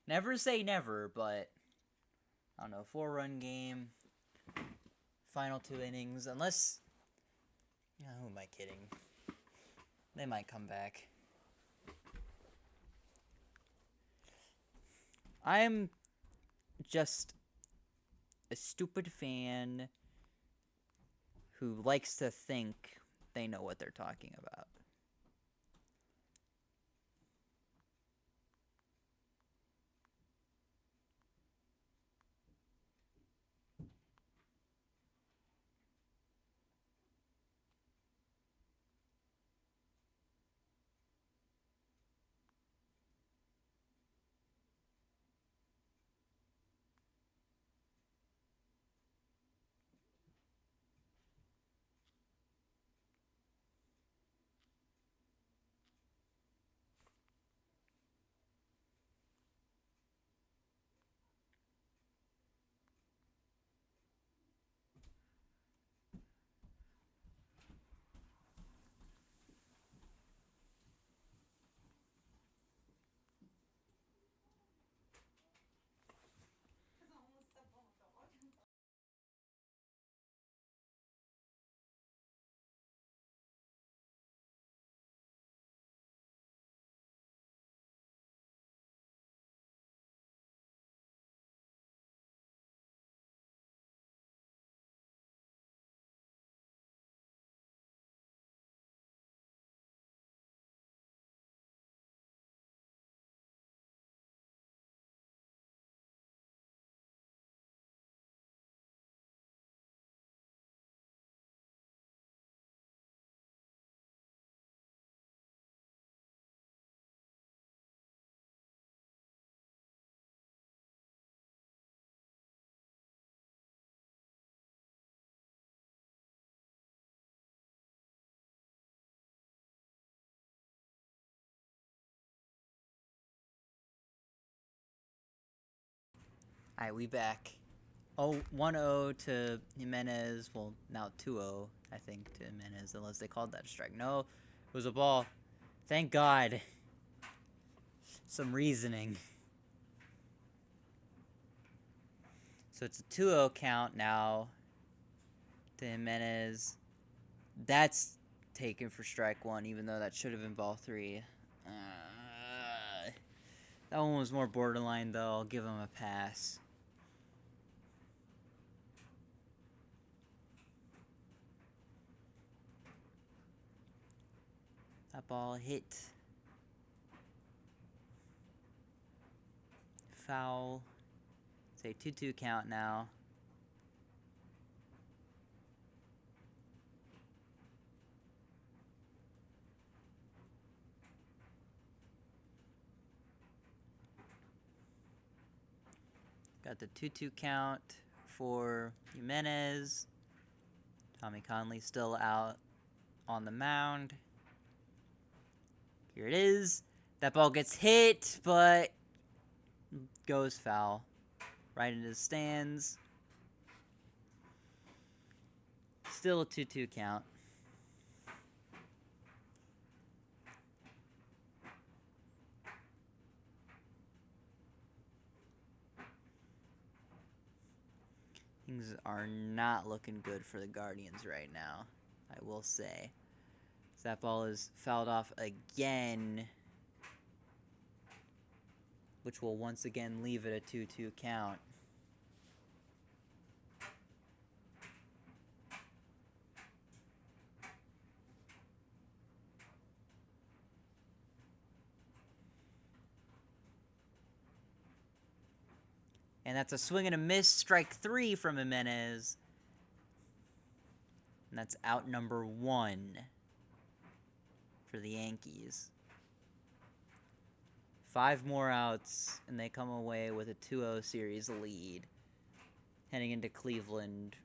Never say never, but I don't know, 4-run game, final 2 innings, unless, who am I kidding? They might come back. I'm just a stupid fan who likes to think they know what they're talking about. Alright, we back. 1-0 to Jimenez. Well, now 2-0, I think, to Jimenez, unless they called that a strike. No, it was a ball. Thank God. Some reasoning. So it's a 2-0 count now to Jimenez. That's taken for strike 1, even though that should have been ball 3. That one was more borderline, though. I'll give him a pass. That ball hit. Foul. Say 2-2 count now. Got the 2-2 count for Jimenez. Tommy Conley still out on the mound. Here it is. That ball gets hit, but goes foul. Right into the stands. Still a 2-2 count. Things are not looking good for the Guardians right now, I will say. That ball is fouled off again, which will once again leave it a 2-2 count. And that's a swing and a miss, strike 3 from Jimenez. And that's out number 1 for the Yankees. 5 more outs, and they come away with a 2-0 series lead, heading into Cleveland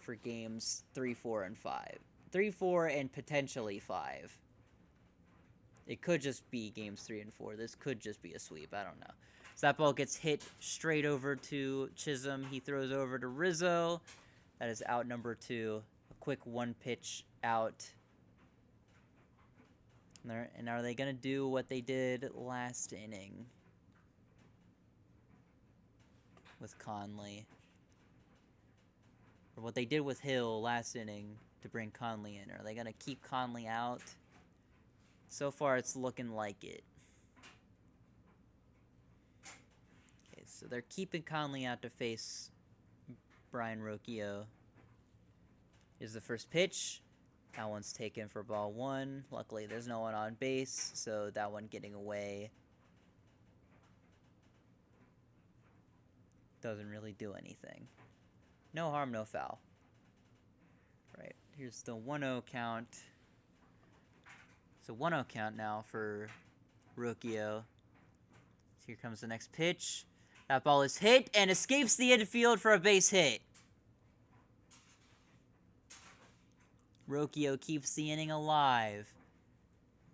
for games 3, 4, and 5. 3, 4, and potentially 5. It could just be games 3 and 4. This could just be a sweep. I don't know. So that ball gets hit straight over to Chisholm. He throws over to Rizzo. That is out number 2. A quick 1-pitch out. And are they going to do what they did last inning with Conley? Or what they did with Hill last inning to bring Conley in? Are they going to keep Conley out? So far, it's looking like it. Okay, so they're keeping Conley out to face Brian Rocchio. Here's the first pitch. That one's taken for ball 1. Luckily, there's no one on base, so that one getting away doesn't really do anything. No harm, no foul. Right, here's the 1-0 count. It's a 1-0 count now for Rocchio. So here comes the next pitch. That ball is hit and escapes the infield for a base hit. Rocchio keeps the inning alive,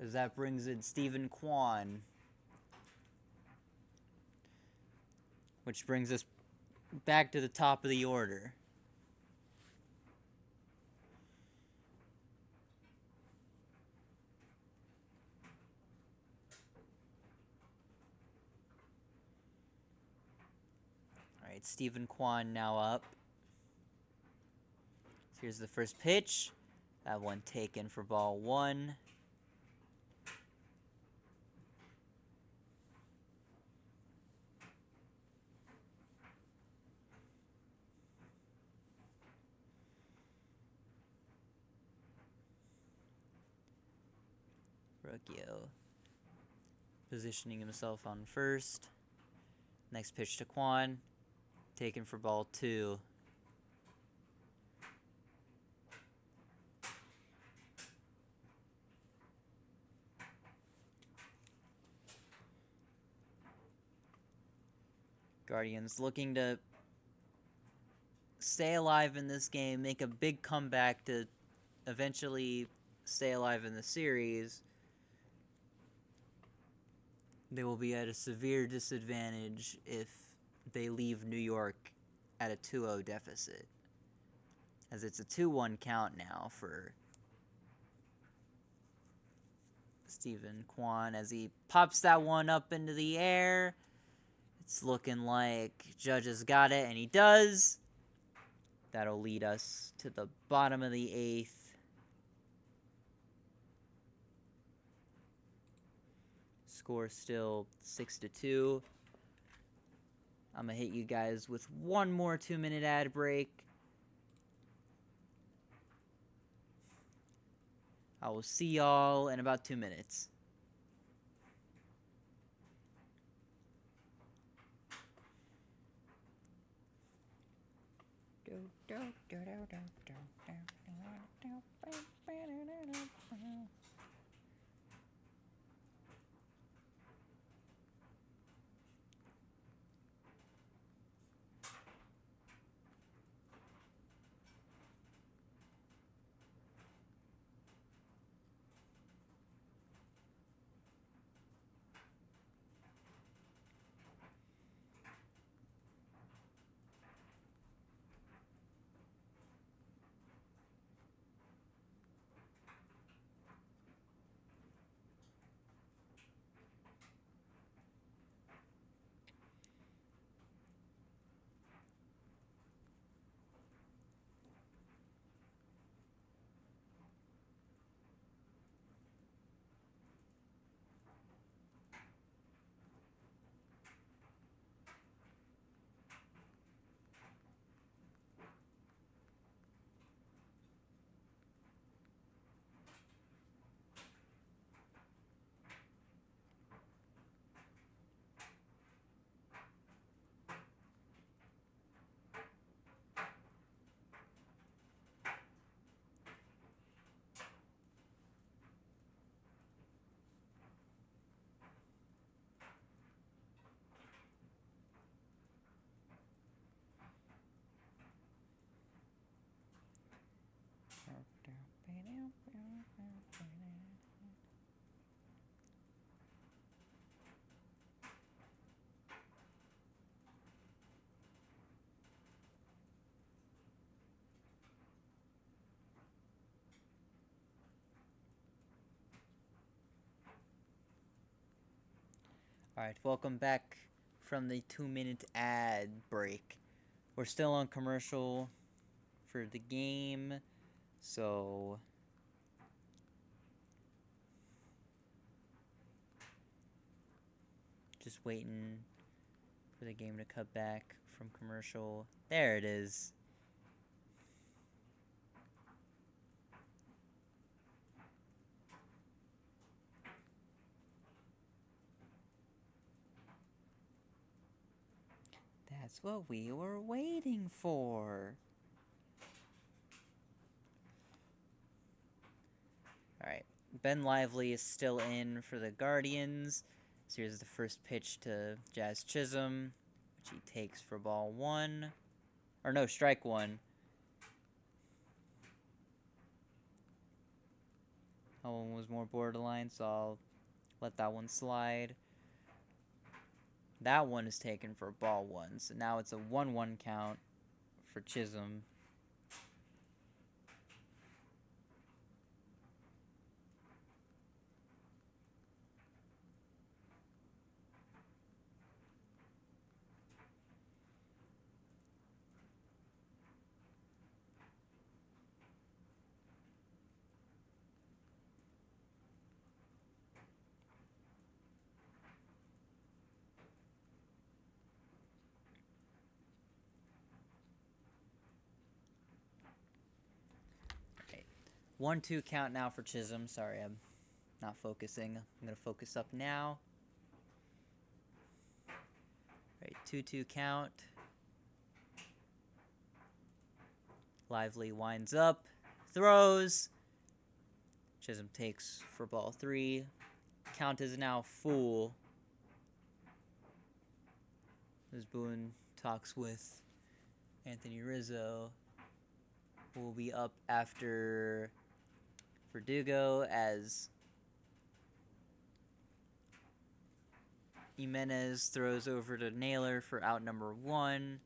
as that brings in Stephen Kwan. Which brings us back to the top of the order. Alright, Stephen Kwan now up. So here's the first pitch. That one taken for ball 1. Rocchio positioning himself on first. Next pitch to Kwan. Taken for ball 2. Guardians looking to stay alive in this game, make a big comeback to eventually stay alive in the series. They will be at a severe disadvantage if they leave New York at a 2-0 deficit, as it's a 2-1 count now for Stephen Kwan as he pops that one up into the air. It's looking like Judge has got it, and he does. That'll lead us to the bottom of the 8th. Score still 6-2. I'm going to hit you guys with one more 2-minute ad break. I will see y'all in about 2 minutes. Alright, welcome back from the 2-minute ad break. We're still on commercial for the game, so just waiting for the game to cut back from commercial. There it is. That's what we were waiting for. Alright, Ben Lively is still in for the Guardians. So here's the first pitch to Jazz Chisholm, which he takes for ball 1. Or no, strike 1. That one was more borderline, so I'll let that one slide. That one is taken for ball 1, so now it's a 1-1 count for Chisholm. Okay, 1-2 count now for Chisholm. Sorry, I'm not focusing. I'm going to focus up now. Right, 2-2 count. Lively winds up, throws. Chisholm takes for ball 3. Count is now full. As Boone talks with Anthony Rizzo, who will be up after Verdugo as Jimenez throws over to Naylor for out number 1.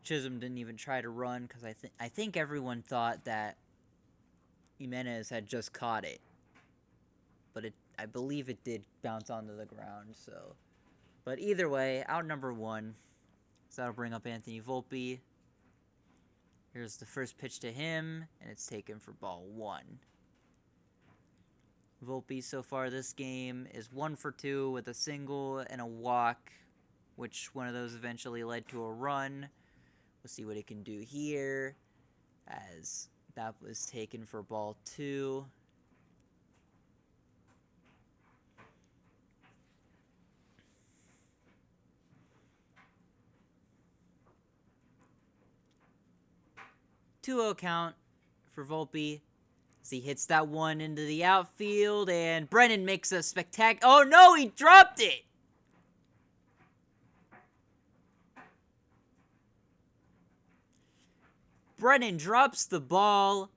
Chisholm didn't even try to run because I think everyone thought that Jimenez had just caught it, but I believe it did bounce onto the ground. So, but either way, out number 1. So that'll bring up Anthony Volpe. Here's the first pitch to him, and it's taken for ball 1. Volpe so far this game is 1 for 2 with a single and a walk, which one of those eventually led to a run. We'll see what it can do here, as that was taken for ball 2. Two-0 count for Volpe as he hits that one into the outfield, and Brennan makes a spectacular... Oh no, he dropped it! Brennan drops the ball.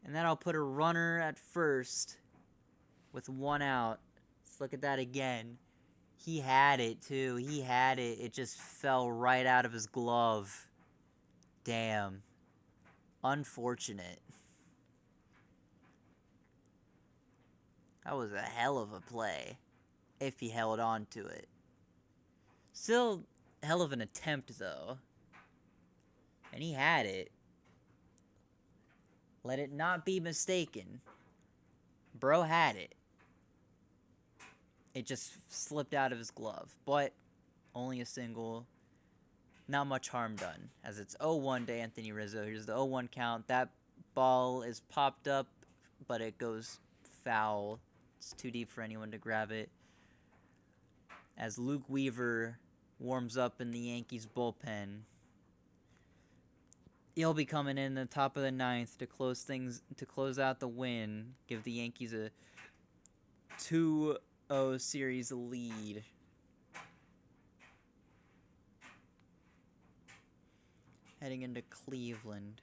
And that'll put a runner at first with 1 out. Let's look at that again. He had it, too. He had it. It just fell right out of his glove. Damn. Unfortunate. That was a hell of a play, if he held on to it. Still hell of an attempt, though. And he had it. Let it not be mistaken. Bro had it. It just slipped out of his glove. But only a single. Not much harm done. As it's 0-1 to Anthony Rizzo. Here's the 0-1 count. That ball is popped up, but it goes foul. It's too deep for anyone to grab it. As Luke Weaver warms up in the Yankees bullpen. He'll be coming in the top of the 9th to close out the win, give the Yankees a 2-0 series lead. Heading into Cleveland.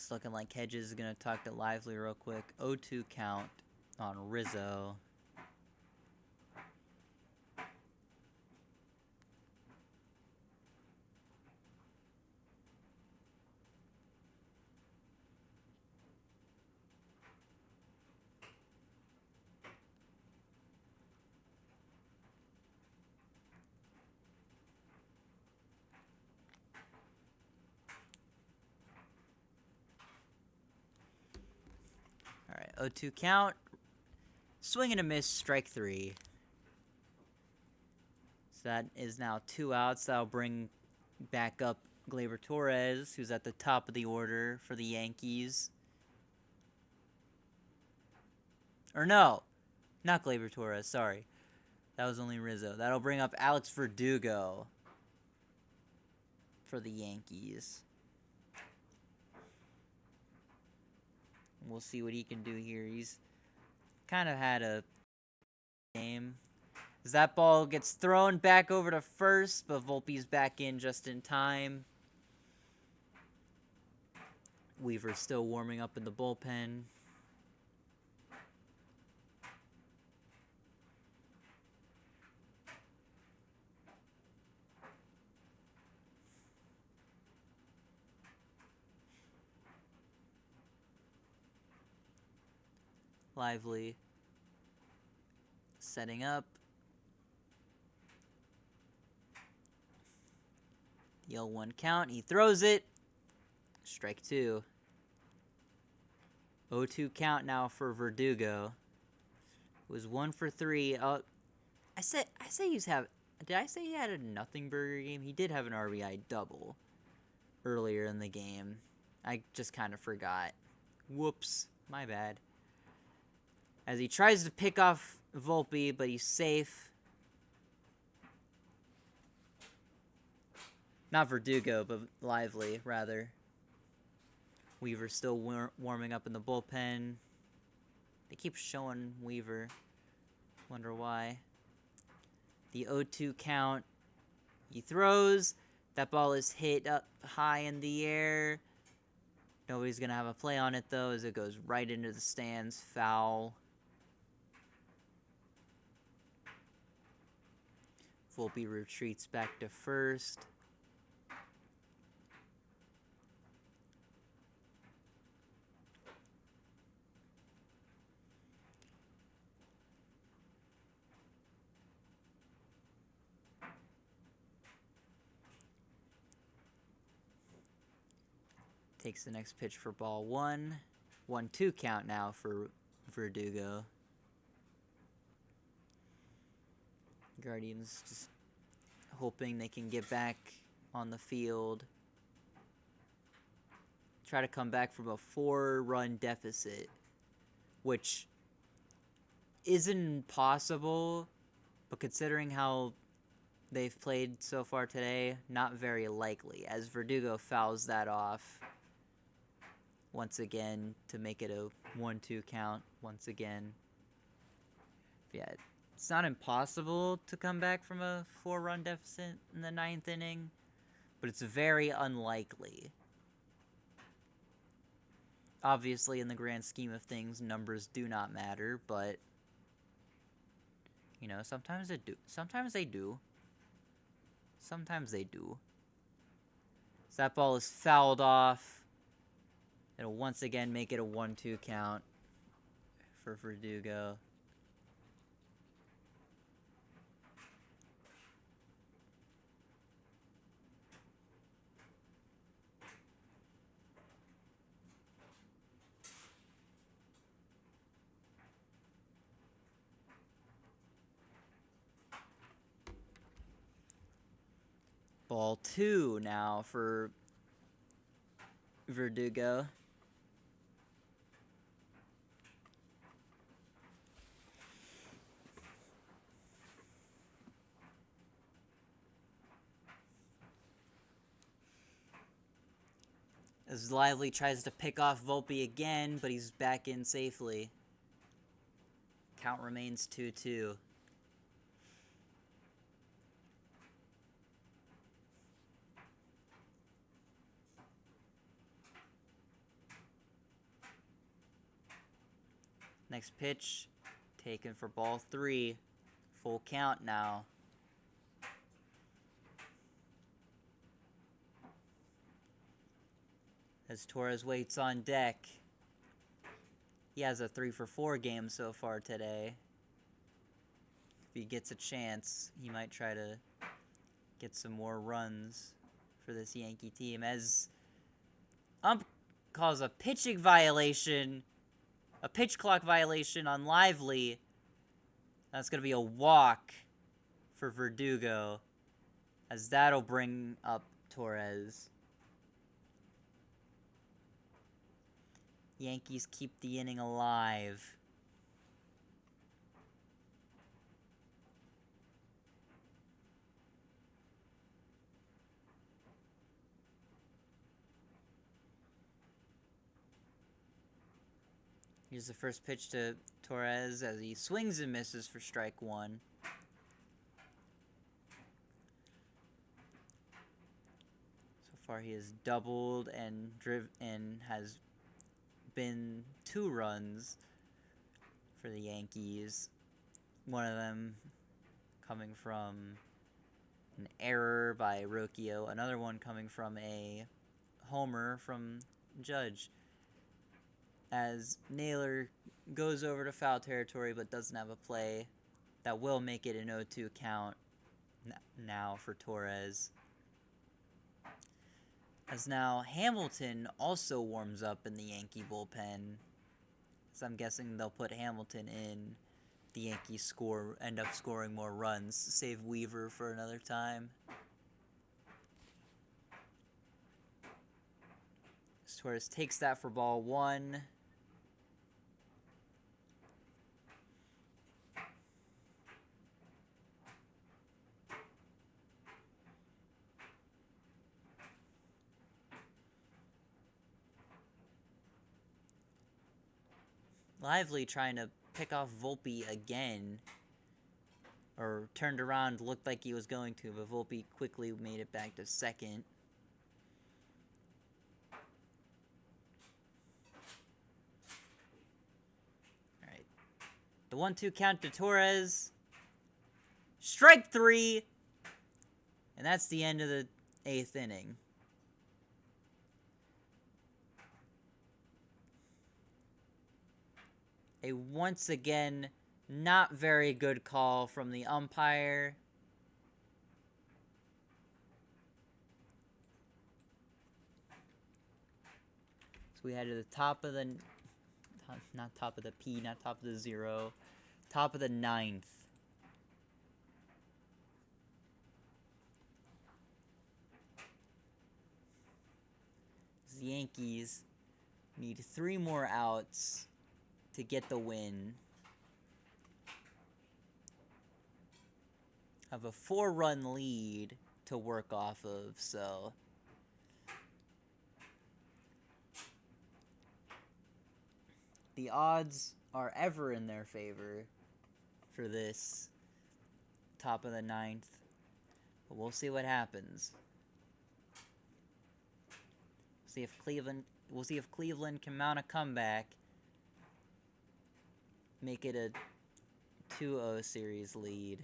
It's looking like Hedges is going to talk to Lively real quick. 0-2 count on Rizzo. Alright, 0-2 count. Swing and a miss, strike 3. So that is now 2 outs. That'll bring back up Gleyber Torres, who's at the top of the order for the Yankees. Or no, not Gleyber Torres, sorry. That was only Rizzo. That'll bring up Alex Verdugo for the Yankees. We'll see what he can do here. He's kind of had a game. As that ball gets thrown back over to first, but Volpe's back in just in time. Weaver's still warming up in the bullpen. Lively setting up. The 0-1 count. He throws it. Strike 2. 0-2 count now for Verdugo. It was 1 for 3. I say he's have. Did I say he had a nothing burger game? He did have an RBI double earlier in the game. I just kind of forgot. Whoops. My bad. As he tries to pick off Volpe, but he's safe. Not Verdugo, but Lively, rather. Weaver's still warming up in the bullpen. They keep showing Weaver. Wonder why. The 0-2 count. He throws. That ball is hit up high in the air. Nobody's going to have a play on it, though, as it goes right into the stands. Foul. Volpe retreats back to first. Takes the next pitch for ball 1. 1-2 count now for Verdugo. Guardians just hoping they can get back on the field. Try to come back from a 4-run deficit, which isn't possible, but considering how they've played so far today, not very likely, as Verdugo fouls that off once again to make it a 1-2 count once again. Yeah, it's not impossible to come back from a 4-run deficit in the 9th inning, but it's very unlikely. Obviously, in the grand scheme of things, numbers do not matter, but, you know, sometimes they do. Sometimes they do. Sometimes they do. So that ball is fouled off. It'll once again make it a 1-2 count for Verdugo. Ball 2 now for Verdugo. As Lively tries to pick off Volpe again, but he's back in safely. Count remains 2-2. Next pitch, taken for ball 3. Full count now. As Torres waits on deck. He has a 3-for-4 game so far today. If he gets a chance, he might try to get some more runs for this Yankee team. As ump calls a pitching violation, a pitch clock violation on Lively. That's going to be a walk for Verdugo, as that'll bring up Torres. Yankees keep the inning alive. Here's the first pitch to Torres as he swings and misses for strike 1. So far he has doubled and has been 2 runs for the Yankees. One of them coming from an error by Rocchio. Another one coming from a homer from Judge. As Naylor goes over to foul territory but doesn't have a play that will make it an 0-2 count now for Torres. As now Hamilton also warms up in the Yankee bullpen. So I'm guessing they'll put Hamilton in. The Yankees end up scoring more runs. Save Weaver for another time. Torres takes that for ball 1. Lively trying to pick off Volpe again. Or turned around, looked like he was going to, but Volpe quickly made it back to second. Alright. The 1-2 count to Torres. Strike 3! And that's the end of the 8th inning. A once again not very good call from the umpire. So we head to the top of the, not top of the P, not top of the 0, top of the 9th. The Yankees need 3 more outs to get the win. Have a 4-run lead to work off of, so the odds are ever in their favor for this top of the 9th. But we'll see what happens. We'll see if Cleveland can mount a comeback. Make it a 2-0 series lead.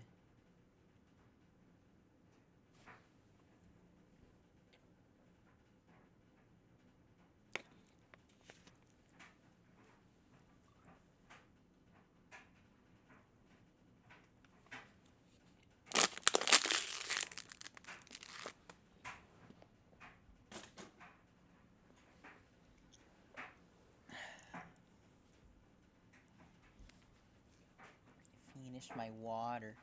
Finish my water.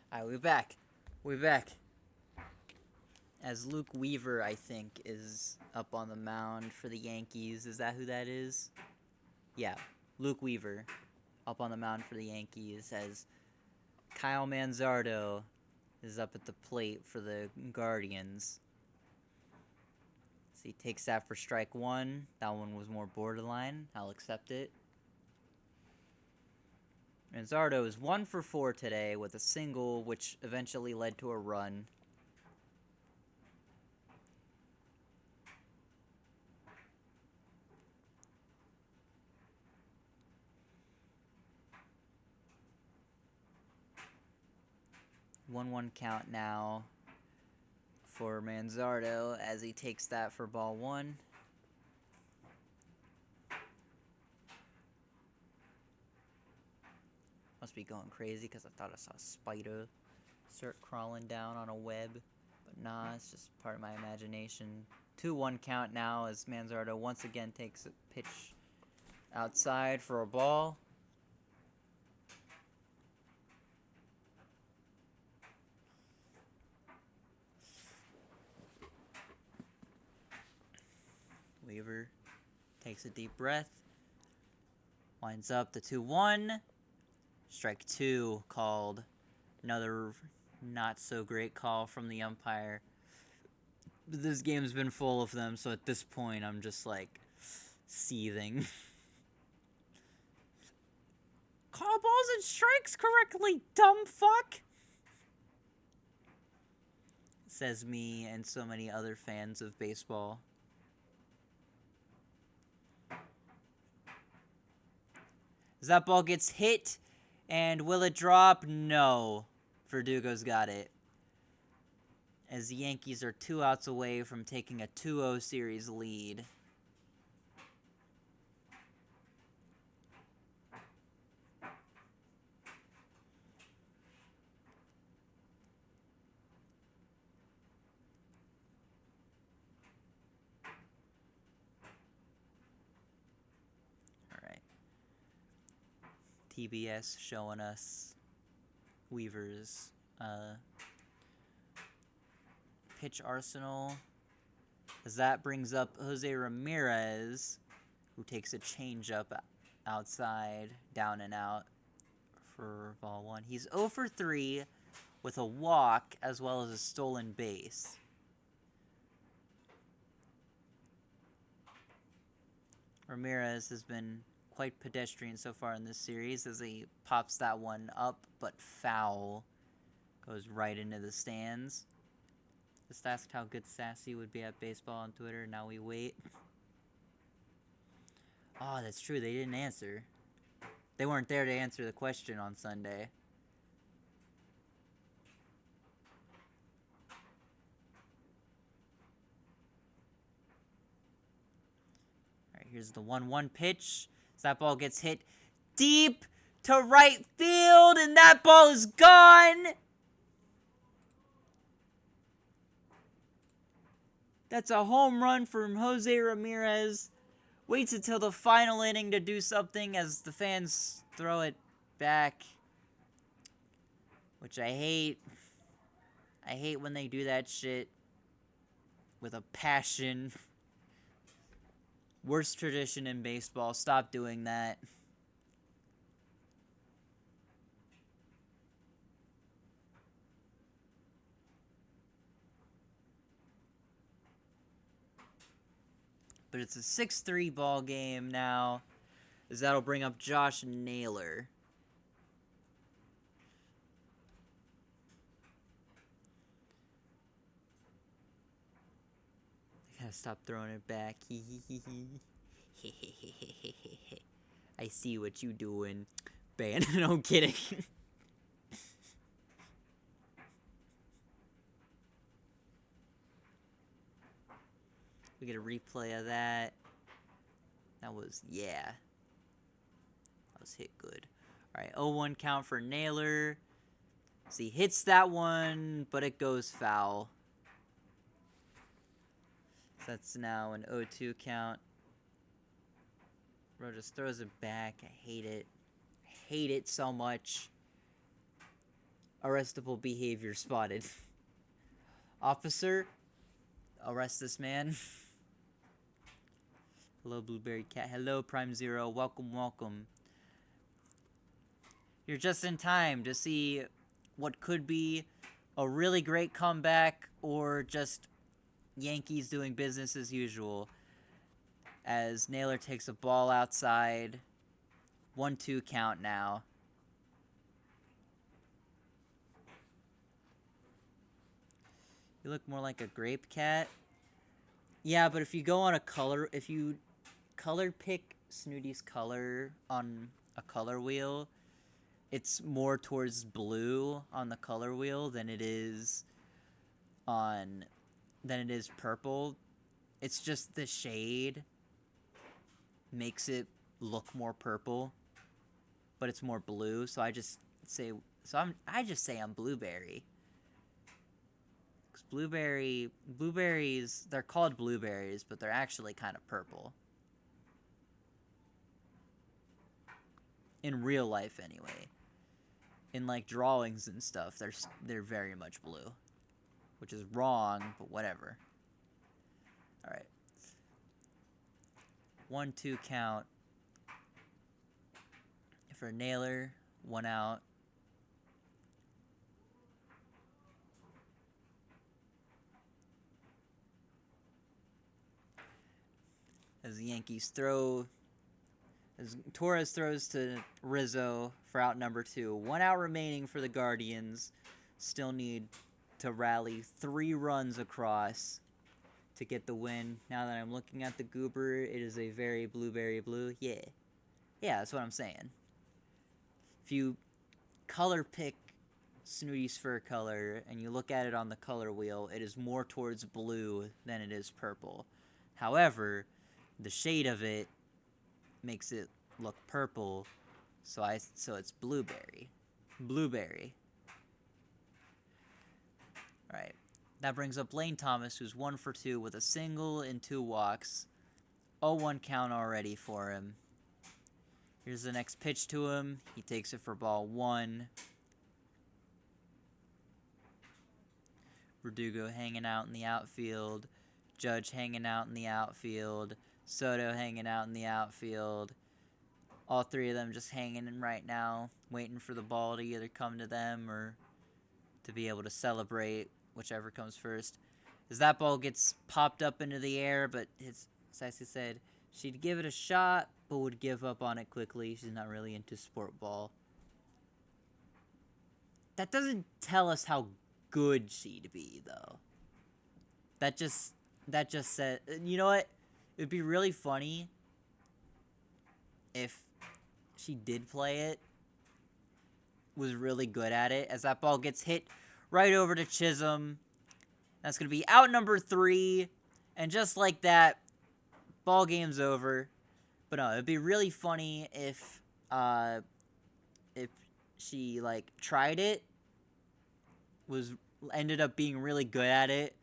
Alright, we're back. We're back. As Luke Weaver, I think, is up on the mound for the Yankees. Is that who that is? Yeah, Luke Weaver up on the mound for the Yankees as Kyle Manzardo is up at the plate for the Guardians. So he takes that for strike one. That one was more borderline. I'll accept it. Manzardo is 1 for 4 today with a single, which eventually led to a run. One count now for Manzardo as he takes that for ball one. Must be going crazy because I thought I saw a spider start crawling down on a web. But nah, it's just part of my imagination. 2-1 count now as Manzardo once again takes a pitch outside for a ball. Weaver takes a deep breath. Winds up the 2-1. Strike two called. Another not so great call from the umpire. But this game's been full of them, so at this point I'm just like seething. Call balls and strikes correctly, dumb fuck! Says me and so many other fans of baseball. As that ball gets hit, and will it drop? No. Verdugo's got it. As the Yankees are 2 outs away from taking a 2-0 series lead. Alright. TBS showing us Weaver's pitch arsenal, as that brings up Jose Ramirez, who takes a changeup outside, down and out for ball one. He's 0 for 3 with a walk as well as a stolen base. Ramirez has been quite pedestrian so far in this series as he pops that one up, but foul. Goes right into the stands. Just asked how good Sassy would be at baseball on Twitter. Now we wait. Oh, that's true. They didn't answer. They weren't there to answer the question on Sunday. Alright, here's the 1-1 pitch. As that ball gets hit deep to right field, and that ball is gone! That's a home run from Jose Ramirez. Waits until the final inning to do something as the fans throw it back. Which I hate. I hate when they do that shit with a passion. Worst tradition in baseball. Stop doing that. But it's a 6-3 ball game now, as that'll bring up Josh Naylor. I gotta stop throwing it back. I see what you doing. Ban. No kidding. We get a replay of that. That was, yeah. That was hit good. Alright, 0-1 count for Naylor. So he hits that one, but it goes foul. So that's now an 0-2 count. Bro just throws it back. I hate it. I hate it so much. Arrestable behavior spotted. Officer, arrest this man. Hello, Blueberry Cat. Hello, Prime Zero. Welcome, welcome. You're just in time to see what could be a really great comeback or just Yankees doing business as usual. As Naylor takes a ball outside. 1-2 count now. You look more like a grape cat. Yeah, but if you go on if you color pick Snooty's color on a color wheel, it's more towards blue on the color wheel than it is purple. It's just the shade makes it look more purple, but it's more blue. So I just say I'm blueberry. Cause blueberries, they're called blueberries, but they're actually kind of purple. In real life, anyway. In like drawings and stuff, they're very much blue, which is wrong, but whatever. All right. 1-2 count for Naylor. 1 out. As the Yankees as Torres throws to Rizzo for out number 2. 1 out remaining for the Guardians. Still need to rally 3 runs across to get the win. Now that I'm looking at the goober, it is a very blueberry blue. Yeah, that's what I'm saying. If you color pick Snooty's fur color and you look at it on the color wheel, it is more towards blue than it is purple. However, the shade of it makes it look purple, so it's blueberry. Alright, that brings up Lane Thomas, who's 1 for 2 with a single and 2 walks. 0-1 count already for him. Here's the next pitch to him. He takes it for ball 1. Verdugo hanging out in the outfield. Judge hanging out in the outfield. Soto hanging out in the outfield. All 3 of them just hanging in right now, waiting for the ball to either come to them or to be able to celebrate, whichever comes first. As that ball gets popped up into the air, but Sassy said she'd give it a shot, but would give up on it quickly. She's not really into sport ball. That doesn't tell us how good she'd be, though. That just said, you know what? It'd be really funny if she did play it, was really good at it, as that ball gets hit right over to Chisholm. That's going to be out number 3, and just like that, ball game's over. But no, it'd be really funny if she, like, tried it, ended up being really good at it,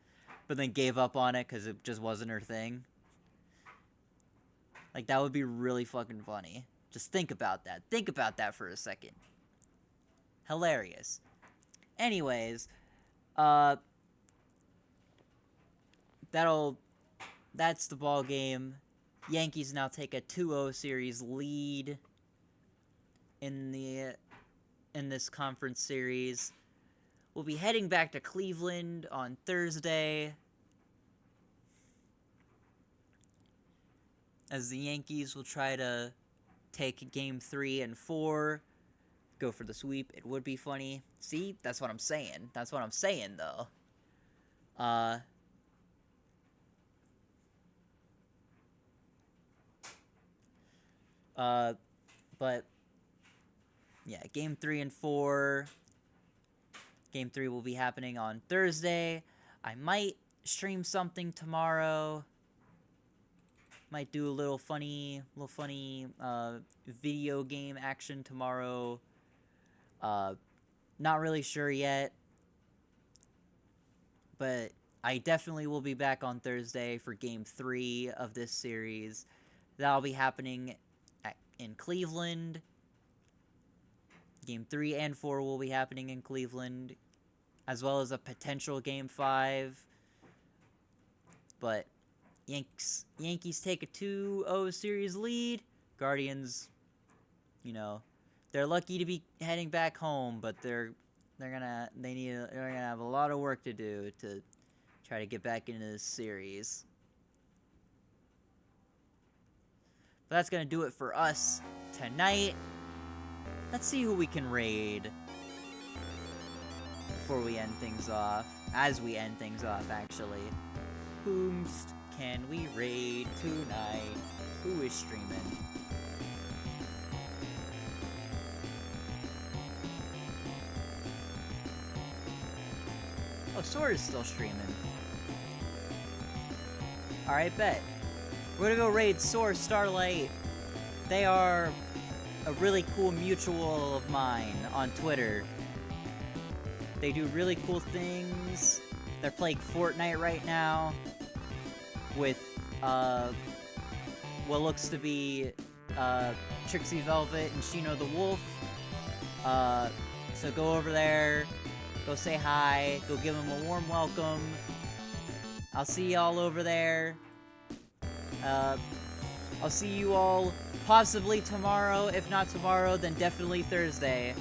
but then gave up on it because it just wasn't her thing. Like, that would be really fucking funny. Just think about that. Think about that for a second. Hilarious. Anyways, that's the ball game. Yankees now take a 2-0 series lead in this conference series. We'll be heading back to Cleveland on Thursday, as the Yankees will try to take game 3 and 4, go for the sweep. It would be funny. See, that's what I'm saying. That's what I'm saying, though. But yeah, game 3 and 4. Game 3 will be happening on Thursday. I might stream something tomorrow. Might do a little funny video game action tomorrow. Not really sure yet. But I definitely will be back on Thursday for game 3 of this series. That'll be happening in Cleveland. Game 3 and 4 will be happening in Cleveland, as well as a potential Game 5. But Yankees take a 2-0 series lead. Guardians, you know, they're lucky to be heading back home, but they're gonna have a lot of work to do to try to get back into this series. But that's gonna do it for us tonight. Let's see who we can raid before we end things off. As we end things off, actually. Whomst can we raid tonight? Who is streaming? Oh, Sword is still streaming. Alright, bet. We're gonna go raid Soar Starlight. They are a really cool mutual of mine on Twitter. They do really cool things. They're playing Fortnite right now with what looks to be Trixie Velvet and Shino the Wolf. So go over there, go say hi, go give them a warm welcome. I'll see y'all over there. I'll see you all possibly tomorrow. If not tomorrow, then definitely Thursday.